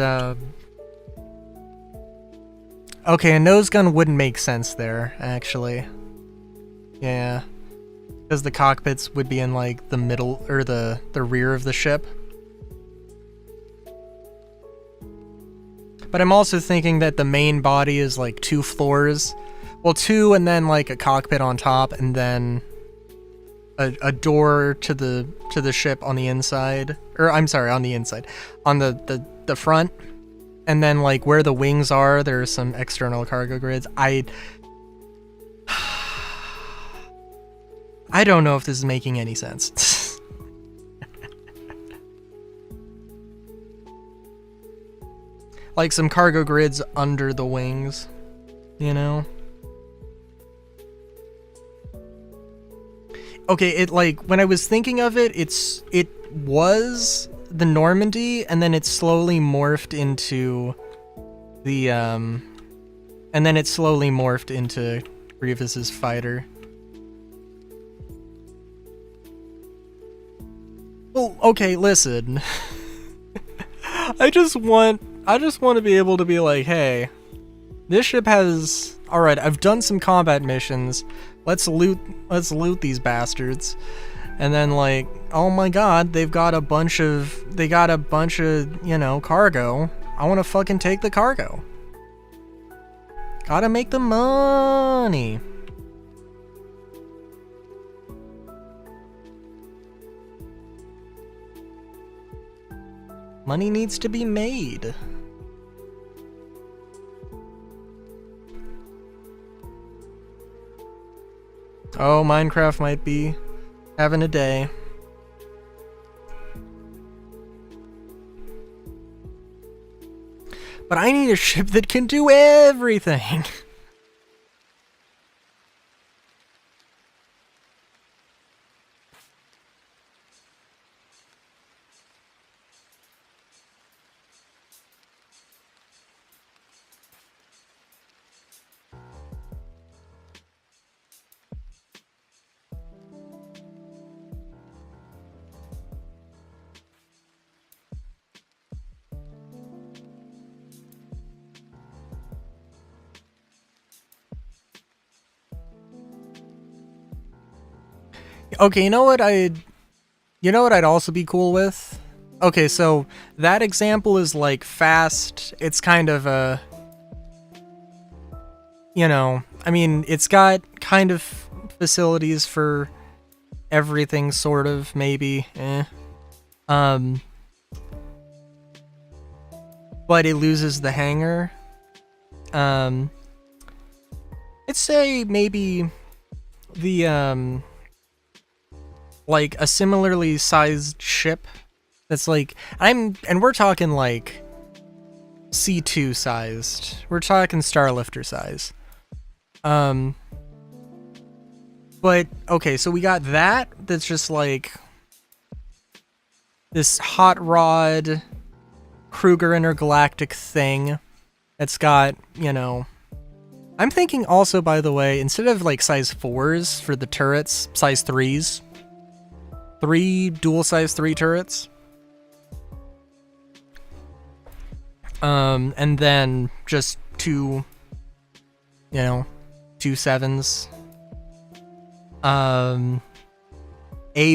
okay, a nose gun wouldn't make sense there, actually. Yeah. Because the cockpits would be in, like, the middle, or the rear of the ship. But I'm also thinking that the main body is like 2 floors. Well, 2 and then like a cockpit on top, and then a door to the ship on the inside. Or I'm sorry, on the inside. On the front. And then like where the wings are, there's some external cargo grids. I don't know if this is making any sense. Like some cargo grids under the wings, you know? Okay, it like, when I was thinking of it, it was the Normandy, and then it slowly morphed into the, and then it slowly morphed into Grievous's fighter. Well, okay, listen. I just want to be able to be like, hey, this ship has... Alright, I've done some combat missions. Let's loot these bastards. And then like, oh my god, they got a bunch of, you know, cargo. I want to fucking take the cargo. Gotta make the money. Money needs to be made. Oh, Minecraft might be having a day. But I need a ship that can do everything. Okay, you know what I'd also be cool with? Okay, so that example is like fast. It's kind of a, you know, I mean, it's got kind of facilities for everything, sort of, maybe. but it loses the hangar. I'd say maybe the like a similarly sized ship that's like and we're talking like C2 sized. We're talking Starlifter size. But okay, so we got that's just like this hot rod Kruger intergalactic thing that's got, you know, I'm thinking also, by the way, instead of like size 4s for the turrets, size 3s. 3 dual size 3 turrets. And then just 2, you know, 2 7s. A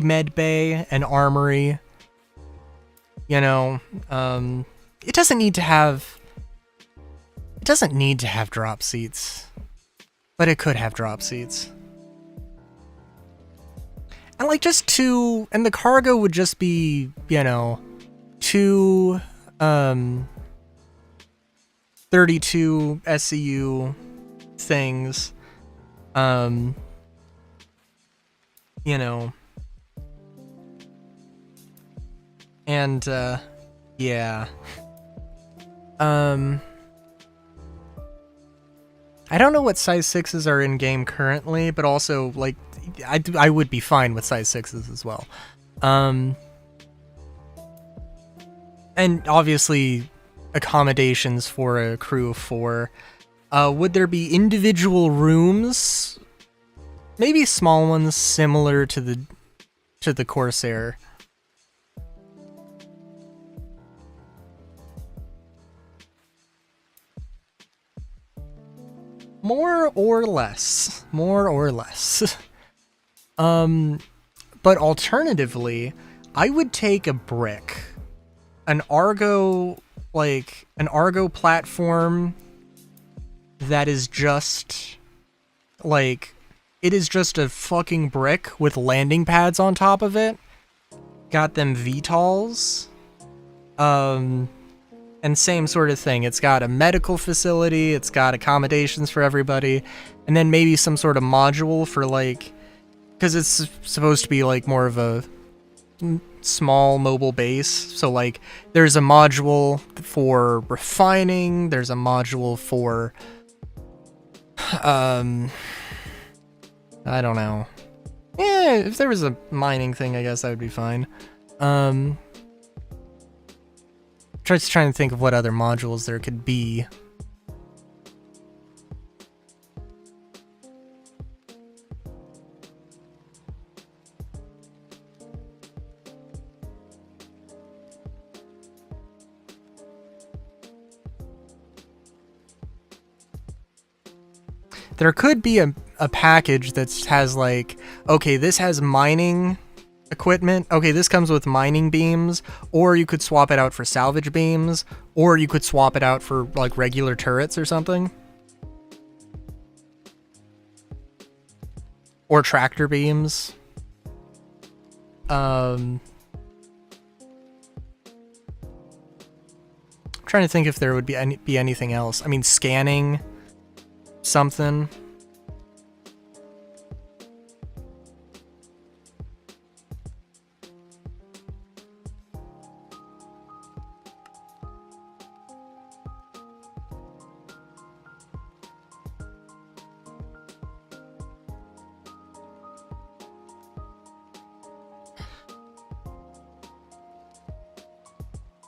med bay, an armory. You know, it doesn't need to have drop seats, but it could have drop seats. And like just 2, and the cargo would just be, you know, 2 32 SCU things. You know, and yeah. I don't know what size 6s are in game currently, but also like I would be fine with size 6s as well. And obviously accommodations for a crew of 4. Would there be individual rooms? Maybe small ones similar to the Corsair. More or less. But alternatively, I would take a brick. An Argo platform that is just like, it is just a fucking brick with landing pads on top of it. Got them VTOLs. And same sort of thing. It's got a medical facility, it's got accommodations for everybody, and then maybe some sort of module for like, because it's supposed to be like more of a small mobile base. So like there's a module for refining, there's a module for I don't know. Yeah, if there was a mining thing, I guess that would be fine. Just trying to think of what other modules there could be. There could be a package that has like, okay, this has mining equipment. Okay, this comes with mining beams, or you could swap it out for salvage beams, or you could swap it out for like regular turrets or something. Or tractor beams. I'm trying to think if there would be anything else. I mean, scanning something.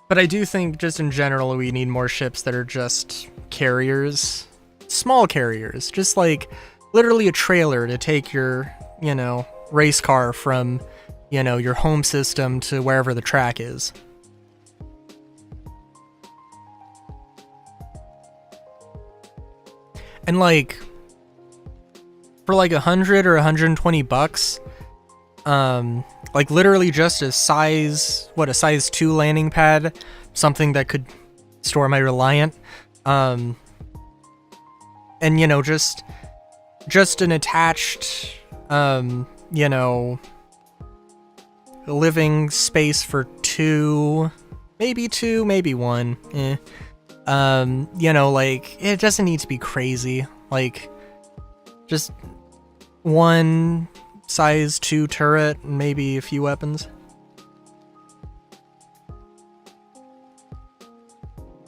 But I do think just in general we need more ships that are just carriers. Small carriers. Just like literally a trailer to take your, you know, race car from, you know, your home system to wherever the track is. And like for like $100 or $120, like literally just a size 2 landing pad, something that could store my Reliant, and you know, just an attached, you know, living space for 2, maybe 1, You know, like, it doesn't need to be crazy. Like, just one size 2 turret and maybe a few weapons.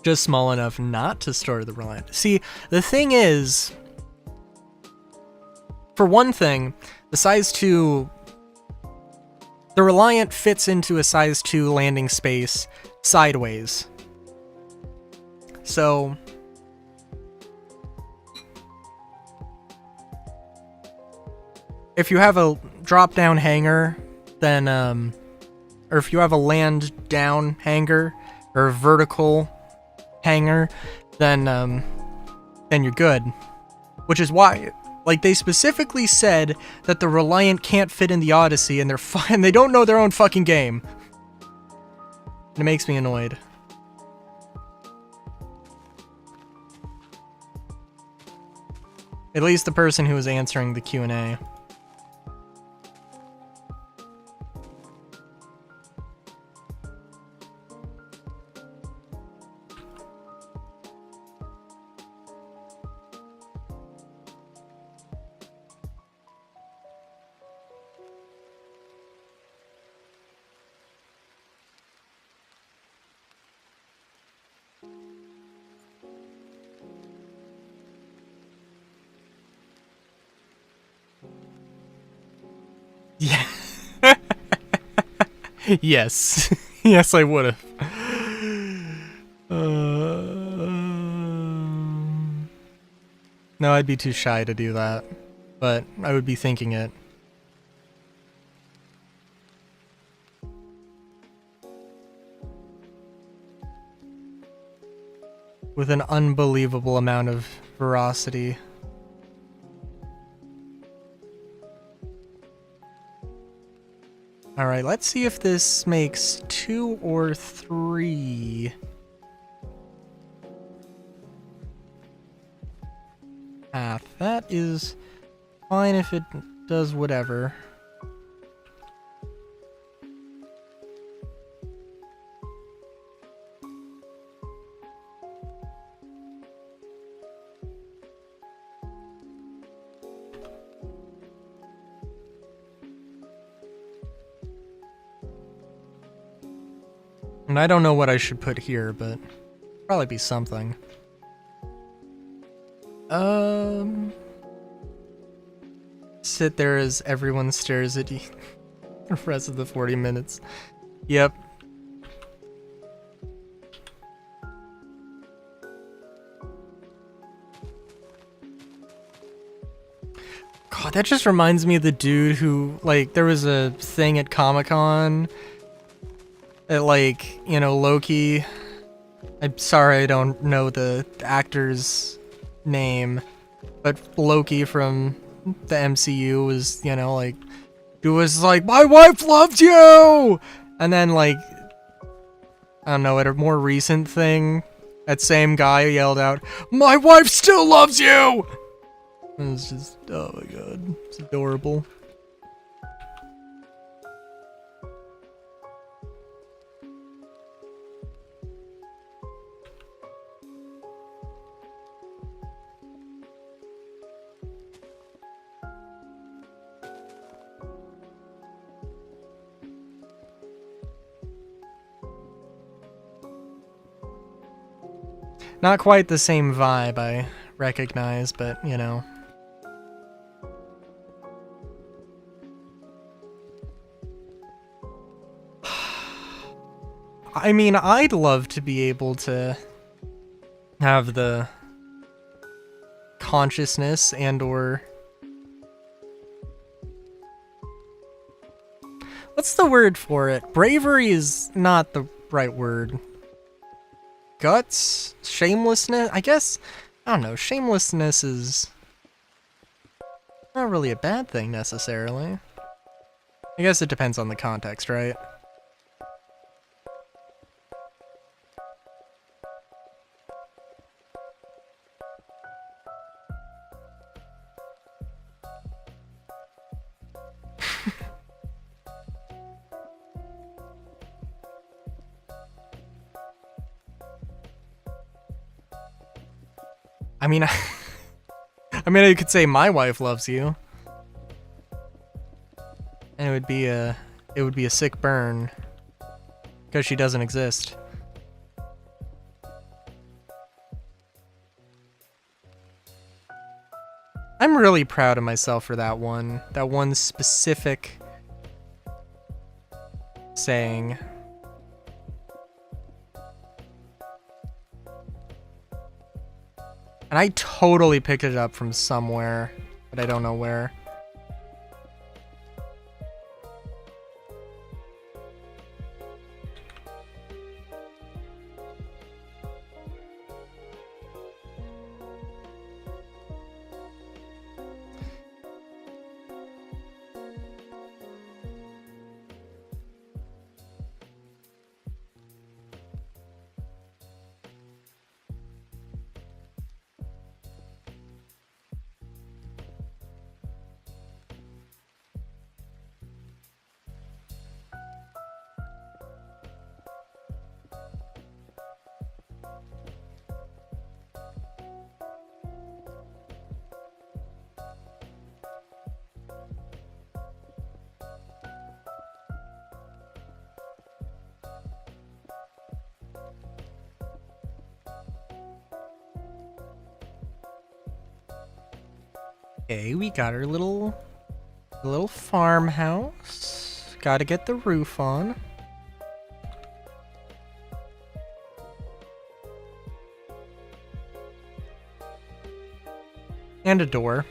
Just small enough not to store the Reliant. See, the thing is, for one thing, the size 2... The Reliant fits into a size 2 landing space sideways. So... if you have a drop-down hangar, then, or if you have a land-down hangar, or a vertical hangar, then you're good. Which is why, like, they specifically said that the Reliant can't fit in the Odyssey, and they're fine. They don't know their own fucking game. And it makes me annoyed. At least the person who was answering the Q&A. Yeah. Yes. Yes, I would have. No, I'd be too shy to do that. But I would be thinking it. With an unbelievable amount of veracity. Alright, let's see if this makes 2 or 3. Path. That is fine if it does whatever. And I don't know what I should put here, but probably be something. Sit there as everyone stares at you the rest of the 40 minutes. Yep. God, that just reminds me of the dude who, like, there was a thing at Comic-Con that, like, you know, Loki... I'm sorry I don't know the actor's name, but Loki from the MCU was, you know, like, he was like, my wife loves you! And then, like, I don't know, at a more recent thing, that same guy yelled out, my wife still loves you! And it was just, oh my god, it's adorable. Not quite the same vibe, I recognize, but, you know. I mean, I'd love to be able to have the consciousness and or... What's the word for it? Bravery is not the right word. Guts? Shamelessness? I guess, I don't know, shamelessness is not really a bad thing necessarily. I guess it depends on the context, right? I mean, I mean, you could say my wife loves you. And it would be a sick burn. Because she doesn't exist. I'm really proud of myself for that one specific saying. And I totally picked it up from somewhere, but I don't know where. Okay, we got our little farmhouse. Gotta get the roof on. And a door.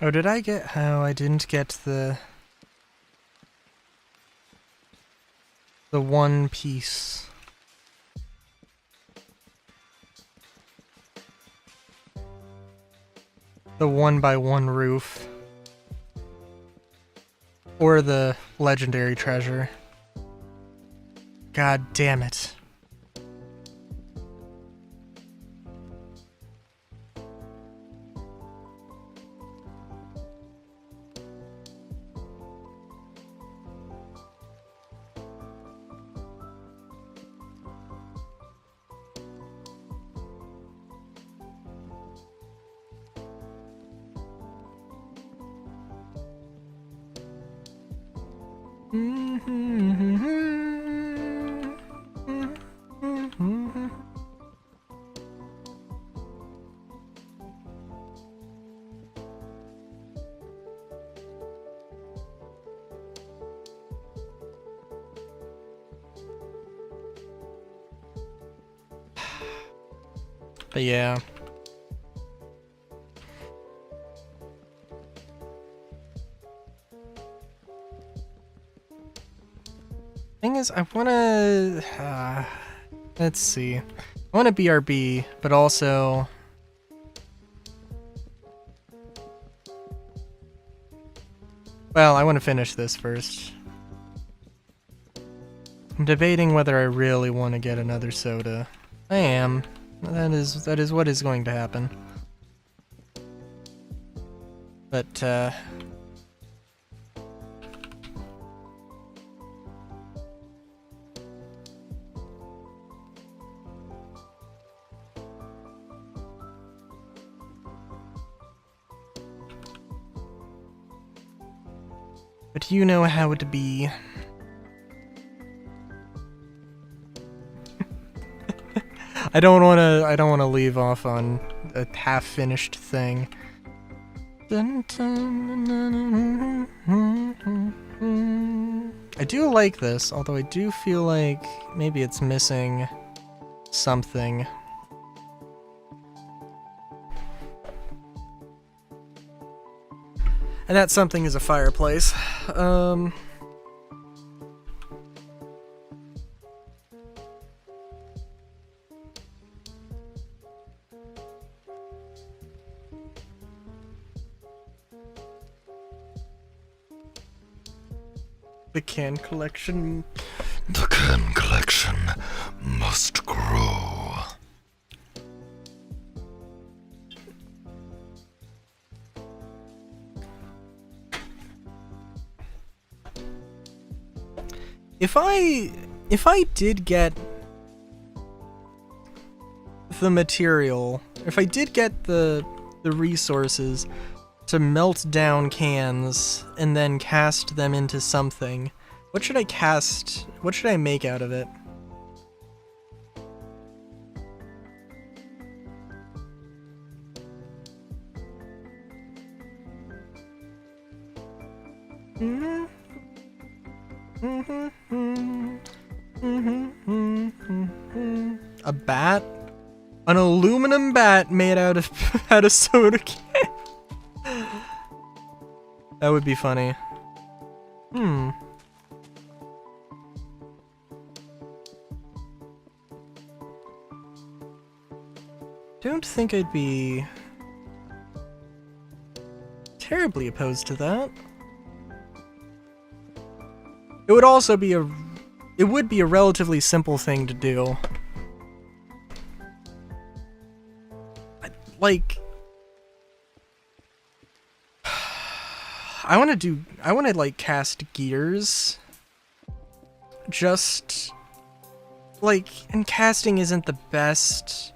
Oh, did I get... Oh, I didn't get the one piece. The 1x1 roof. Or the legendary treasure. God damn it. But yeah. Thing is, I wanna... let's see. I want a BRB, but also... Well, I want to finish this first. I'm debating whether I really want to get another soda. I am. That is what is going to happen. But, But you know how it be. I don't wanna leave off on a half-finished thing. I do like this, although I do feel like maybe it's missing something. And that something is a fireplace. The can collection. The can collection must grow. If I did get the material, if I did get the resources to melt down cans and then cast them into something, what should I make out of it? A bat? An aluminum bat made out of soda can. That would be funny. Don't think I'd be terribly opposed to that. It would also be a relatively simple thing to do. Like, I want to like cast gears. Just like, and casting isn't the best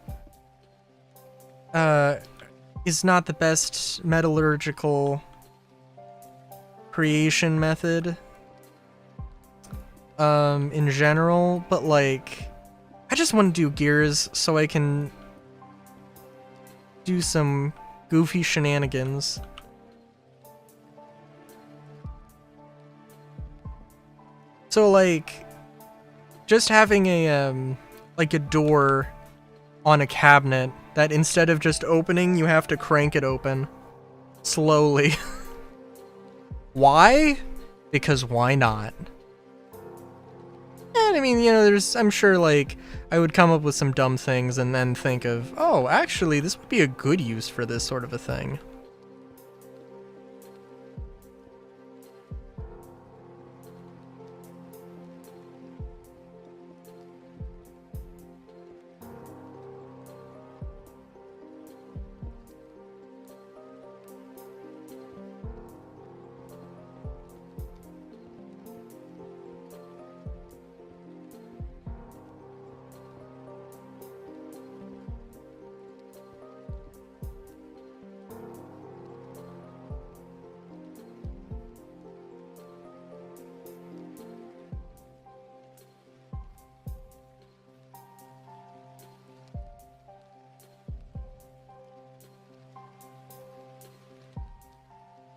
is not the best metallurgical creation method in general, but like I just want to do gears so I can do some goofy shenanigans. So like just having a like a door on a cabinet that instead of just opening, you have to crank it open slowly. Why? Because why not? And I mean, you know, I'm sure like I would come up with some dumb things and then think of, oh, actually this would be a good use for this sort of a thing.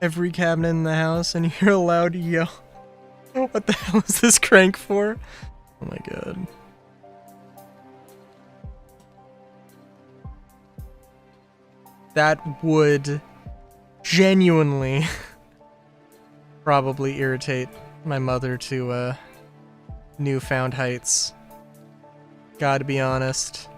Every cabinet in the house, and you're allowed to yell, what the hell is this crank for? Oh my god. That would genuinely probably irritate my mother to newfound heights. Gotta be honest.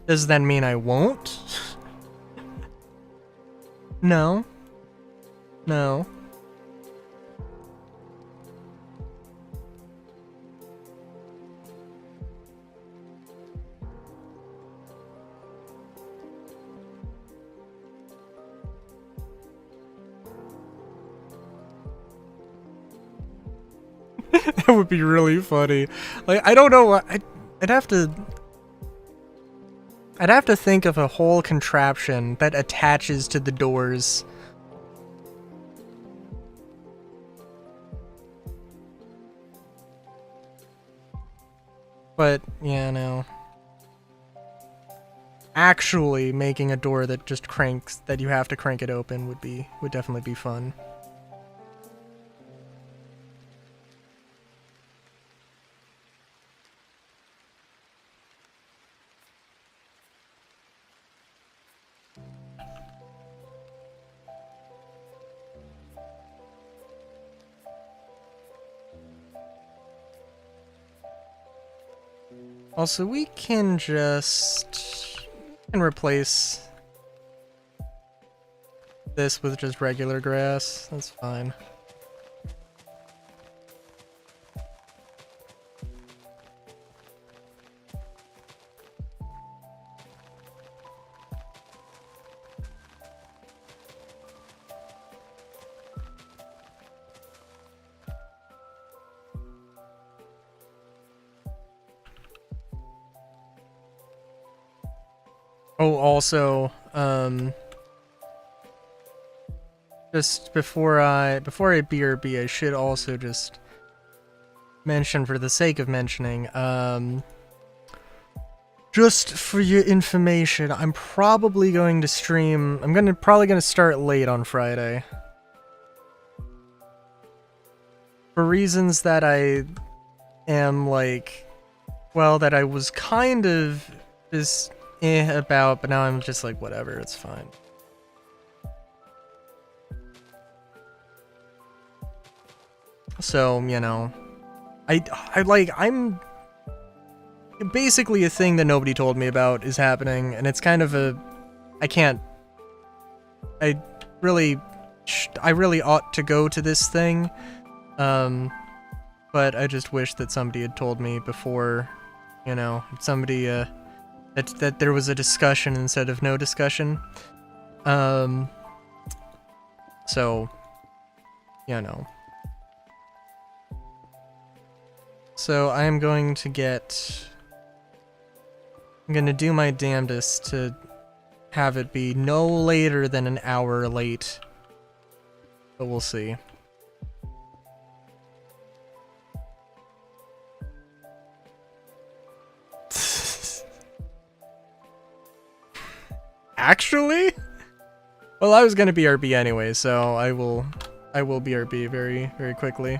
Does that mean I won't? No. No. That would be really funny. Like, I don't know. I'd have to. I'd have to think of a whole contraption that attaches to the doors. But, yeah, no. Actually making a door that just cranks, that you have to crank it open would definitely be fun. Also, we can replace this with just regular grass. That's fine. Oh, also, just before I BRB, I should also just mention, for the sake of mentioning, just for your information, I'm probably going to stream. I'm probably gonna start late on Friday, for reasons that I am like, well, that I was kind of just about, but now I'm just like, whatever, it's fine. So, you know, I'm basically, a thing that nobody told me about is happening, and it's kind of I really ought to go to this thing, but I just wish that somebody had told me before, you know, somebody, that there was a discussion instead of no discussion. So, you know. So I'm going to do my damnedest to have it be no later than an hour late. But we'll see. Actually? Well, I was gonna BRB anyway, so I will BRB very, very quickly.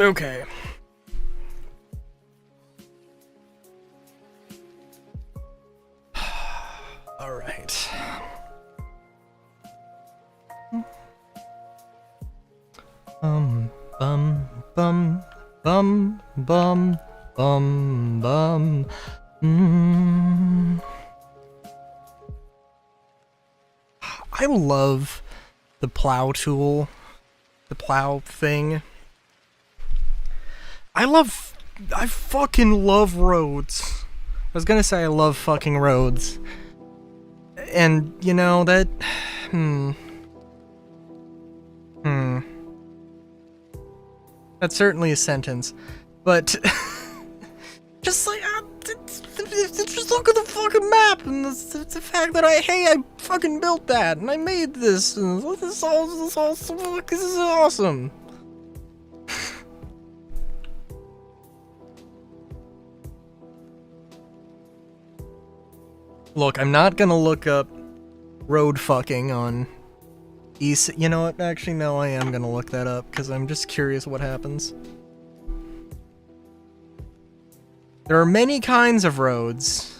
Okay. All right. Bum bum bum bum bum bum. I love the plow tool, the plow thing. I fucking love roads. I was gonna say I love fucking roads. And, you know, that... That's certainly a sentence. But... just like... just look at the fucking map and the fact that I fucking built that and I made this and this is awesome. Look, I'm not gonna look up road fucking on East. You know what? Actually, no, I am gonna look that up because I'm just curious what happens. There are many kinds of roads.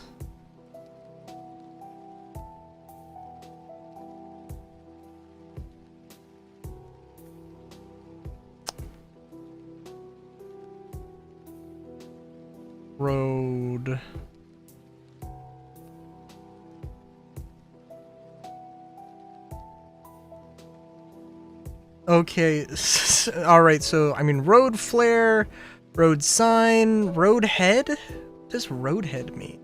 Road. Okay, alright, so, I mean, road flare, road sign, road head? What does road head mean?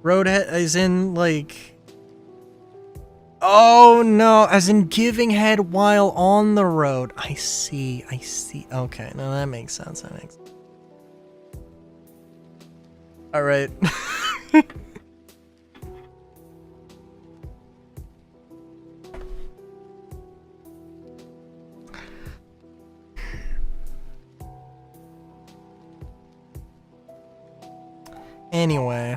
Road head as in, like... Oh, no, as in giving head while on the road. I see. Okay, no, that makes sense, Alright. Anyway.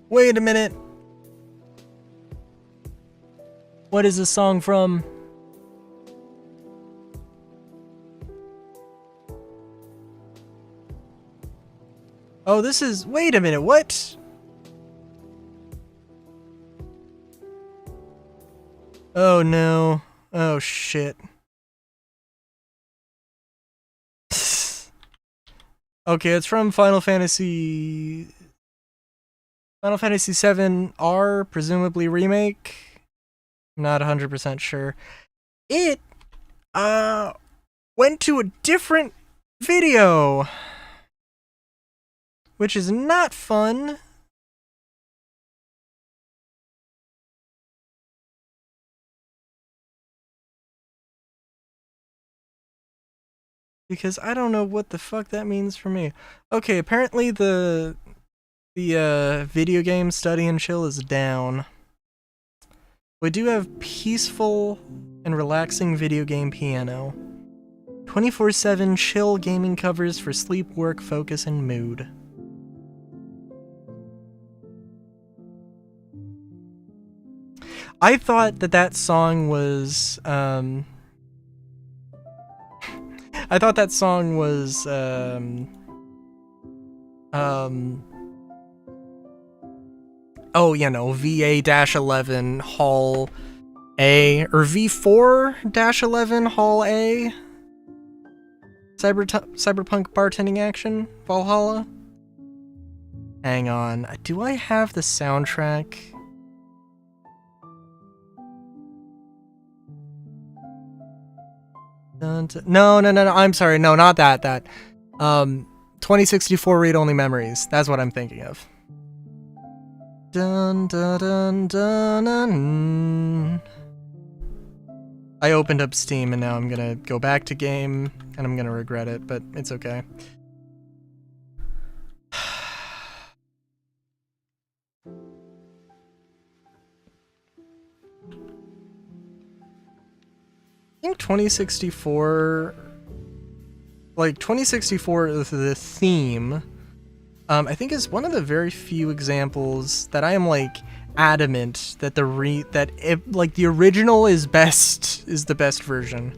Wait a minute. What is this song from? Oh, this is... Wait a minute, what? Oh, no. Oh, shit. Okay, it's from Final Fantasy VII R, presumably remake. I'm not 100% sure. It, went to a different video. Which is not fun. Because I don't know what the fuck that means for me. Okay, apparently the video game study and chill is down. We do have peaceful and relaxing video game piano. 24/7 chill gaming covers for sleep, work, focus, and mood. I thought that song was, I thought that song was, oh, you know, VA-11 Hall A, or V4-11 Hall A? Cyberpunk bartending action? Valhalla? Hang on, do I have the soundtrack? No, I'm sorry, no, not that, 2064 read-only memories, that's what I'm thinking of. Dun, dun, dun, dun, dun. I opened up Steam and now I'm gonna go back to game, and I'm gonna regret it, but it's okay. 2064, like 2064, the theme, I think is one of the very few examples that I am like adamant that the original is the best version.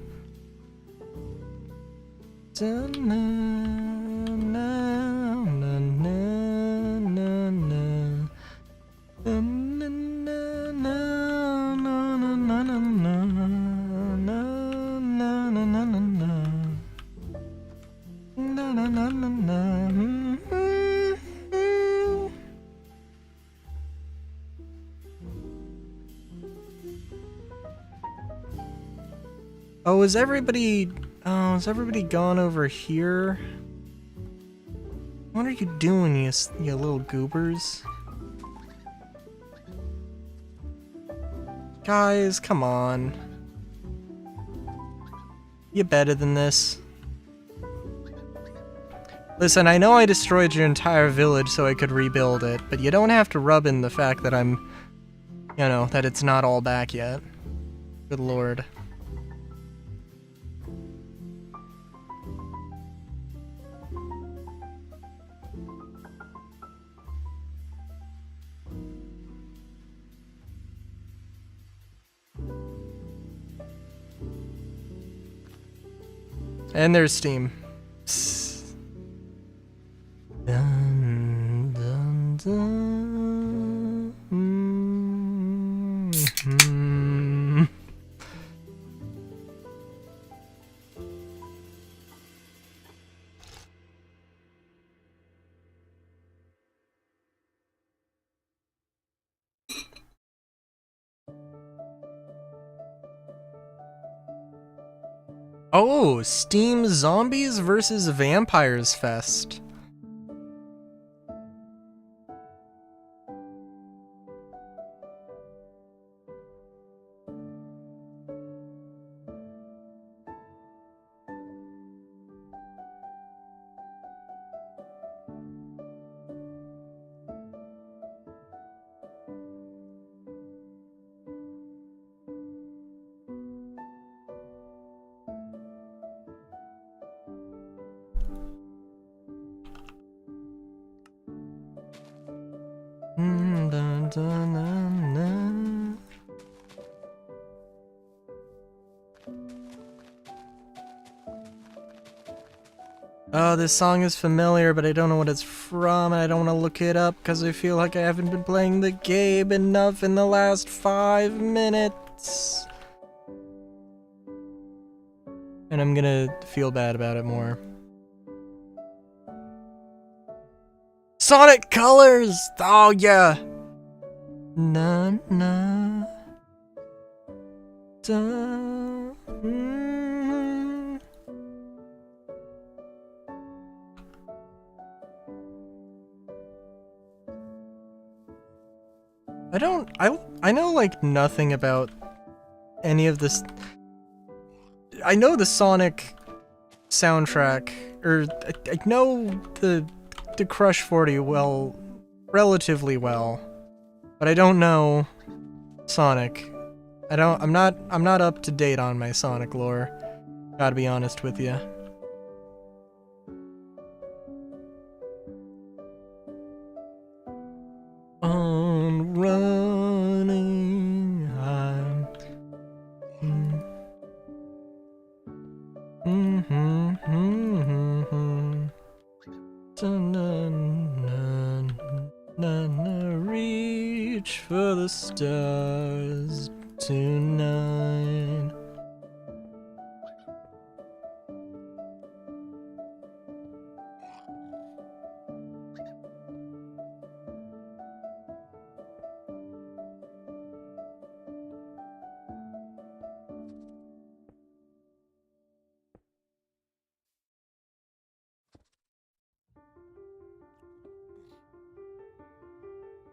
Oh, is everybody gone over here? What are you doing, you little goobers? Guys, come on. You better than this. Listen, I know I destroyed your entire village so I could rebuild it, but you don't have to rub in the fact that that it's not all back yet. Good lord. And there's Steam. Dun, dun, dun. Mm-hmm. Oh, Steam Zombies versus Vampires Fest. Dun, dun, dun, dun. Oh, this song is familiar, but I don't know what it's from, and I don't want to look it up because I feel like I haven't been playing the game enough in the last 5 minutes. And I'm gonna feel bad about it more. Sonic Colors! Oh, yeah! Na na. Da. Mm. I know like nothing about any of this. I know the Sonic soundtrack, or I know the Crush 40 relatively well, but I don't know Sonic. I'm not up to date on my Sonic lore. Gotta be honest with you. On running high. Reach for the stars tonight.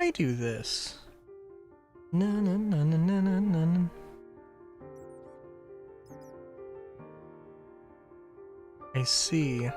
I do this. Na na na na na na na. I see.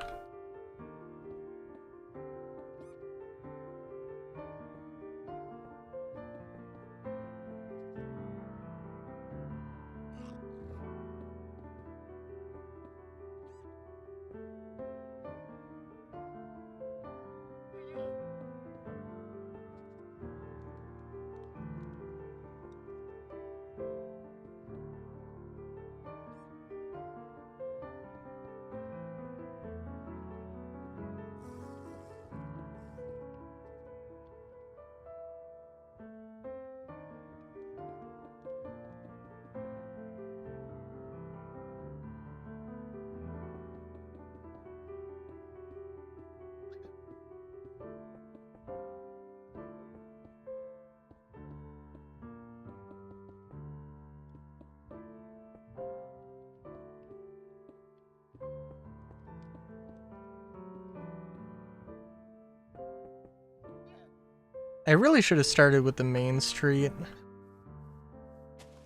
I really should have started with the main street.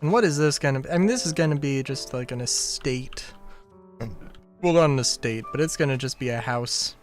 And what is this gonna be? I mean, this is gonna be just like an estate. Well, not an estate, but it's gonna just be a house.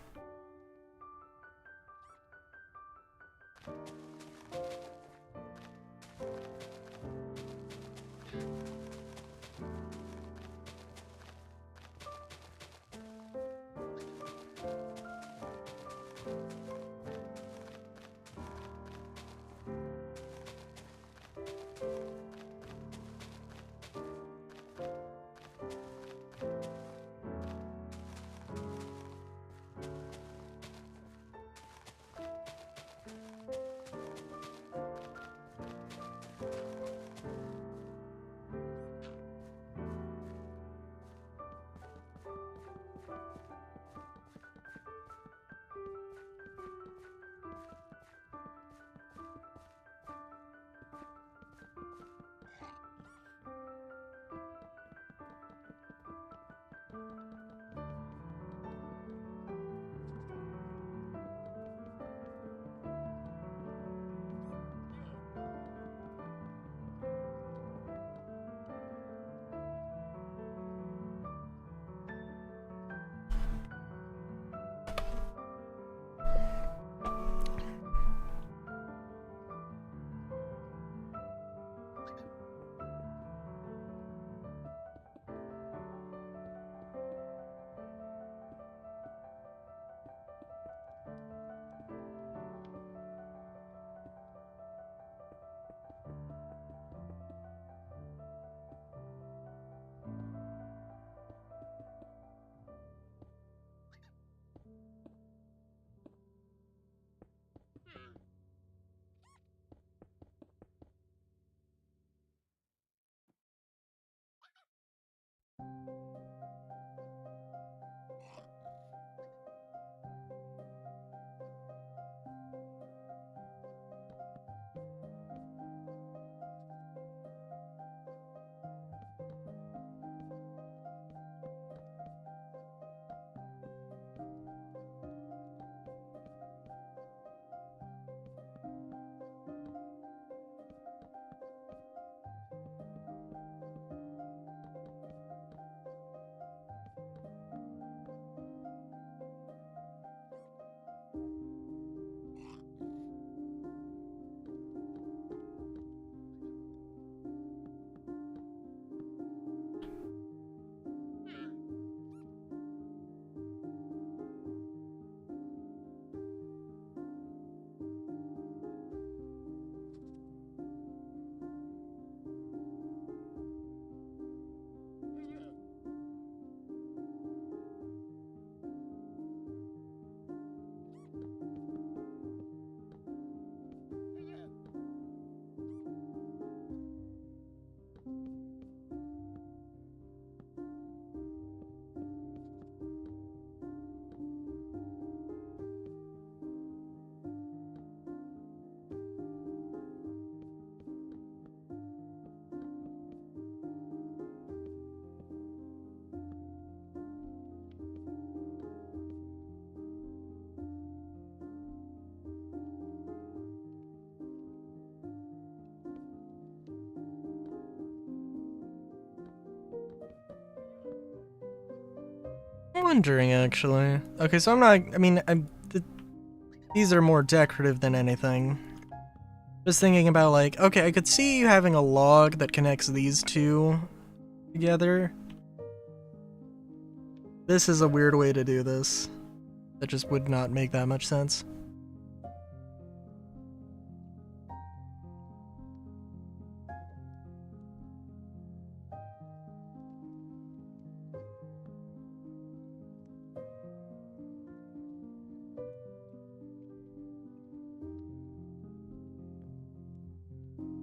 I'm wondering, actually. Okay, so I'm not, I mean, these are more decorative than anything. Just thinking about, like, okay, I could see you having a log that connects these two together. This is a weird way to do this. That just would not make that much sense.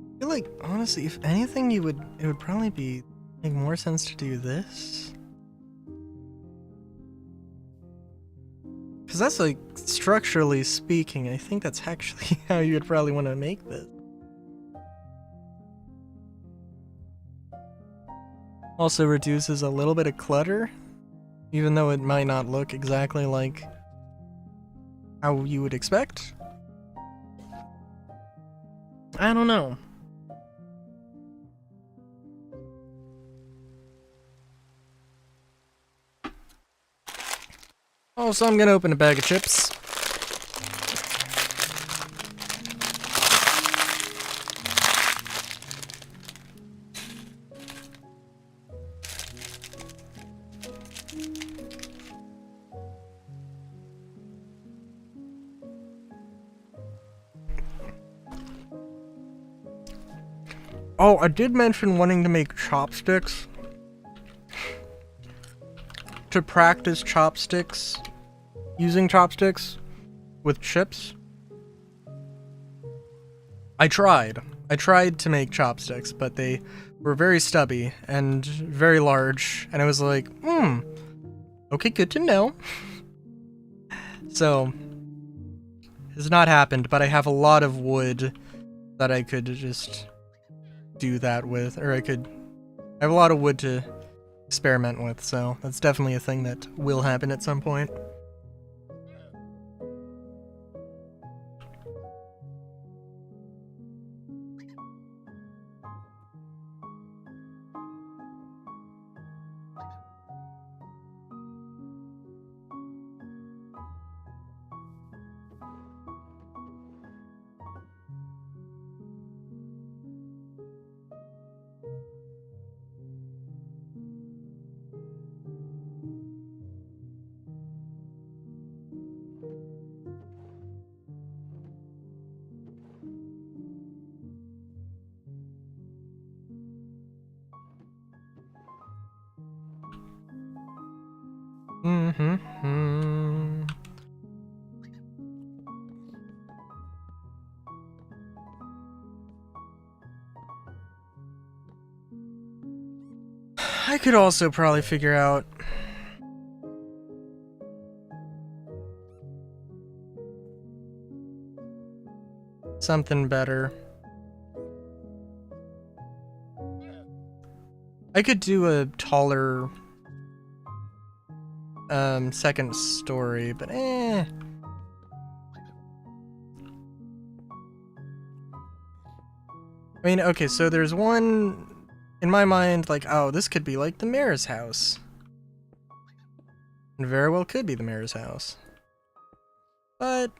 I feel like, honestly, if anything, it would probably make more sense to do this. Because that's, like, structurally speaking, I think that's actually how you would probably want to make this. Also reduces a little bit of clutter, even though it might not look exactly like how you would expect. I don't know. Oh, so I'm gonna open a bag of chips. Oh, I did mention wanting to make chopsticks. To practice chopsticks. Using chopsticks with chips. I tried. I tried to make chopsticks, but they were very stubby and very large. And I was like, okay, good to know. So, it's not happened, but I have a lot of wood that I could just do that with, or I have a lot of wood to experiment with, so that's definitely a thing that will happen at some point. I could also probably figure out something better. I could do a taller second story, but I mean, okay, so there's one in my mind, like, oh, this could be like the mayor's house. And very well could be the mayor's house. But,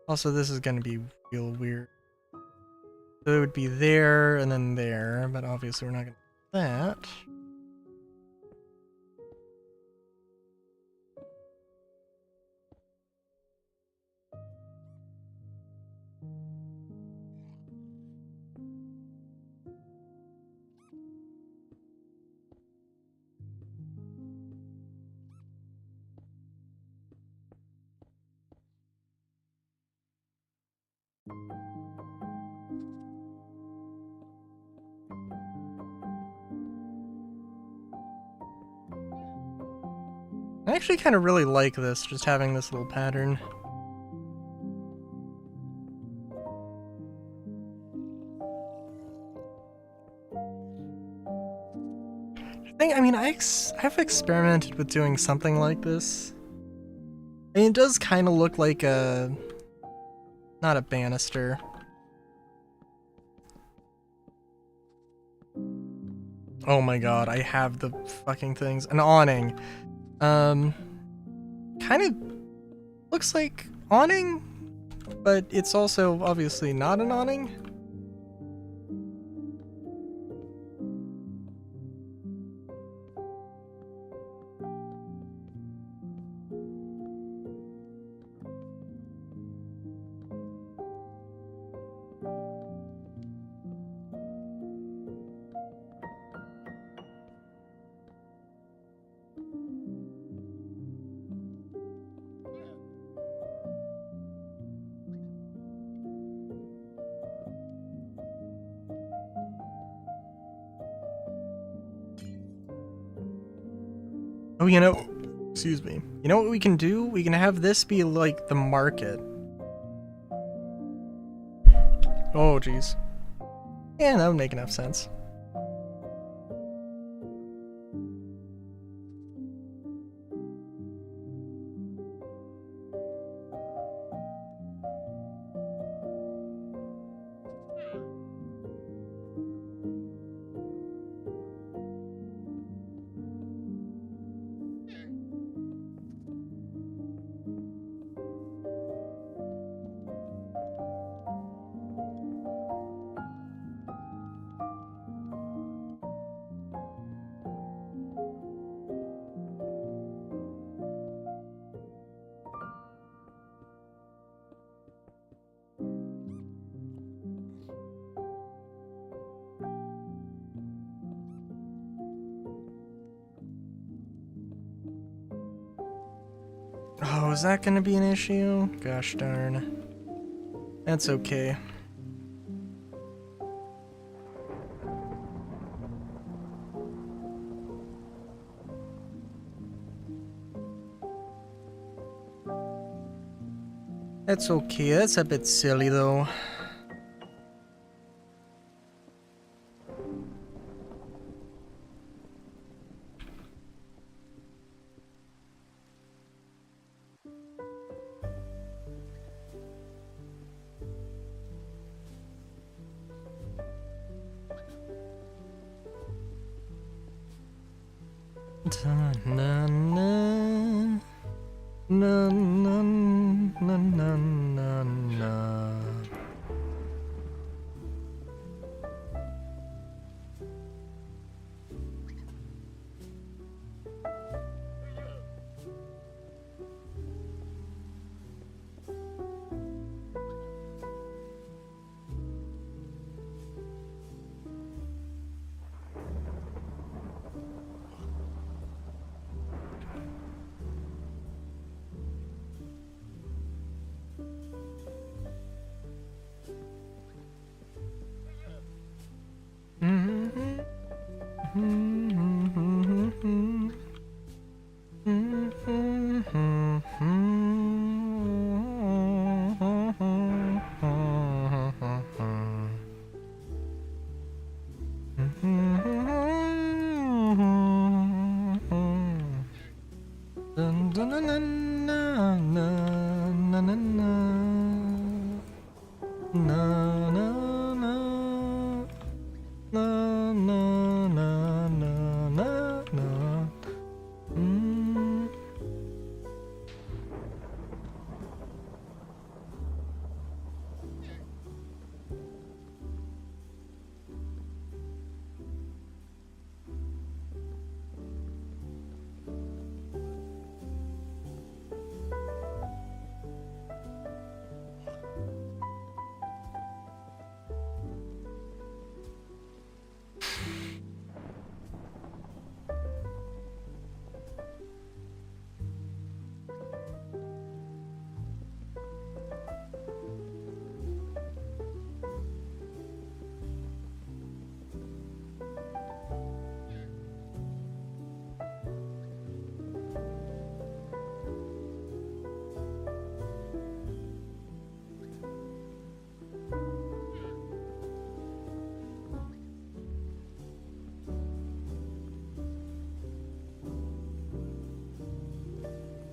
also, this is gonna be real weird. So it would be there and then there, but obviously we're not gonna do that. I actually kind of really like this, just having this little pattern. I mean, I've experimented with doing something like this. I mean, it does kind of look like a... not a banister. Oh my god, I have the fucking things. An awning. Kind of looks like awning, but it's also obviously not an awning. Oh, you know, excuse me. You know what we can do? We can have this be like the market. Oh, jeez. Yeah, that would make enough sense. Oh, is that gonna be an issue? Gosh darn. That's okay. That's okay. That's a bit silly though. Na na na na na na na na.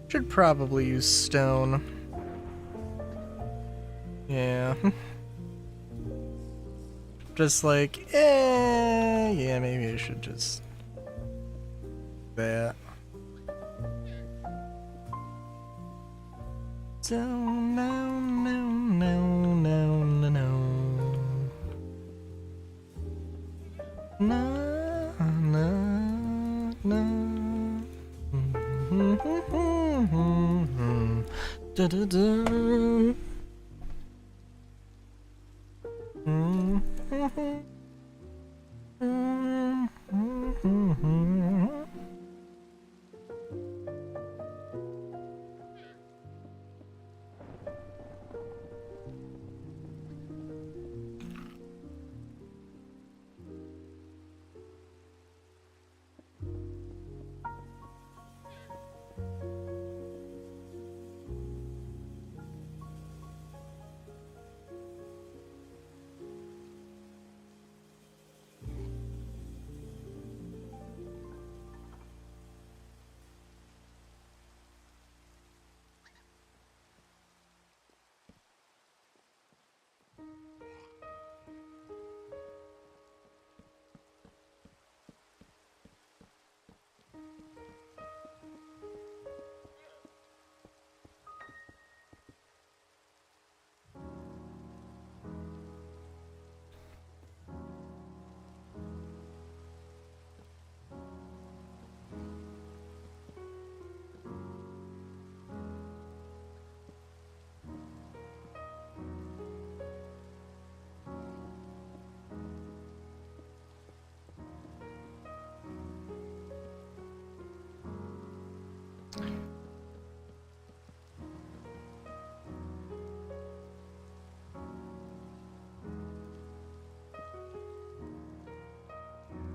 Should probably use stone. Yeah. Just like, yeah, maybe I should just that. So no, no, no, no, no, no. No, no, no. Da da da.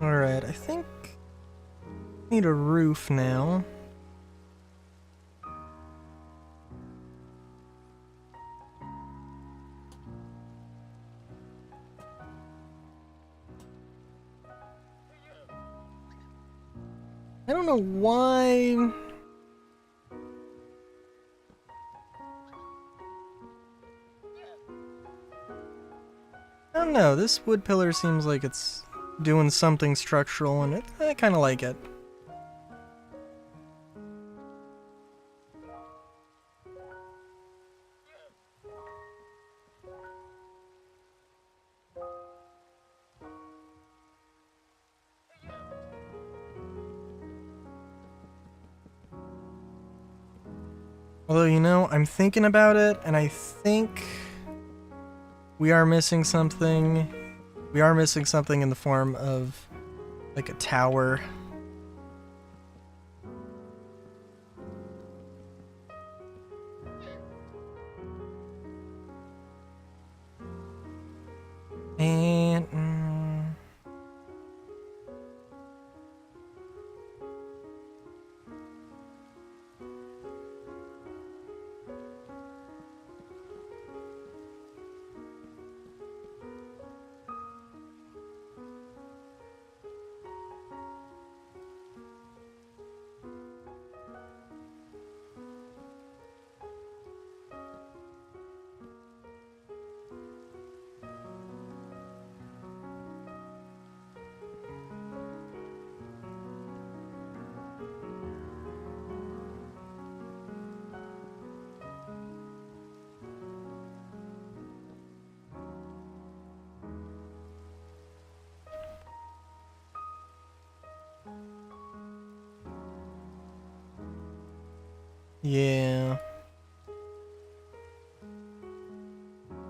Alright, I think I need a roof now. I don't know why. I don't know, this wood pillar seems like it's doing something structural and I kind of like it. Although, you know, I'm thinking about it, and I think we are missing something. We are missing something in the form of, like, a tower. And... yeah.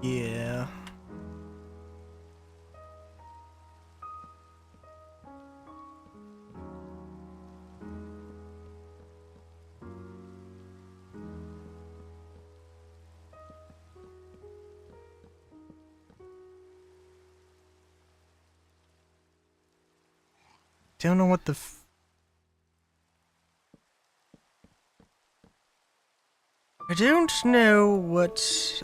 Yeah. Don't know what the I don't know what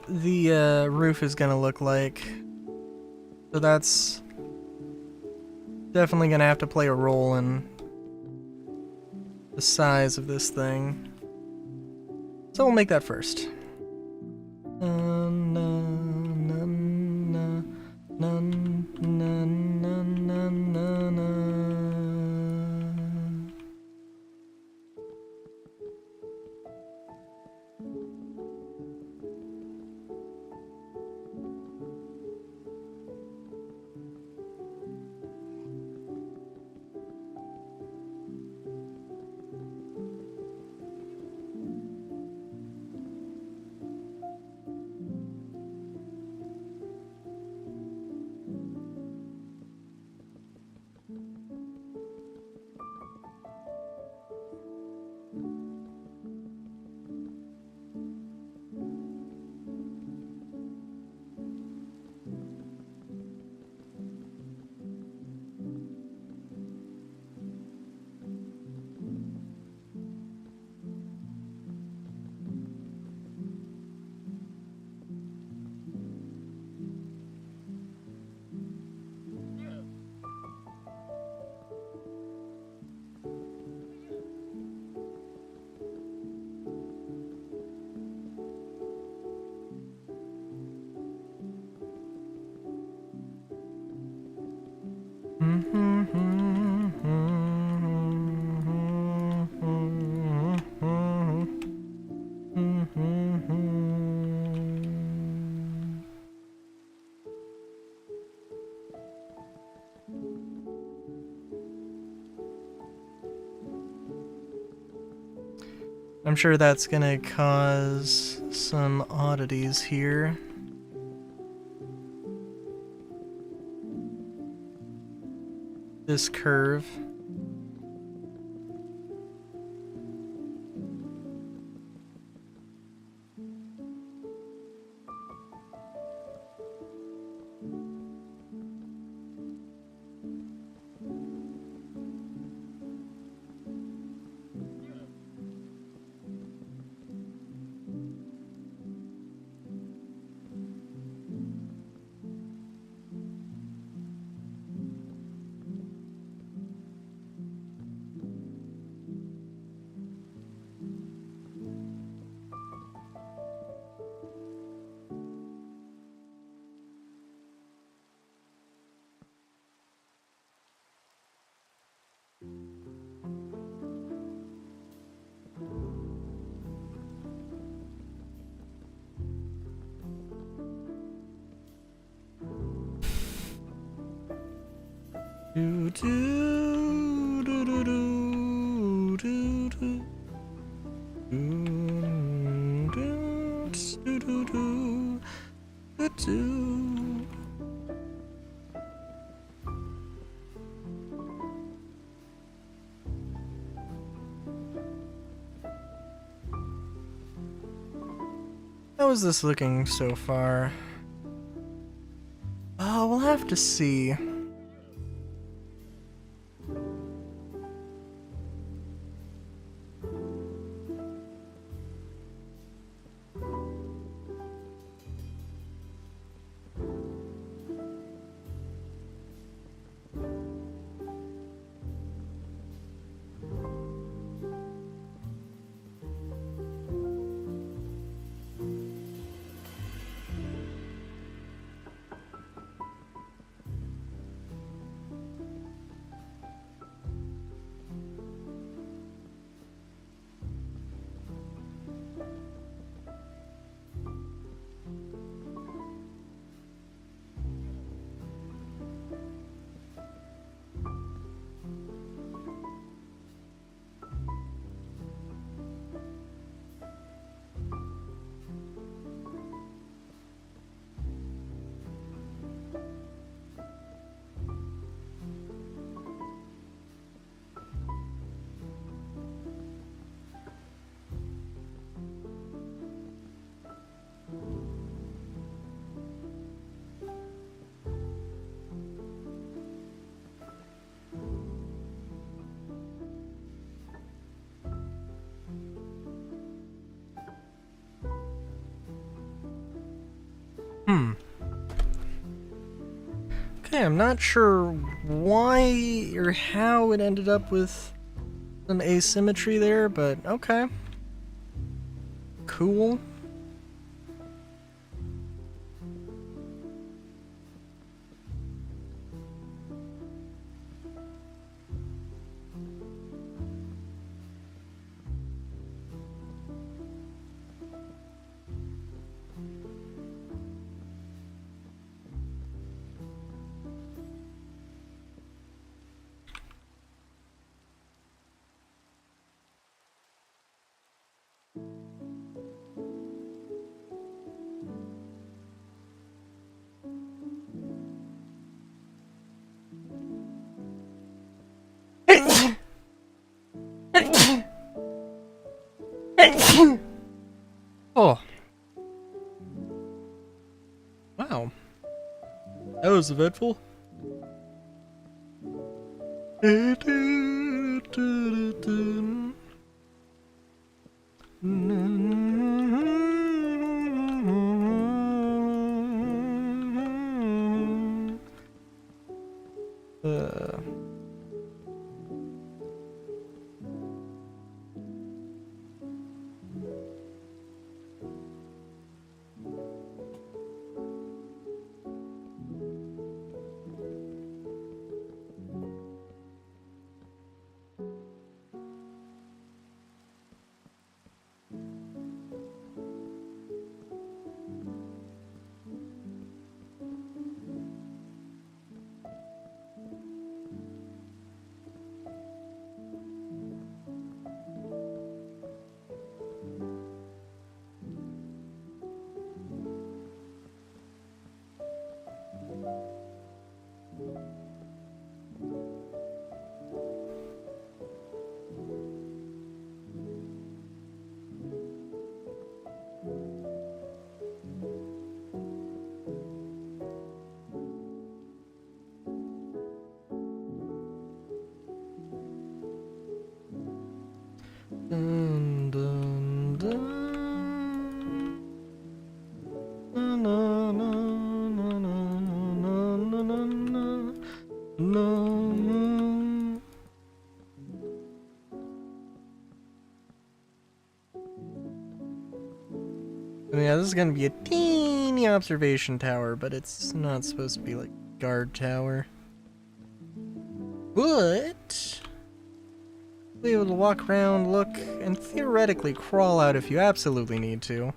the roof is gonna look like. So that's definitely gonna have to play a role in the size of this thing. So we'll make that first. I'm sure that's gonna cause some oddities here. This curve. Do do do do do do do. Do do do do do do. How is this looking so far? Oh, we'll have to see. Okay, I'm not sure why or how it ended up with some asymmetry there, but okay. Cool. Oh. Wow. That was eventful. Dun, dun, dun. Na, na, na, na, na, na, na, na, na, na. Yeah, this is gonna be a teeny observation tower, but it's not supposed to be like a guard tower. But be able to walk around, look, and theoretically crawl out if you absolutely need to.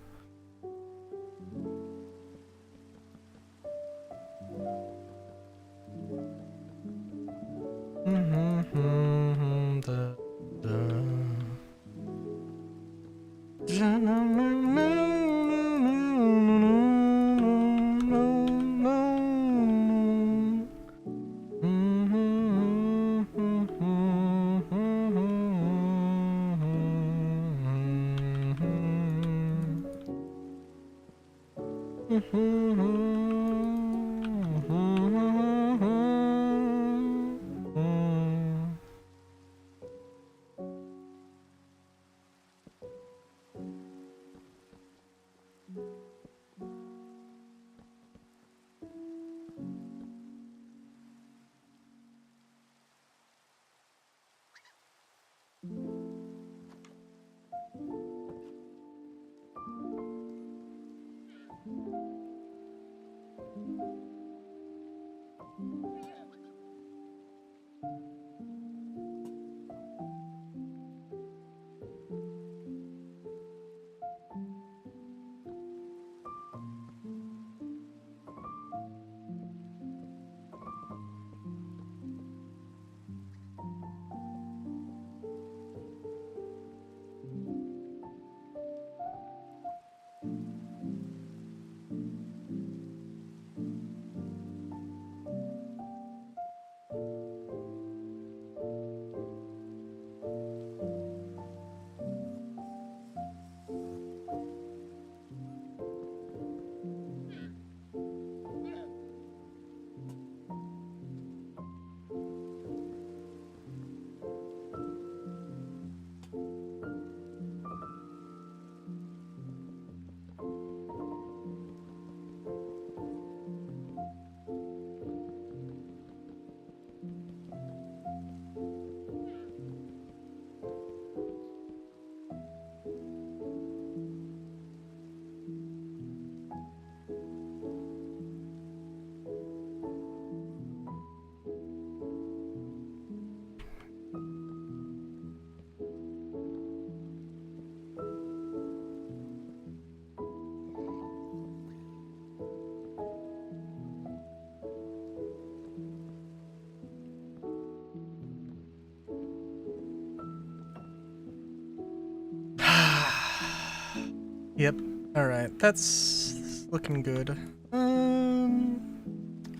Yep. Alright, that's looking good.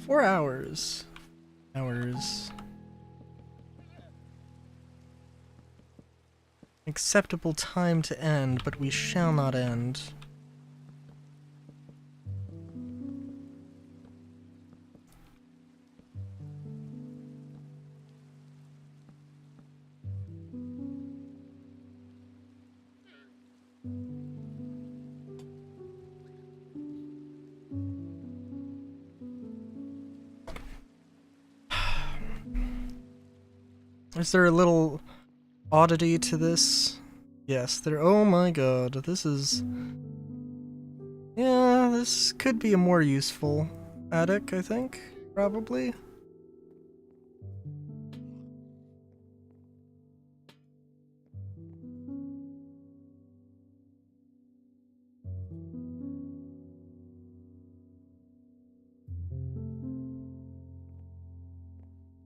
4 hours. Acceptable time to end, but we shall not end. Is there a little oddity to this? Yes, there. Oh my god, this is. Yeah, this could be a more useful attic, I think. Probably.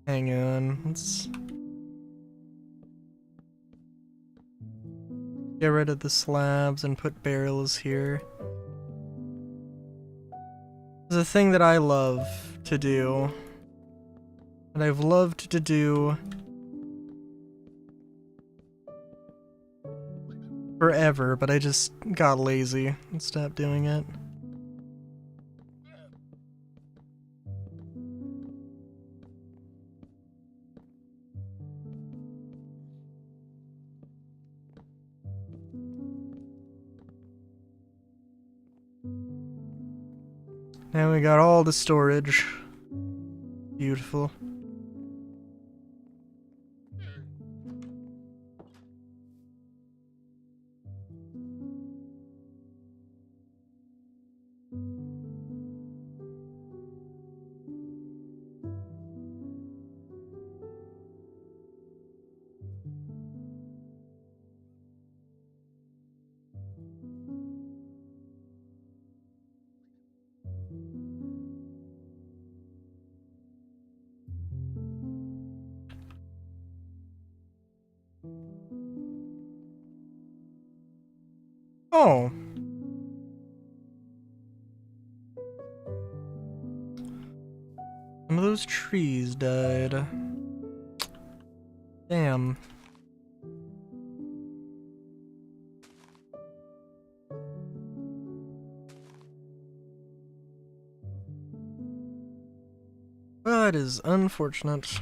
Hang on, let's get rid of the slabs and put barrels here. It's a thing that I love to do. That I've loved to do forever, but I just got lazy and stopped doing it. Now we got all the storage. Beautiful. Oh. Some of those trees died. Damn. That is unfortunate.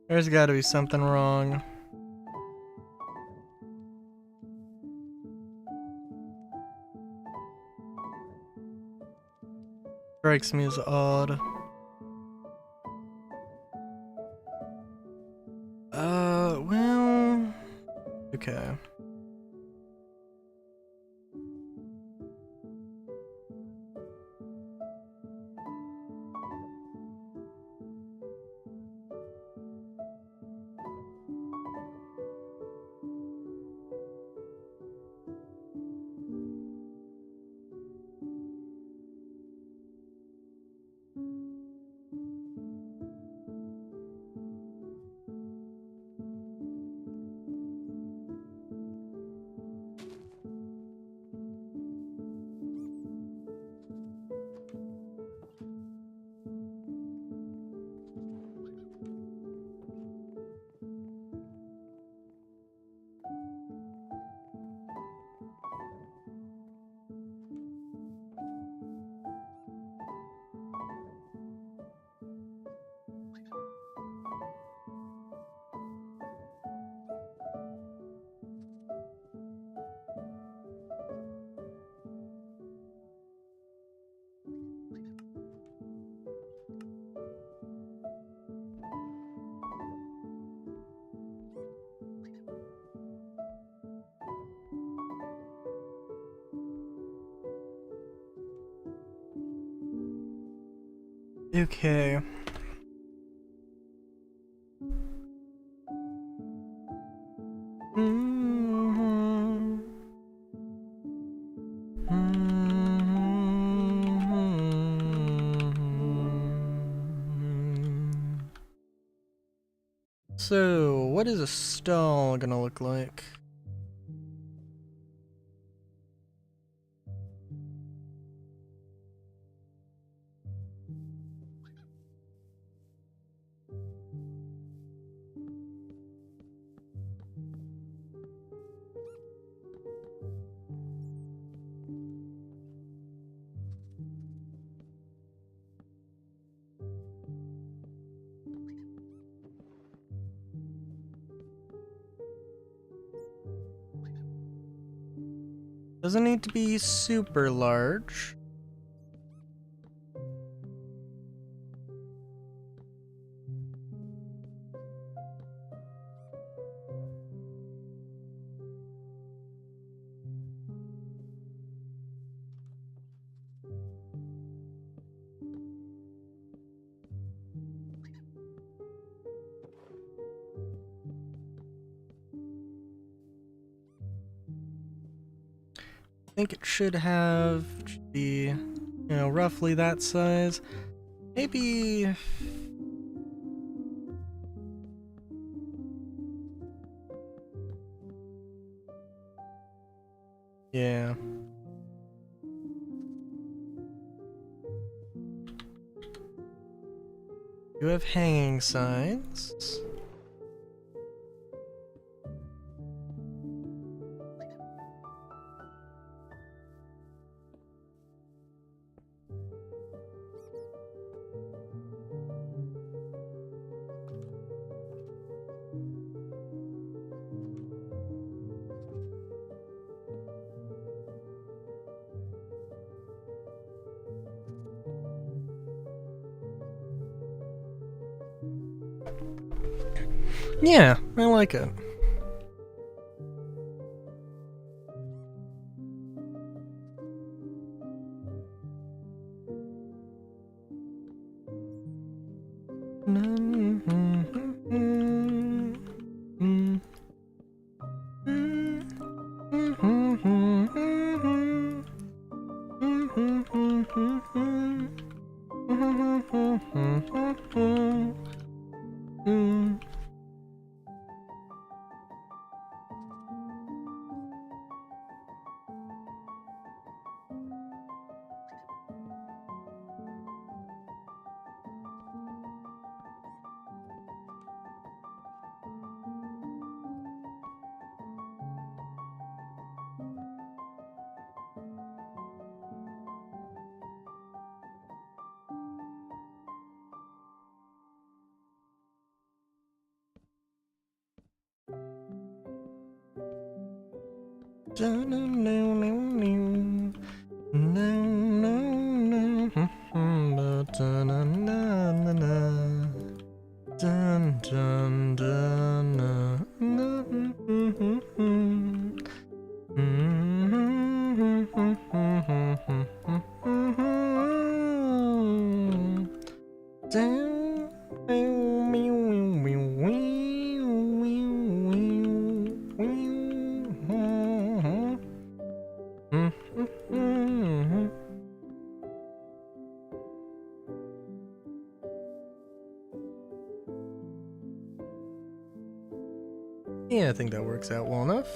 There's gotta be something wrong. Strikes me as odd. Well... Okay. Okay. So, what is a stall gonna look like? Doesn't need to be super large. I think it should be, you know, roughly that size. Maybe... Yeah. You have hanging signs. Yeah, I like it. Yeah, I think that works out well enough.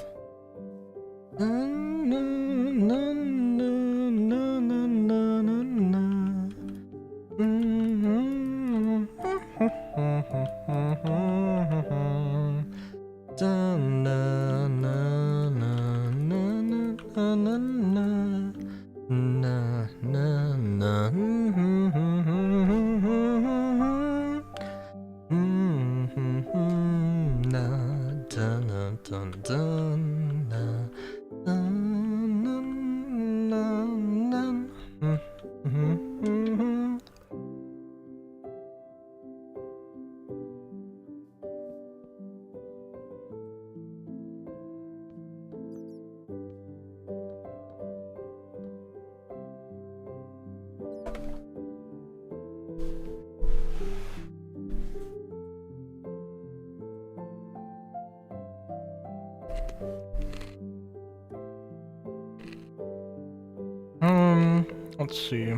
Let's see.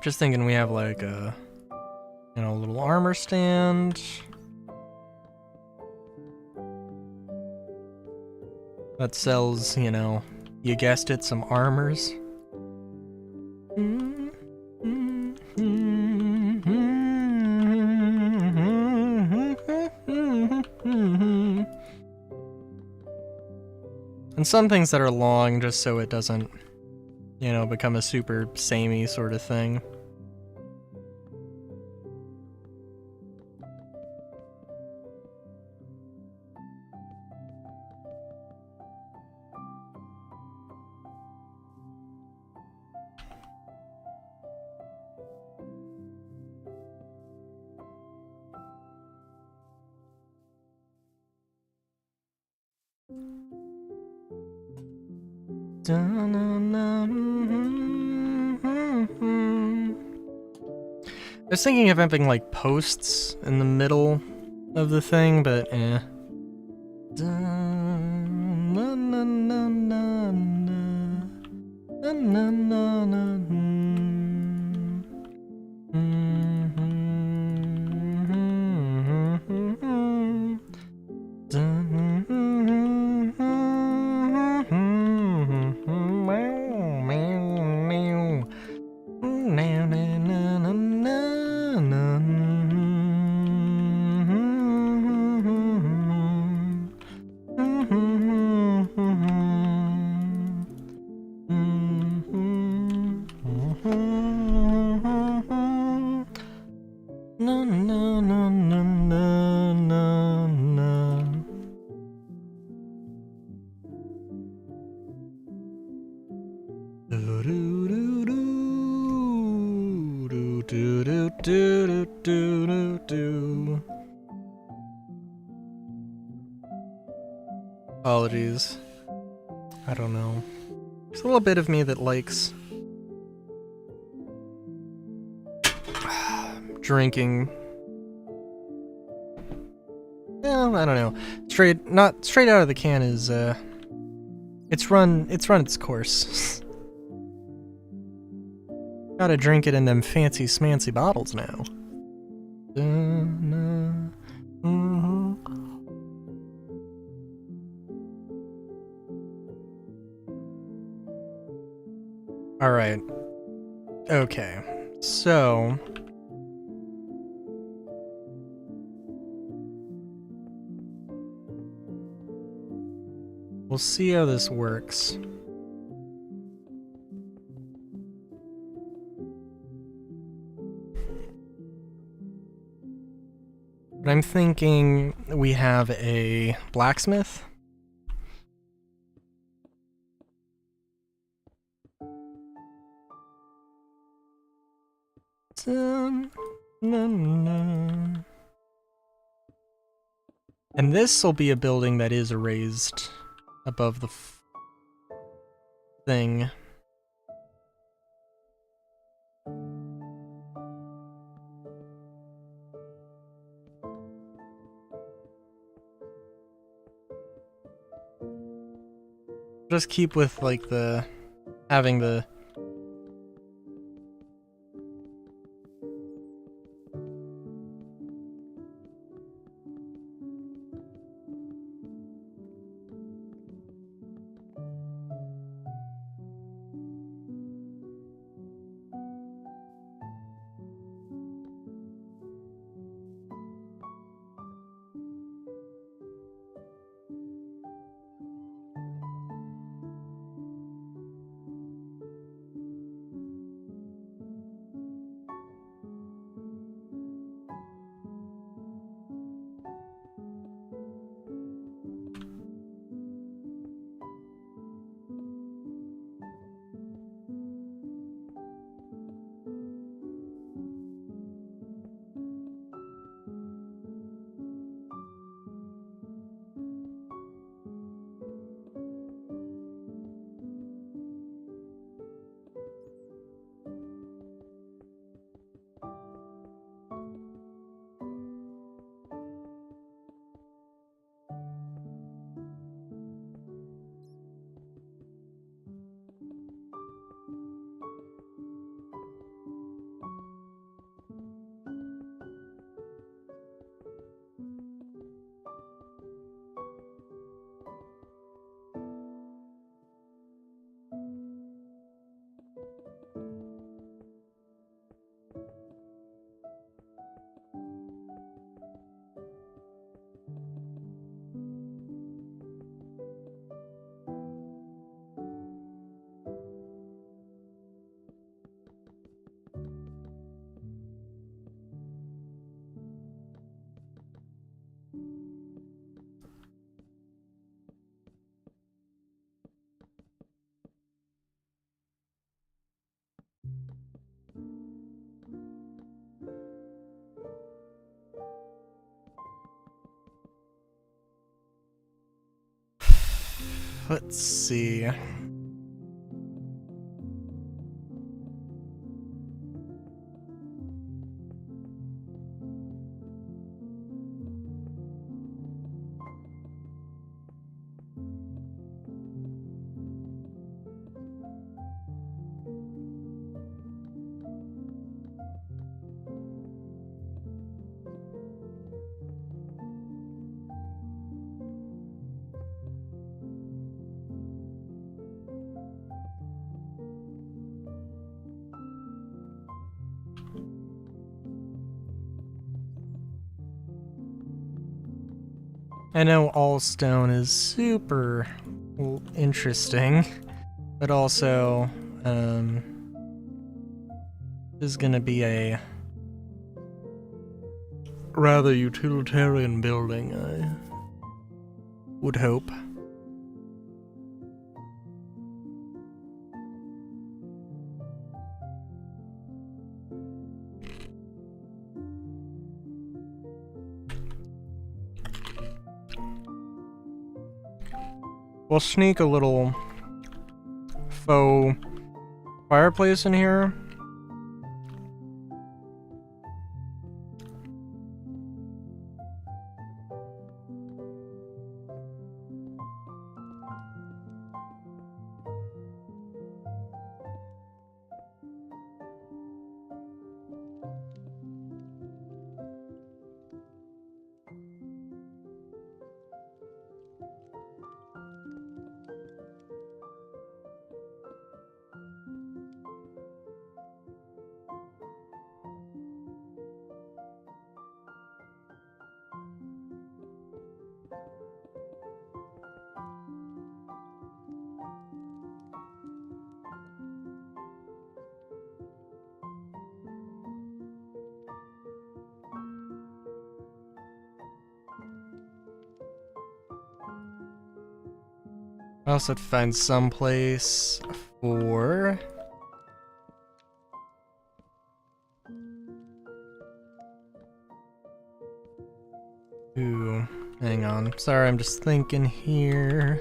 Just thinking we have like a, you know, little armor stand. That sells, you know, you guessed it, some armors. And some things that are long just so it doesn't, you know, become a super samey sort of thing. I was thinking of having like posts in the middle of the thing, but eh. Do do do do do do do do do do. Apologies. I don't know. There's a little bit of me that likes drinking. Well, I don't know. Not straight out of the can is it's run its course. Gotta drink it in them fancy smancy bottles now. Alright. Okay. So we'll see how this works. But I'm thinking we have a blacksmith. And this will be a building that is raised above the thing. Just keep with like having the let's see. I know all stone is super interesting, but also is gonna be a rather utilitarian building, I would hope. We'll sneak a little faux fireplace in here. I also have to find some place for... Ooh, hang on. Sorry, I'm just thinking here.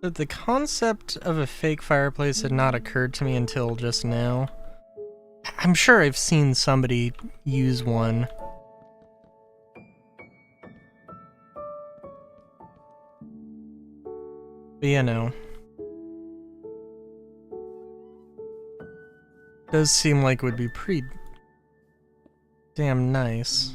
The concept of a fake fireplace had not occurred to me until just now. I'm sure I've seen somebody use one. But you know. Does seem like it would be pretty damn nice.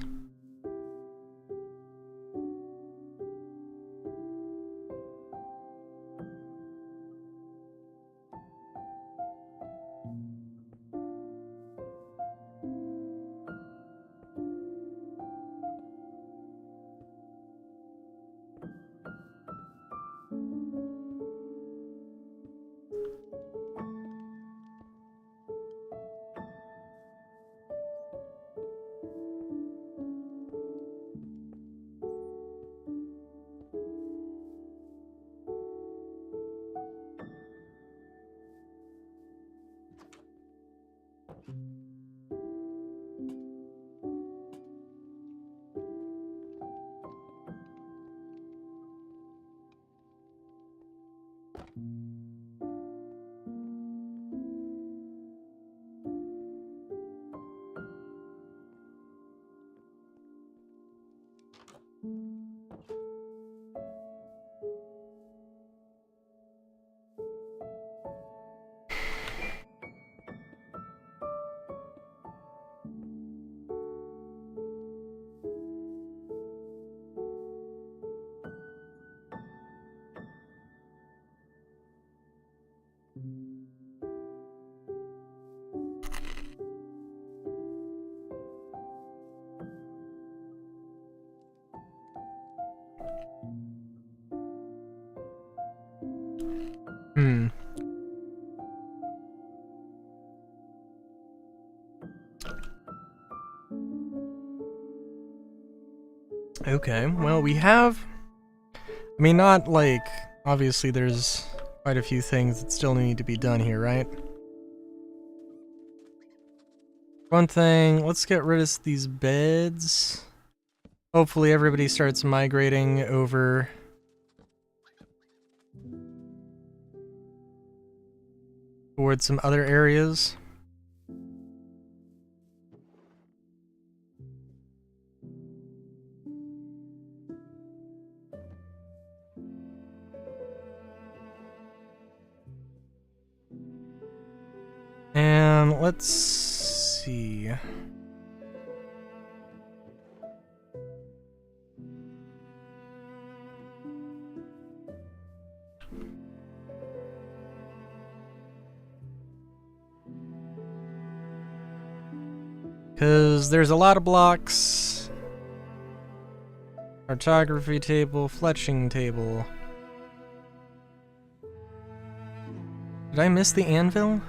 Okay, well, we have... I mean, not like... Obviously, there's quite a few things that still need to be done here, right? One thing, let's get rid of these beds. Hopefully everybody starts migrating over towards some other areas. And let's see. Because there's a lot of blocks. Cartography table, fletching table. Did I miss the anvil?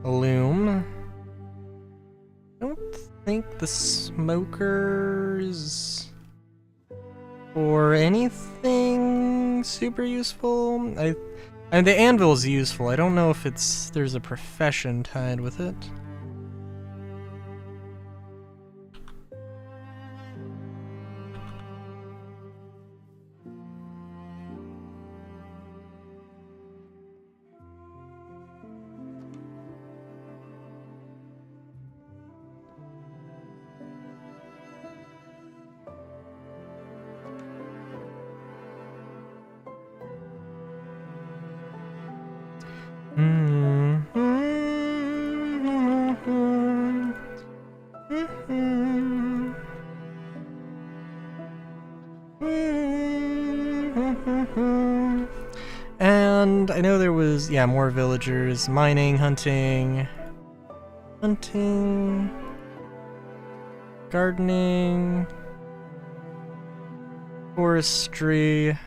A loom. I don't think the smokers or anything super useful. And the anvil is useful. I don't know if there's a profession tied with it. And I know there was, yeah, more villagers. Mining, hunting, gardening, forestry.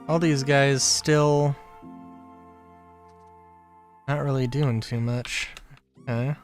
All these guys still not really doing too much. Okay.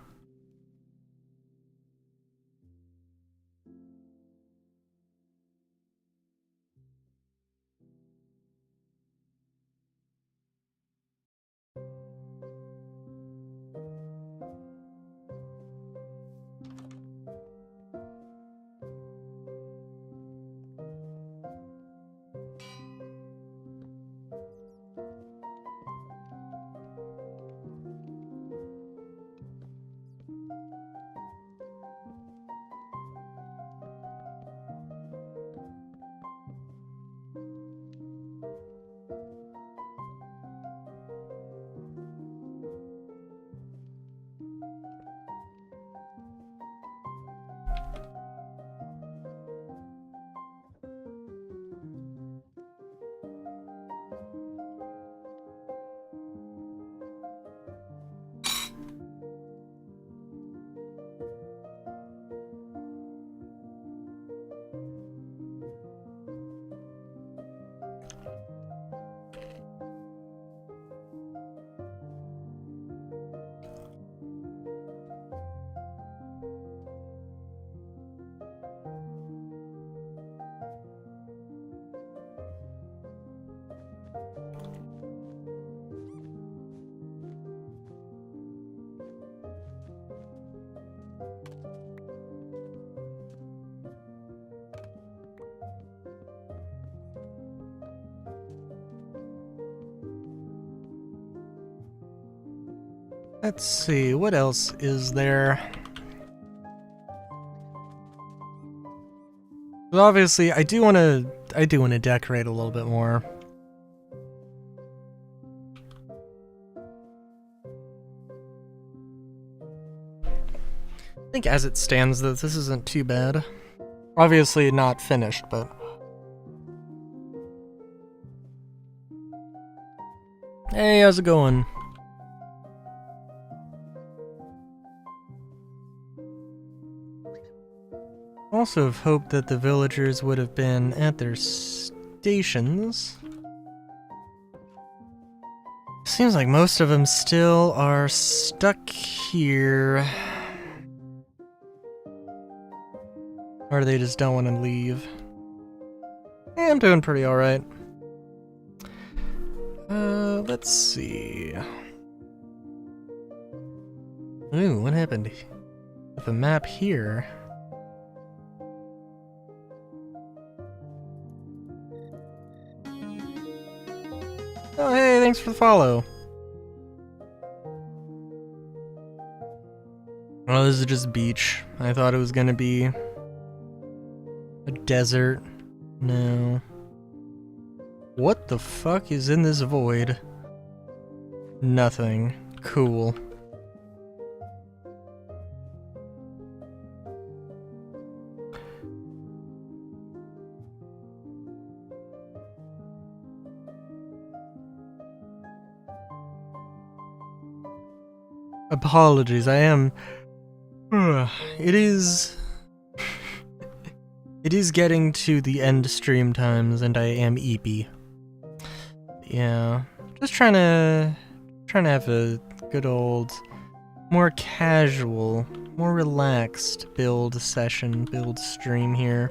Let's see, what else is there? But obviously, I do want to decorate a little bit more. I think as it stands, though, this isn't too bad. Obviously not finished, but... Hey, how's it going? Also have hoped that the villagers would have been at their stations. Seems like most of them still are stuck here. Or they just don't want to leave. Yeah, I'm doing pretty alright. Let's see. Ooh, what happened with the map here? Oh, hey, thanks for the follow. Oh, this is just beach. I thought it was gonna be a desert. No. What the fuck is in this void? Nothing. Cool. Apologies, I am... It is... It is getting to the end stream times, and I am eepy. Yeah. Just trying to have a good old, more casual, more relaxed build session, build stream here.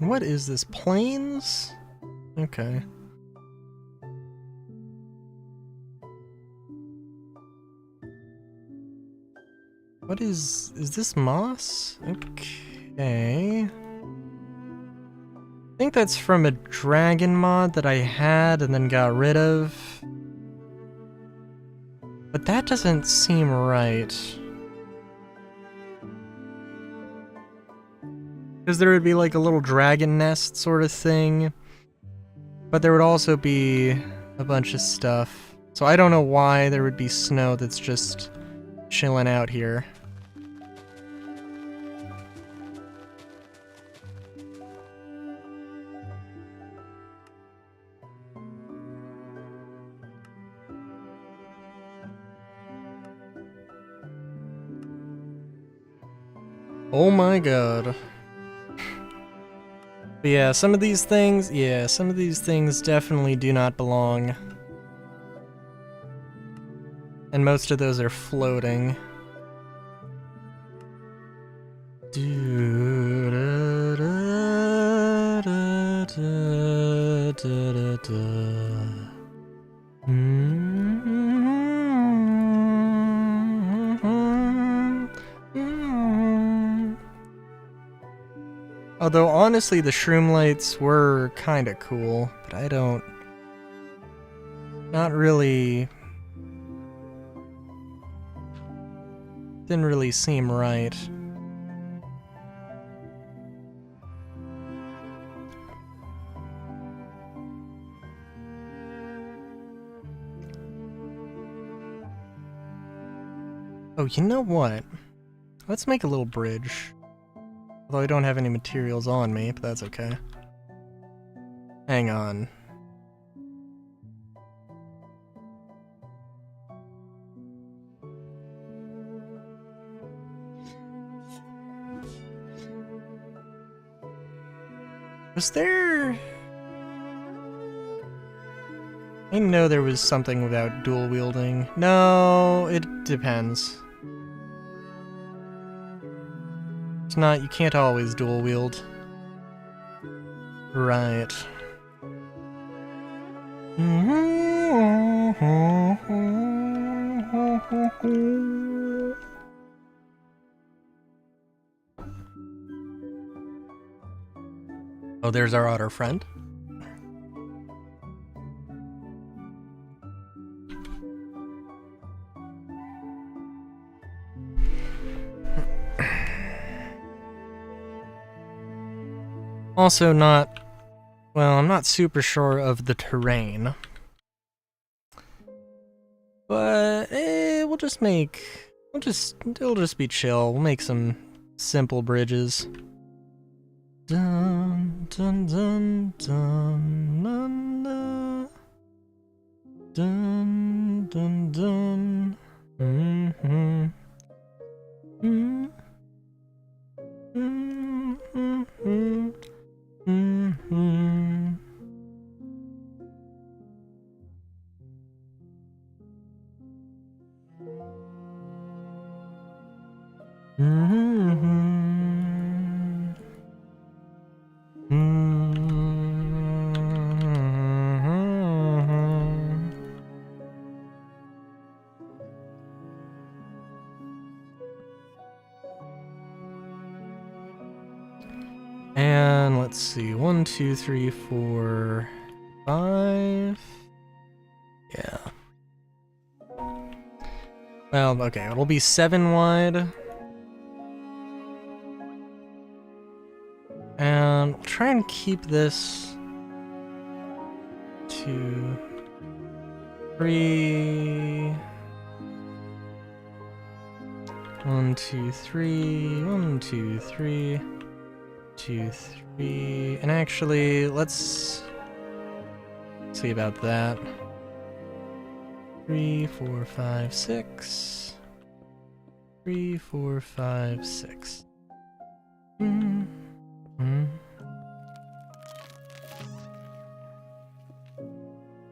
What is this? Plains? Okay. What is this moss? Okay. I think that's from a dragon mod that I had and then got rid of. But that doesn't seem right. Because there would be like a little dragon nest sort of thing. But there would also be a bunch of stuff. So I don't know why there would be snow that's just chilling out here. Oh my god. But yeah, some of these things definitely do not belong. And most of those are floating. Although honestly the shroom lights were kinda cool, but I don't... Not really... Didn't really seem right. Oh, you know what? Let's make a little bridge. Although I don't have any materials on me, but that's okay. Hang on. Was there... I know there was something without dual wielding. No, it depends. It's not, you can't always dual wield. Right. Oh, there's our otter friend. Also not... Well, I'm not super sure of the terrain. But, we'll just make... It'll just be chill. We'll make some simple bridges. Dun, dun, dun, dun, dun, dun, dun, dun, dun. Mm-hmm. Mm-hmm. Mm-hmm. Mm-hmm. Mm-hmm. And let's see, 1, 2, 3, 4, 5. Yeah. Well, okay, it'll be 7 wide. And we'll try and keep this to 3. 1, 2, 3. 1, 2, 3. 2, 3. And actually, let's see about that. 3, 4, 5, 6. 3, 4, 5, 6.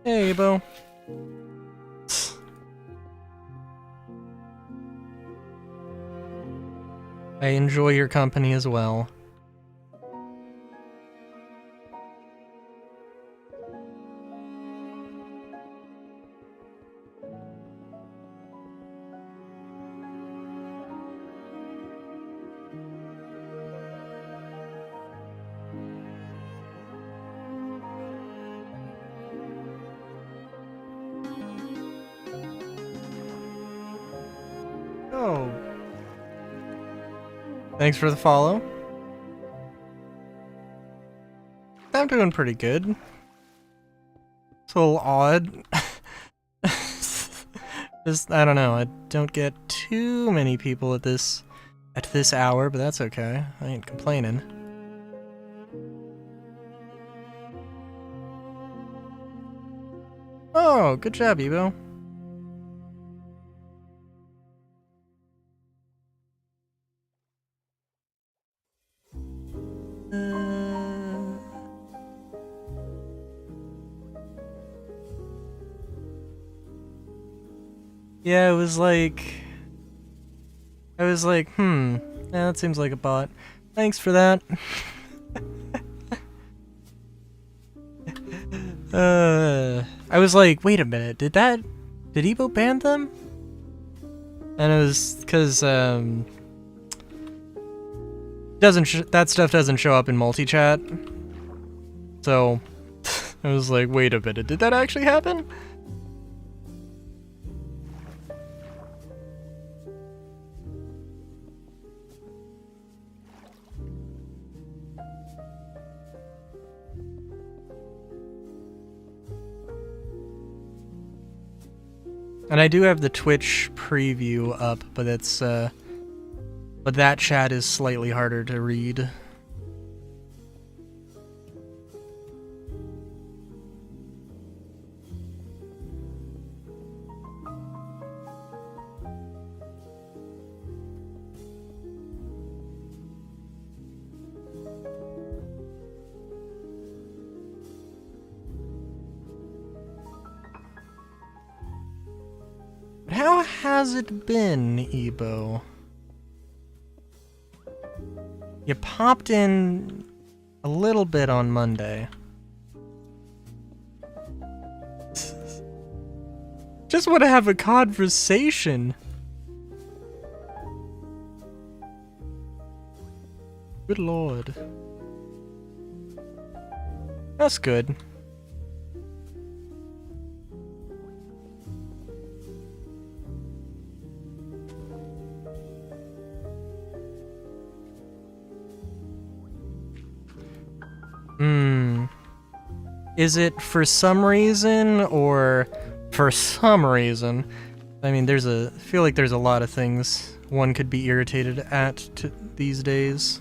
Hey, Bo. I enjoy your company as well. Oh. Thanks for the follow. I'm doing pretty good. It's a little odd. Just, I don't know, I don't get too many people at this hour, but that's okay. I ain't complaining. Oh, good job, Ebo. Yeah, I was like, yeah, that seems like a bot. Thanks for that. I was like, wait a minute, did Ebo ban them? And it was because, that stuff doesn't show up in multi-chat. So, I was like, wait a minute, did that actually happen? And I do have the Twitch preview up, but it's, but that chat is slightly harder to read. How has it been, Ebo? You popped in a little bit on Monday. Just want to have a conversation. Good lord. That's good. Is it for some reason or for some reason? I mean, I feel like there's a lot of things one could be irritated at these days.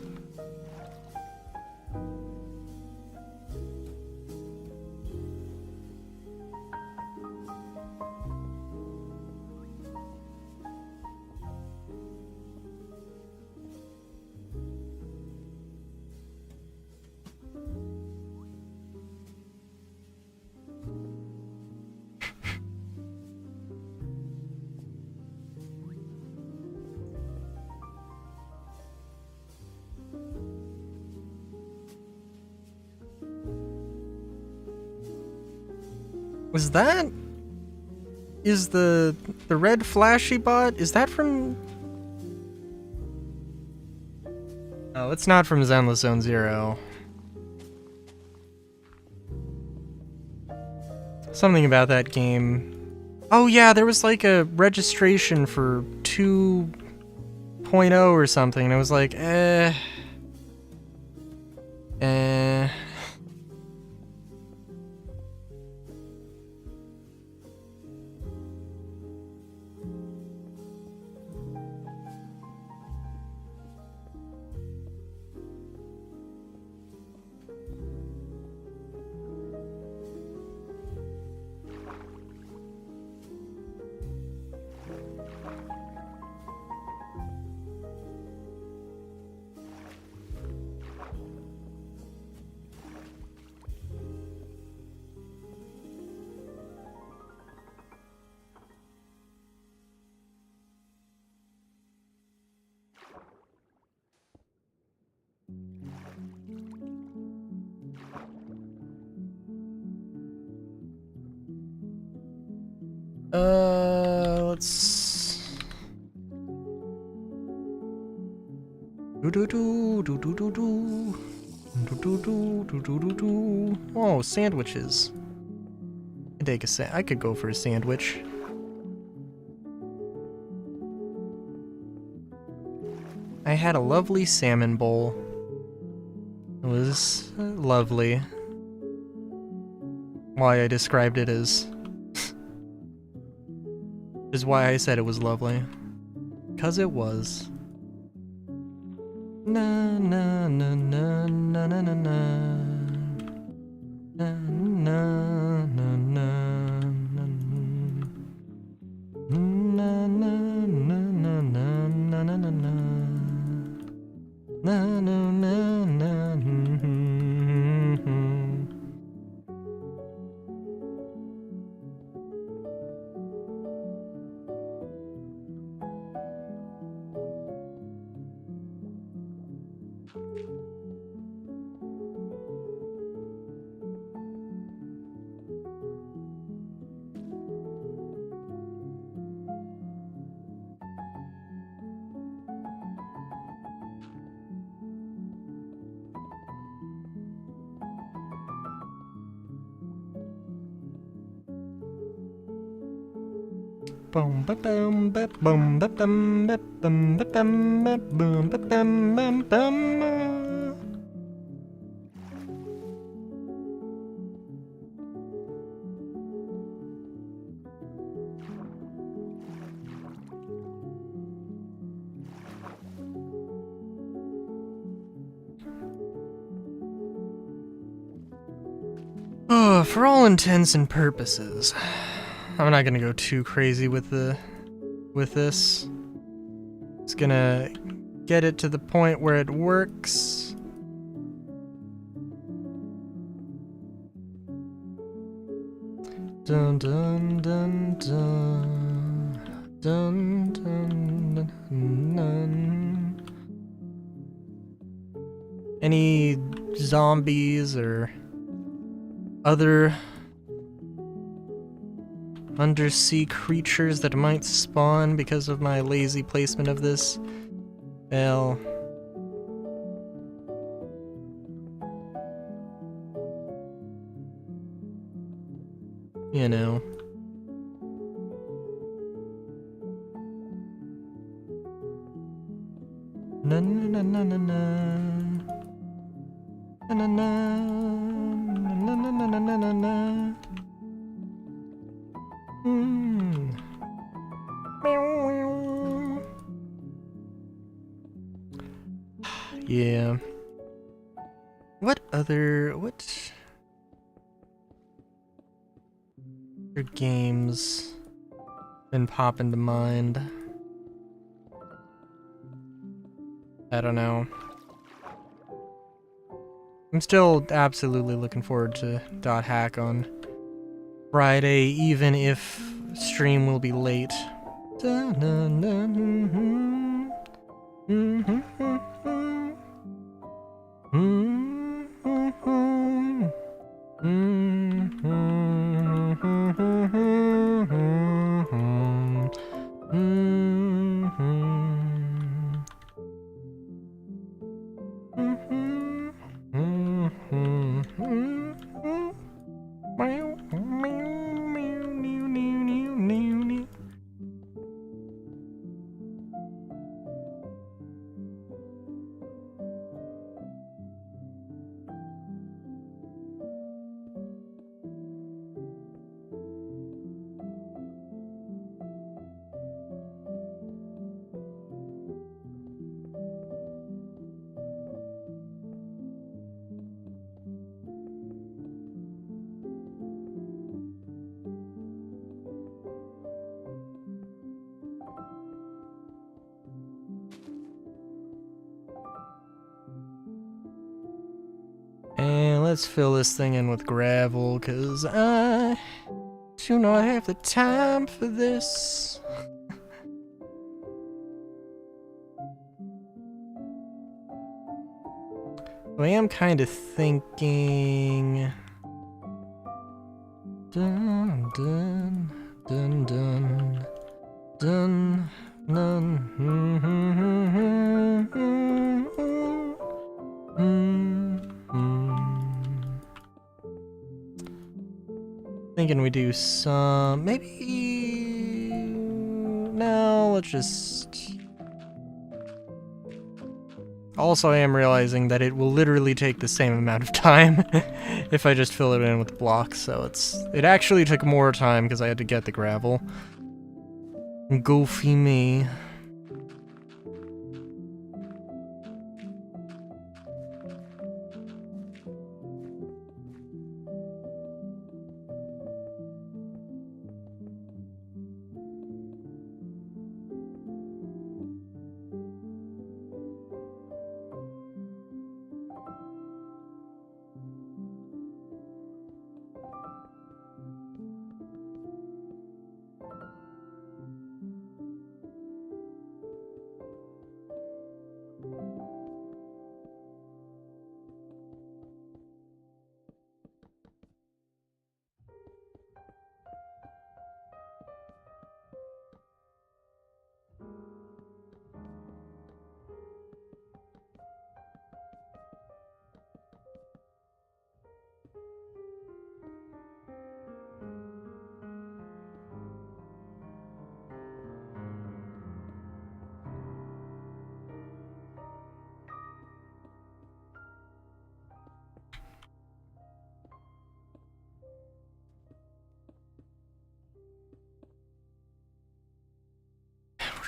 Is the red flashy bot, is that from... Oh, it's not from Zenless Zone Zero. Something about that game. Oh yeah, there was like a registration for 2.0 or something, and it was like, eh. Let's... Oh, sandwiches. I could go for a sandwich. I had a lovely salmon bowl. It was lovely. Why I described it as... is why I said it was lovely. 'Cause it was. Na na na na na na na na. Na na na na na. Na na na na na na na na. Na na na na. Boom ba bum ba bum ba bum ba bum ba bum ba boom ba bum bum bum. Oh, for all intents and purposes. I'm not gonna go too crazy with this. It's gonna get it to the point where it works. Dun dun dun dun dun dun dun dun. Any zombies or other undersea creatures that might spawn because of my lazy placement of this? Well, you know. Na na na na na na na na na na na na na na. Yeah. What other games been popping to mind? I don't know. I'm still absolutely looking forward to Dot Hack on Friday, even if stream will be late. Let's fill this thing in with gravel, cause I do not have the time for this. I am kind of thinking... Dun, dun, dun, dun, dun, Thinking we do some... maybe... no, let's just... Also, I am realizing that it will literally take the same amount of time if I just fill it in with blocks, so it actually took more time because I had to get the gravel. Goofy me.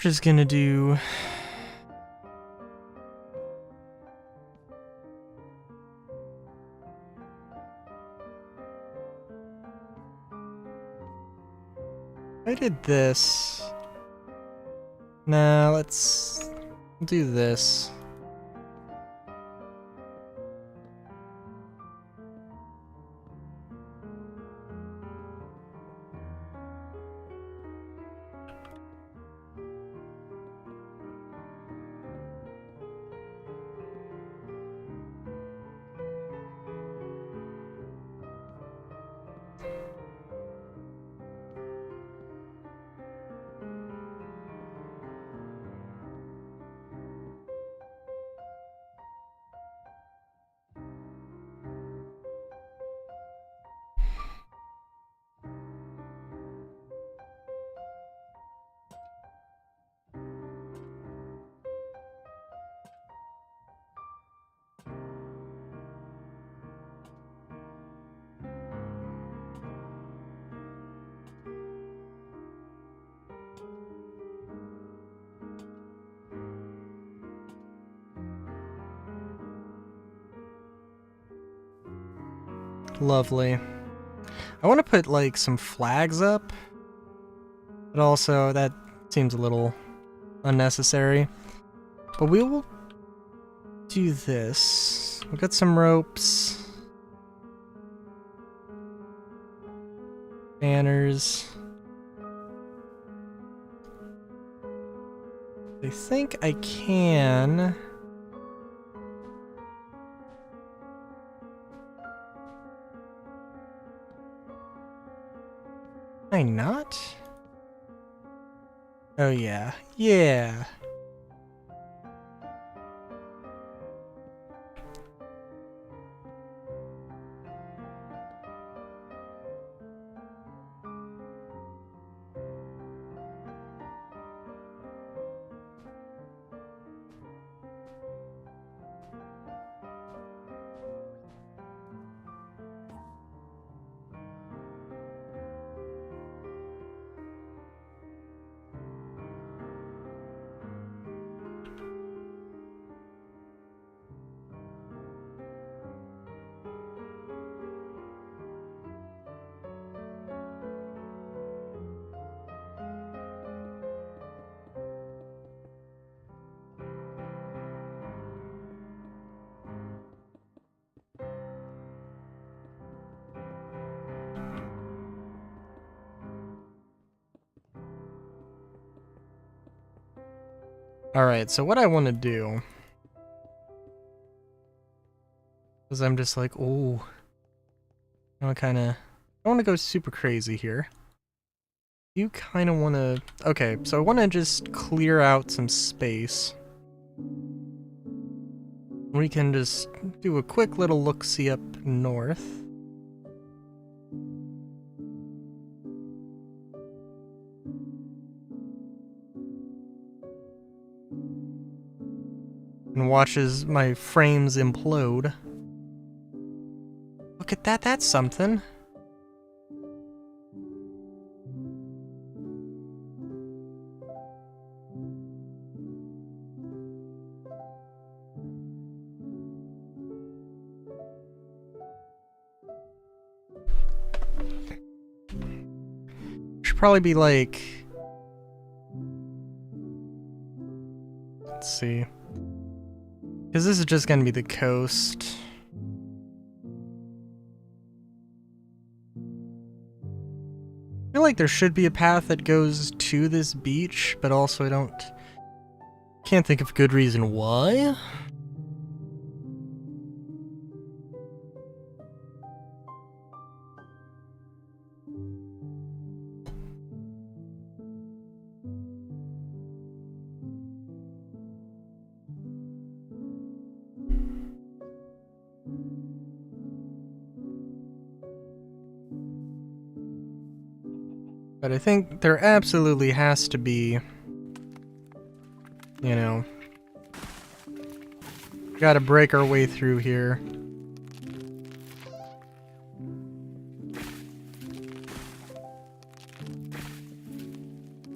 We're just gonna do... I did this. Nah, let's do this. Lovely. I want to put, like, some flags up, but also that seems a little unnecessary. But we will do this. We've got some ropes. Banners. I think I can... Can I not? Oh yeah. Yeah. Alright, so what I want to do is I'm just like, oh, I want to go super crazy here. You kind of want to... Okay, so I want to just clear out some space. We can just do a quick little look-see up north. And watch as my frames implode. Look at that, that's something. Should probably be like... Let's see. Because this is just going to be the coast. I feel like there should be a path that goes to this beach, but also I can't think of a good reason why. But I think there absolutely has to be, you know, gotta break our way through here.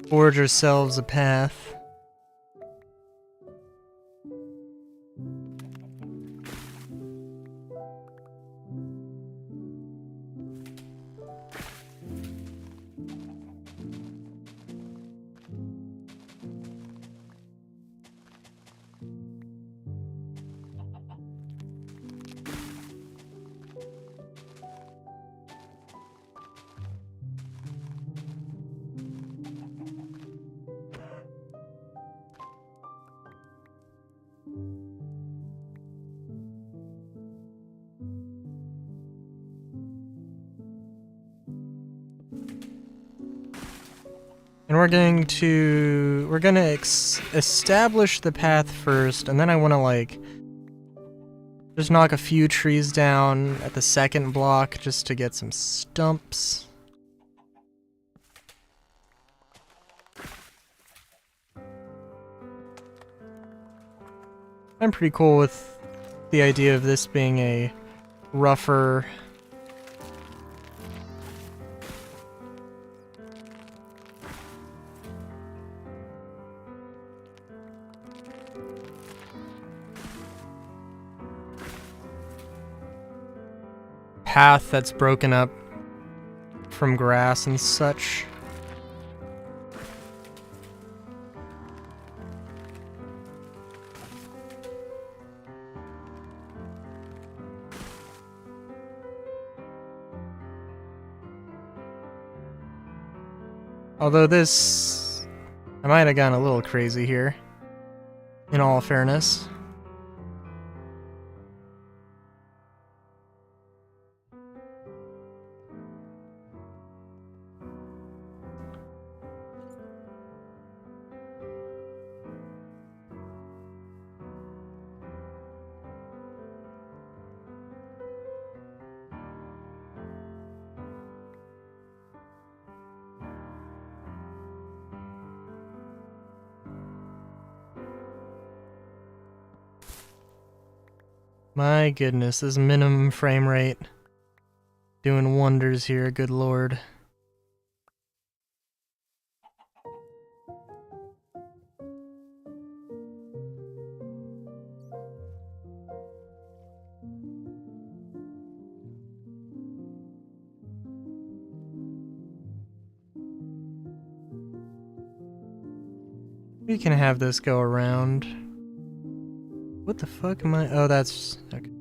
Forge ourselves a path. And we're gonna establish the path first, and then I want to like just knock a few trees down at the second block just to get some stumps. I'm pretty cool with the idea of this being a rougher path that's broken up from grass and such. Although this... I might have gone a little crazy here, in all fairness. My goodness, this minimum frame rate doing wonders here, good lord. We can have this go around. What the fuck am I? Oh, that's... Okay.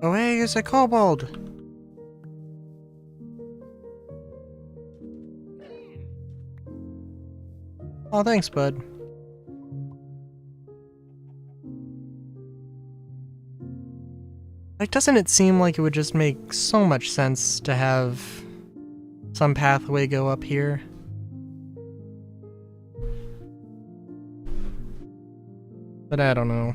Oh hey, it's a kobold! Oh, thanks, bud. Like, doesn't it seem like it would just make so much sense to have some pathway go up here? But I don't know.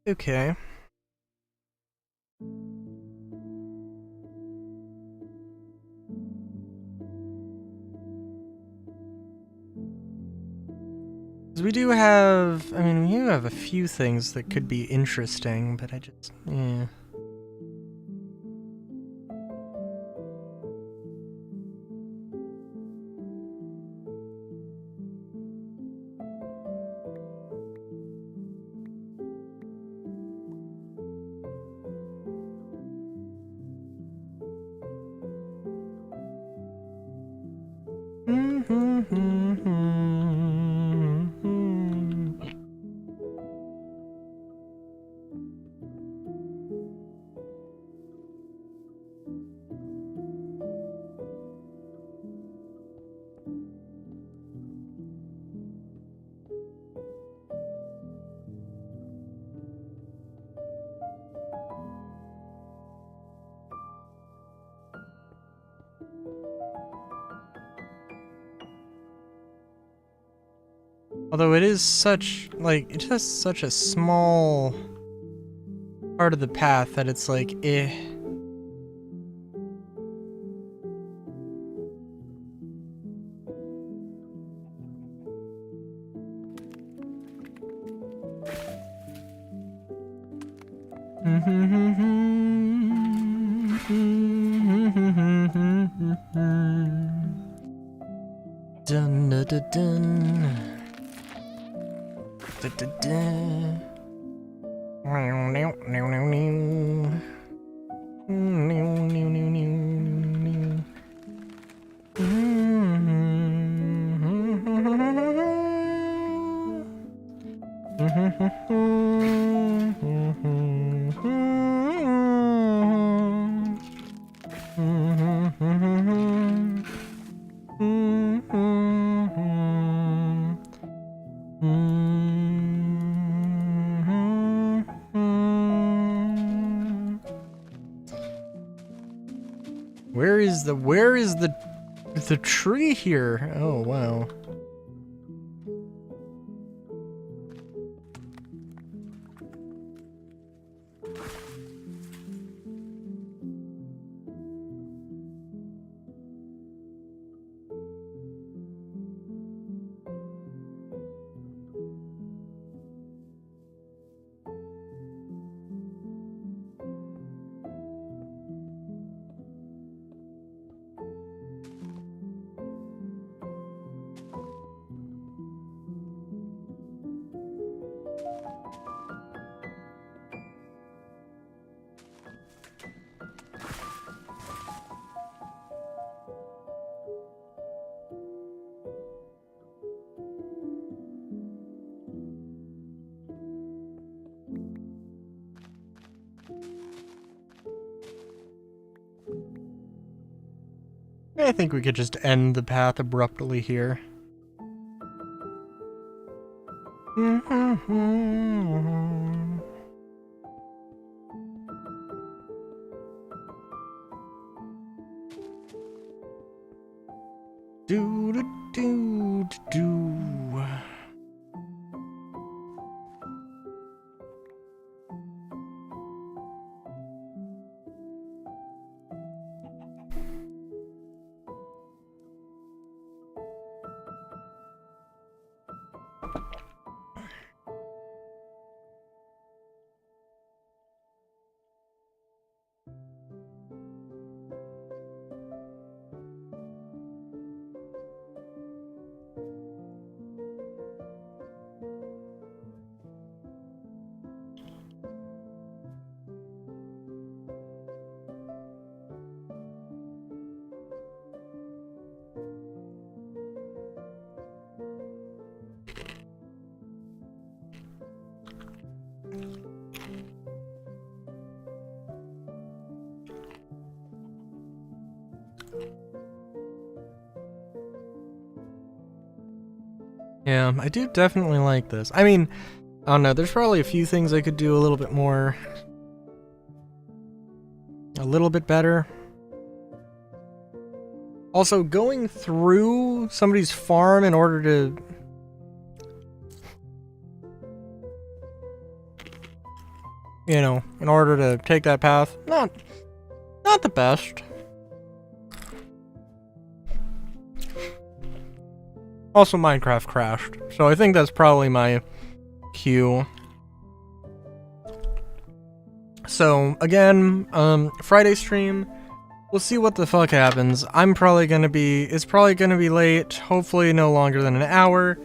Okay. We do have, I mean, we do have a few things that could be interesting, but I just, yeah. Although it is such, like, it's just such a small part of the path that it's like, eh. Dun dun dun dun. Dun dun dun. Where is the tree here? Oh wow. I think we could just end the path abruptly here. Do do do do. Yeah, I do definitely like this. I mean, I don't know, there's probably a few things I could do a little bit more. A little bit better. Also, going through somebody's farm in order to... You know, in order to take that path, not the best. Also, Minecraft crashed, so I think that's probably my cue. So, again, Friday stream, we'll see what the fuck happens. It's probably gonna be late, hopefully no longer than an hour.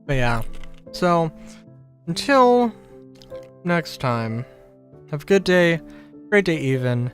But yeah, so, until next time, have a good day, great day even.